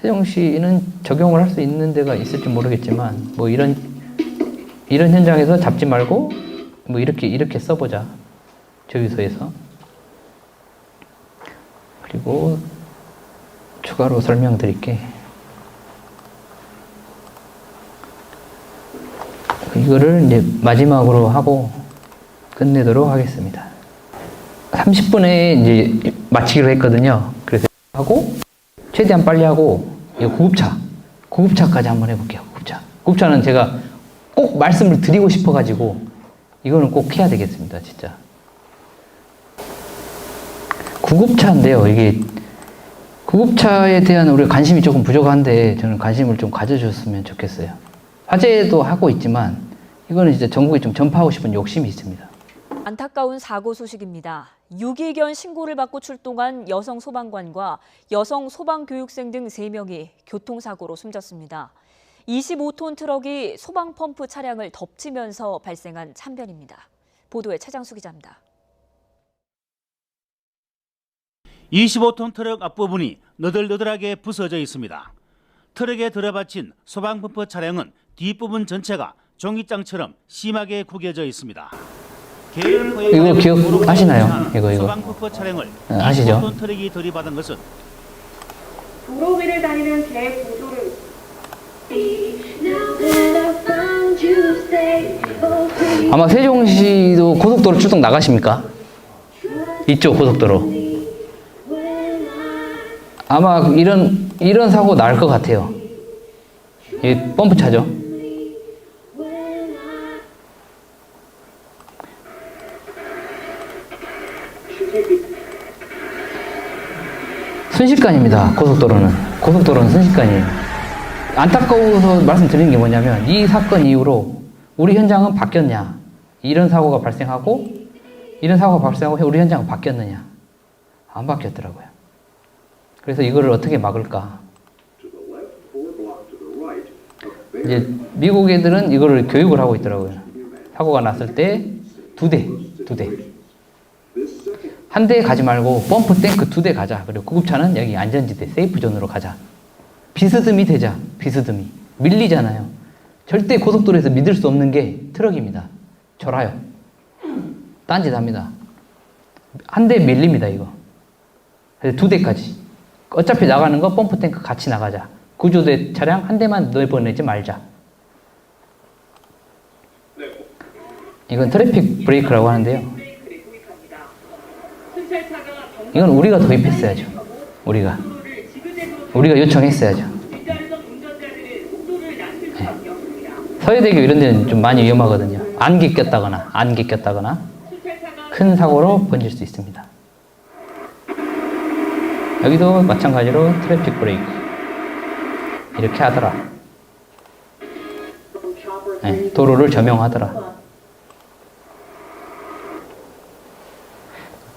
세종시는 적용을 할 수 있는 데가 있을지 모르겠지만 뭐 이런 현장에서 잡지 말고 뭐 이렇게 써보자. 조유소에서. 그리고 추가로 설명드릴게. 이거를 이제 마지막으로 하고 끝내도록 하겠습니다. 30분에 이제 마치기로 했거든요. 그래서 하고 최대한 빨리 하고 구급차까지 한번 해볼게요. 구급차는 제가 꼭 말씀을 드리고 싶어가지고 이거는 꼭 해야 되겠습니다. 진짜. 구급차인데요. 이게 구급차에 대한 우리 관심이 조금 부족한데 저는 관심을 좀 가져줬으면 좋겠어요. 화재도 하고 있지만 이거는 이제 전국에 좀 전파하고 싶은 욕심이 있습니다. 안타까운 사고 소식입니다. 유기견 신고를 받고 출동한 여성 소방관과 여성 소방교육생 등 3명이 교통사고로 숨졌습니다. 25톤 트럭이 소방펌프 차량을 덮치면서 발생한 참변입니다. 보도에 최장수 기자입니다. 25톤 트럭 앞부분이 너덜너덜하게 부서져 있습니다. 트럭에 들어받친 소방펌프 차량은 뒷부분 전체가 종이장처럼 심하게 구겨져 있습니다. 이거 기억하시나요? 이거. 소방부퍼 차량을 아시죠? 25톤 트럭이 들이받은 것은 도로 위를 다니는 개 구조를 아마 세종시도 고속도로 출동 나가십니까? 이쪽 고속도로. 아마 이런 사고 날 것 같아요. 이 펌프차죠. 순식간입니다. 고속도로는 순식간이에요. 안타까워서 말씀드리는 게 뭐냐면 이 사건 이후로 우리 현장은 바뀌었냐, 이런 사고가 발생하고 우리 현장은 바뀌었느냐, 안 바뀌었더라고요. 그래서 이거를 어떻게 막을까? 이제 미국 애들은 이거를 교육을 하고 있더라고요. 사고가 났을 때 두 대. 한 대 가지 말고 펌프 탱크 2대 가자. 그리고 구급차는 여기 안전지대 세이프 존으로 가자. 비스듬히 되자. 비스듬히. 밀리잖아요. 절대 고속도로에서 믿을 수 없는 게 트럭입니다. 졸아요. 딴짓 합니다. 한 대 밀립니다, 이거. 그래서 2대까지. 어차피 나가는 거 펌프 탱크 같이 나가자. 구조대 차량 한 대만 내보내지 말자. 이건 트래픽 브레이크라고 하는데요. 이건 우리가 도입했어야죠. 우리가 요청했어야죠. 네. 서해대교 이런 데는 좀 많이 위험하거든요. 안개 꼈다거나 큰 사고로 번질 수 있습니다. 여기도 마찬가지로 트래픽 브레이크 이렇게 하더라. 네, 도로를 점용하더라.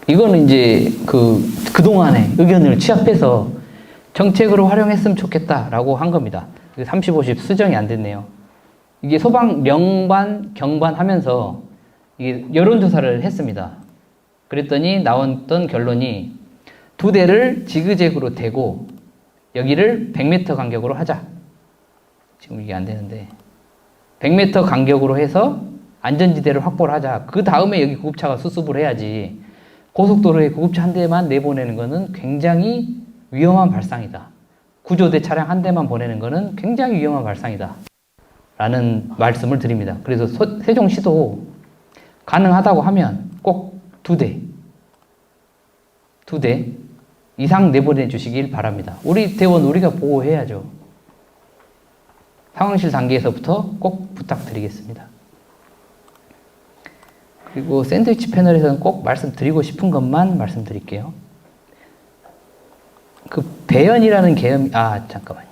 이거는 이제 그동안의 의견을 취합해서 정책으로 활용했으면 좋겠다라고 한 겁니다. 30, 50 수정이 안 됐네요. 이게 소방 명반, 경반 하면서 이게 여론조사를 했습니다. 그랬더니 나왔던 결론이 2대를 지그재그로 대고 여기를 100m 간격으로 하자. 지금 이게 안 되는데 100m 간격으로 해서 안전지대를 확보를 하자. 그 다음에 여기 구급차가 수습을 해야지. 고속도로에 구급차 한 대만 내보내는 것은 굉장히 위험한 발상이다. 구조대 차량 한 대만 보내는 것은 굉장히 위험한 발상이다. 라는 말씀을 드립니다. 그래서 세종시도 가능하다고 하면 꼭 2대 이상 내보내 주시길 바랍니다. 우리 대원 우리가 보호해야죠. 상황실 단계에서부터 꼭 부탁드리겠습니다. 그리고 샌드위치 패널에서는 꼭 말씀드리고 싶은 것만 말씀드릴게요. 그 배연이라는 개념, 잠깐만요.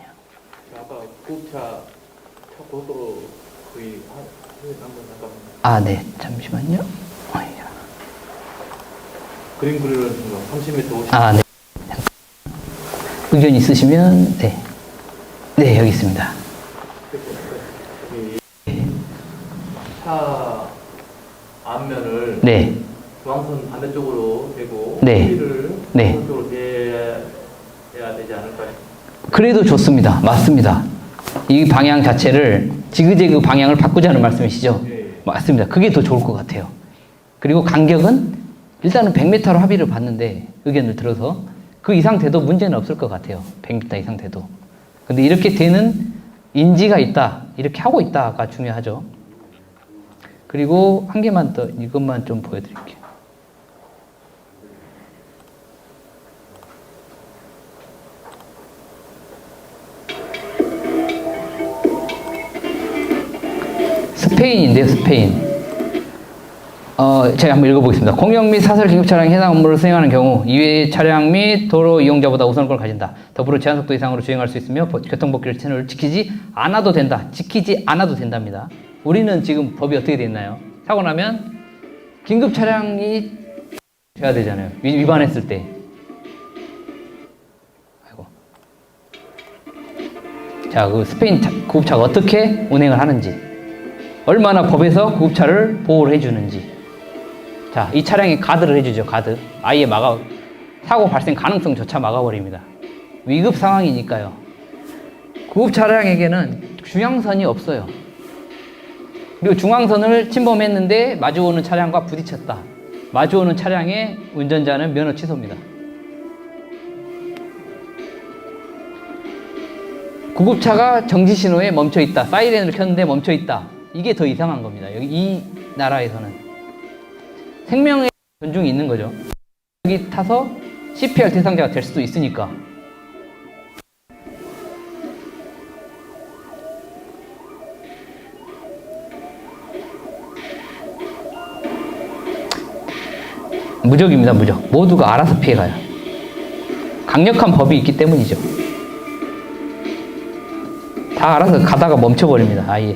아까 구급차 고속도로 거의 한번 잠깐만요. 네, 잠시만요. 그림 그리는 순간 30m 50. 네. 의견 있으시면, 네, 여기 있습니다. 차 앞면을 중앙선 반대쪽으로 대고 소리를 오른쪽으로 대야 되지 않을까요? 그래도 좋습니다. 맞습니다. 이 방향 자체를 지그재그 방향을 바꾸자는 말씀이시죠? 맞습니다. 그게 더 좋을 것 같아요. 그리고 간격은 일단은 100m로 합의를 봤는데 의견을 들어서 그 이상 돼도 문제는 없을 것 같아요. 100m 이상 돼도. 근데 이렇게 되는 인지가 있다, 이렇게 하고 있다가 중요하죠. 그리고 한 개만 더 이것만 좀 보여드릴게요. 스페인인데요, 스페인. 제가 한번 읽어보겠습니다. 공영 및 사설 긴급 차량이 해당 업무를 수행하는 경우 이외의 차량 및 도로 이용자보다 우선권을 가진다. 더불어 제한속도 이상으로 주행할 수 있으며 교통법규를 채널을 지키지 않아도 된다. 지키지 않아도 된답니다. 우리는 지금 법이 어떻게 되어 있나요? 사고 나면 긴급 차량이 돼야 되잖아요. 위반했을 때. 자, 그 스페인 구급차가 어떻게 운행을 하는지, 얼마나 법에서 구급차를 보호를 해주는지. 자, 이 차량에 가드를 해주죠. 가드. 아예 사고 발생 가능성조차 막아버립니다. 위급 상황이니까요. 구급 차량에게는 중앙선이 없어요. 그리고 중앙선을 침범했는데 마주오는 차량과 부딪혔다. 마주오는 차량의 운전자는 면허 취소입니다. 구급차가 정지 신호에 멈춰 있다. 사이렌을 켰는데 멈춰 있다. 이게 더 이상한 겁니다. 여기 이 나라에서는 생명의 존중이 있는 거죠. 여기 타서 CPR 대상자가 될 수도 있으니까. 무적입니다, 무적. 모두가 알아서 피해가요. 강력한 법이 있기 때문이죠. 다 알아서 가다가 멈춰버립니다, 아예.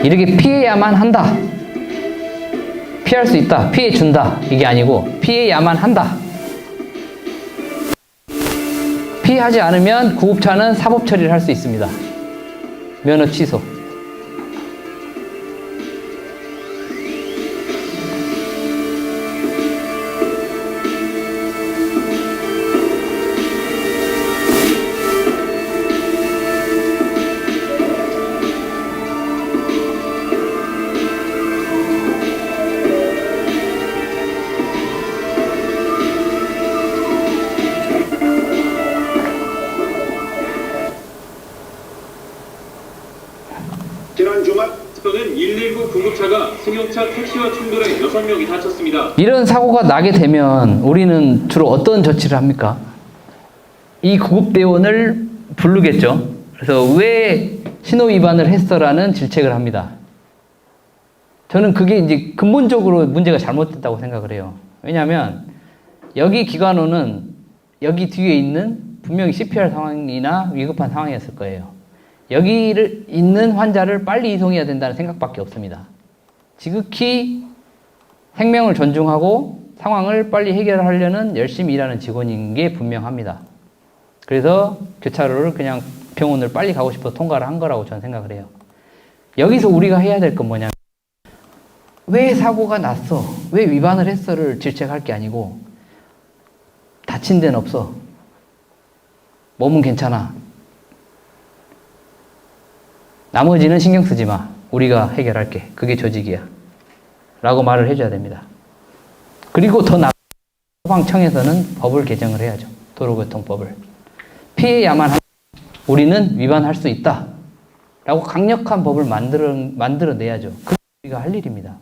이렇게 피해야만 한다. 피할 수 있다. 피해준다. 이게 아니고 피해야만 한다. 피하지 않으면 구급차는 사법 처리를 할 수 있습니다. 면허 취소. 지난 주말 는 119 구급차가 승용차 택시와 충돌해 6명이 다쳤습니다. 이런 사고가 나게 되면 우리는 주로 어떤 조치를 합니까? 이 구급대원을 부르겠죠. 그래서 왜 신호 위반을 했어라는 질책을 합니다. 저는 그게 이제 근본적으로 문제가 잘못됐다고 생각을 해요. 왜냐하면 여기 기관호는 여기 뒤에 있는 분명히 CPR 상황이나 위급한 상황이었을 거예요. 여기를 있는 환자를 빨리 이송해야 된다는 생각밖에 없습니다. 지극히 생명을 존중하고 상황을 빨리 해결하려는 열심히 일하는 직원인 게 분명합니다. 그래서 교차로를 그냥 병원을 빨리 가고 싶어서 통과를 한 거라고 저는 생각을 해요. 여기서 우리가 해야 될 건 뭐냐면 왜 사고가 났어? 왜 위반을 했어를 질책할 게 아니고 다친 데는 없어. 몸은 괜찮아. 나머지는 신경 쓰지 마. 우리가 해결할게. 그게 조직이야. 라고 말을 해줘야 됩니다. 그리고 더 나아가 소방청에서는 법을 개정을 해야죠. 도로교통법을. 피해야만 하면 우리는 위반할 수 있다. 라고 강력한 법을 만들어내야죠. 그게 우리가 할 일입니다.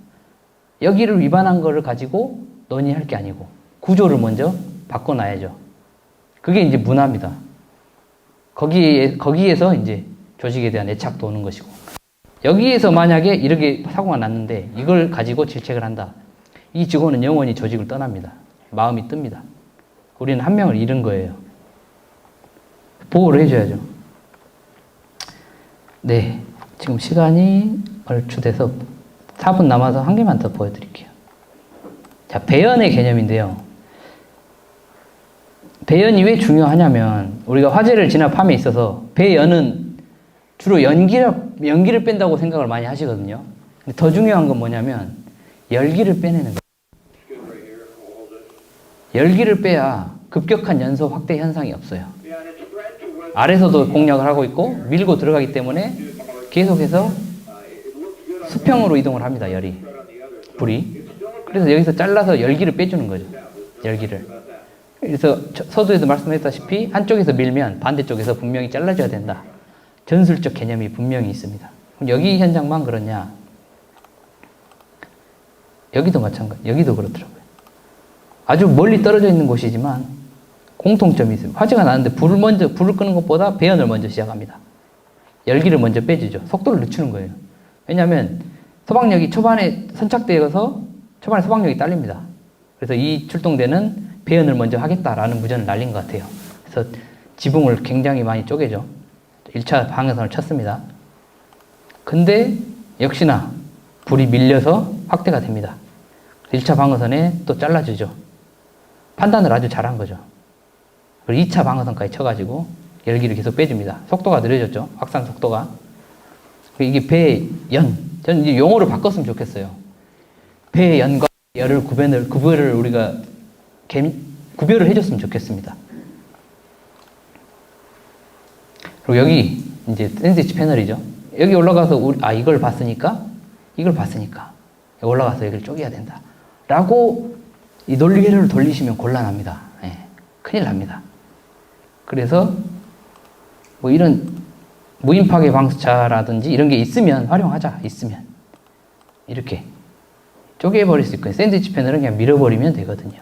여기를 위반한 거를 가지고 논의할 게 아니고 구조를 먼저 바꿔놔야죠. 그게 이제 문화입니다. 거기에서 이제 조직에 대한 애착도 오는 것이고 여기에서 만약에 이렇게 사고가 났는데 이걸 가지고 질책을 한다. 이 직원은 영원히 조직을 떠납니다. 마음이 뜹니다. 우리는 한 명을 잃은 거예요. 보호를 해줘야죠. 네, 지금 시간이 얼추돼서 4분 남아서 한 개만 더 보여드릴게요. 자, 배연의 개념인데요. 배연이 왜 중요하냐면 우리가 화재를 진압함에 있어서 배연은 주로 연기를 뺀다고 생각을 많이 하시거든요. 근데 더 중요한 건 뭐냐면 열기를 빼내는 거예요. 열기를 빼야 급격한 연소 확대 현상이 없어요. 아래서도 공략을 하고 있고 밀고 들어가기 때문에 계속해서 수평으로 이동을 합니다. 불이. 그래서 여기서 잘라서 열기를 빼주는 거죠. 열기를. 그래서 서두에도 말씀했다시피 한쪽에서 밀면 반대쪽에서 분명히 잘라줘야 된다. 전술적 개념이 분명히 있습니다. 그럼 여기 현장만 그렇냐? 여기도 마찬가지. 여기도 그렇더라고요. 아주 멀리 떨어져 있는 곳이지만 공통점이 있습니다. 화재가 나는데 불을 끄는 것보다 배연을 먼저 시작합니다. 열기를 먼저 빼주죠. 속도를 늦추는 거예요. 왜냐하면 소방력이 초반에 선착되어서 초반에 소방력이 딸립니다. 그래서 이 출동대는 배연을 먼저 하겠다라는 무전을 날린 것 같아요. 그래서 지붕을 굉장히 많이 쪼개죠. 1차 방어선을 쳤습니다. 근데 역시나 불이 밀려서 확대가 됩니다. 1차 방어선에 또 잘라주죠. 판단을 아주 잘한 거죠. 그리고 2차 방어선까지 쳐가지고 열기를 계속 빼줍니다. 속도가 느려졌죠. 확산 속도가. 이게 배연. 저는 이제 용어를 바꿨으면 좋겠어요. 배연과 열을 구별을 우리가 구별을 해줬으면 좋겠습니다. 그리고 여기 이제 샌드위치 패널이죠. 여기 올라가서 이걸 봤으니까 올라가서 여기를 쪼개야 된다. 라고 이 논리회로를 돌리시면 곤란합니다. 예, 큰일 납니다. 그래서 뭐 이런 무인파괴 방수차라든지 이런 게 있으면 활용하자. 있으면 이렇게 쪼개버릴 수 있고요. 샌드위치 패널은 그냥 밀어버리면 되거든요.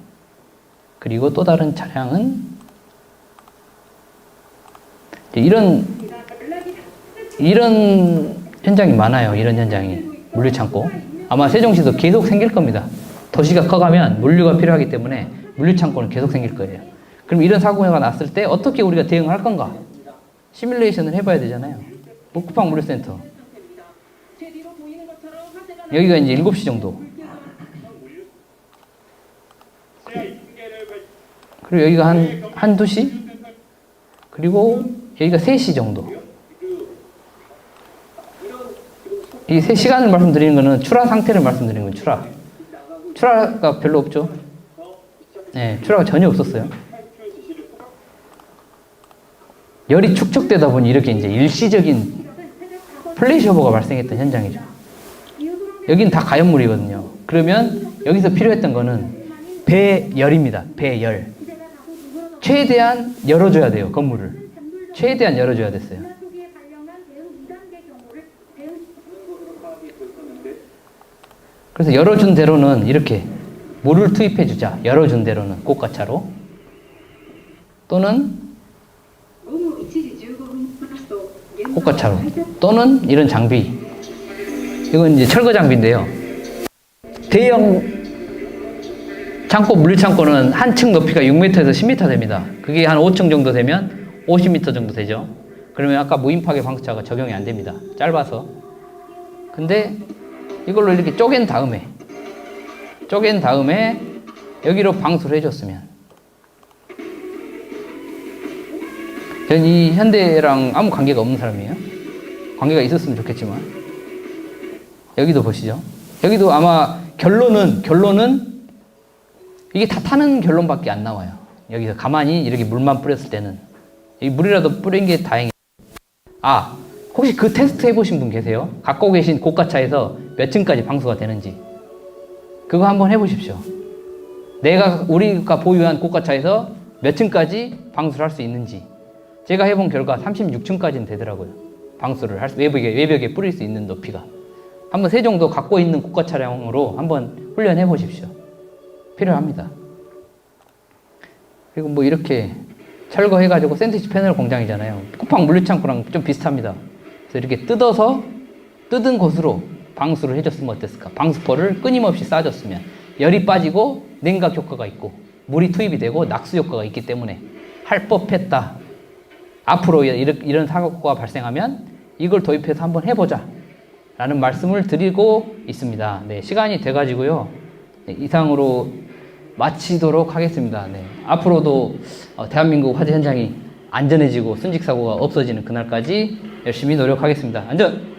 그리고 또 다른 차량은 이런 현장이 많아요. 이런 현장이 물류창고. 아마 세종시도 계속 생길 겁니다. 도시가 커가면 물류가 필요하기 때문에 물류창고는 계속 생길 거예요. 그럼 이런 사고가 났을 때 어떻게 우리가 대응할 건가? 시뮬레이션을 해봐야 되잖아요. 국방 물류센터. 여기가 이제 7시 정도. 그리고 여기가 한 2시? 그리고 여기가 3시 정도. 이 3시간을 말씀드리는 거는 출하 상태를 말씀드리는 거예요. 출하가 별로 없죠. 네, 출하가 전혀 없었어요. 열이 축적되다 보니 이렇게 이제 일시적인 플래시오버가 발생했던 현장이죠. 여긴 다 가연물이거든요. 그러면 여기서 필요했던 거는 배열입니다. 배열. 최대한 열어줘야 돼요. 건물을. 최대한 열어줘야 됐어요. 그래서 열어준 대로는 이렇게 물을 투입해주자. 열어준 대로는 고가차로. 또는 고가차로. 또는 이런 장비. 이건 이제 철거 장비인데요. 대형 창고, 물류창고는 한 층 높이가 6m에서 10m 됩니다. 그게 한 5층 정도 되면 50m 정도 되죠. 그러면 아까 무인파괴 방수차가 적용이 안 됩니다. 짧아서. 근데 이걸로 이렇게 쪼갠 다음에 여기로 방수를 해줬으면, 저는 이 현대랑 아무 관계가 없는 사람이에요. 관계가 있었으면 좋겠지만. 여기도 보시죠. 여기도 아마 결론은 이게 다 타는 결론밖에 안 나와요. 여기서 가만히 이렇게 물만 뿌렸을 때는. 이 물이라도 뿌린 게 다행이에요. 혹시 그 테스트 해보신 분 계세요? 갖고 계신 고가차에서 몇 층까지 방수가 되는지. 그거 한번 해보십시오. 우리가 보유한 고가차에서 몇 층까지 방수를 할 수 있는지. 제가 해본 결과 36층까지는 되더라고요. 방수를 외벽에 뿌릴 수 있는 높이가. 한번 세종도 갖고 있는 고가 차량으로 한번 훈련해 보십시오. 필요합니다. 그리고 뭐 이렇게 철거해가지고 샌드위치 패널 공장이잖아요. 쿠팡 물류창고랑 좀 비슷합니다. 그래서 이렇게 뜯은 곳으로 방수를 해줬으면 어땠을까? 방수포를 끊임없이 쏴줬으면 열이 빠지고 냉각 효과가 있고 물이 투입이 되고 낙수 효과가 있기 때문에 할 법했다. 앞으로 이런 사고가 발생하면 이걸 도입해서 한번 해보자 라는 말씀을 드리고 있습니다. 네, 시간이 돼가지고요. 네, 이상으로 마치도록 하겠습니다. 네, 앞으로도 대한민국 화재 현장이 안전해지고 순직사고가 없어지는 그날까지 열심히 노력하겠습니다. 안전!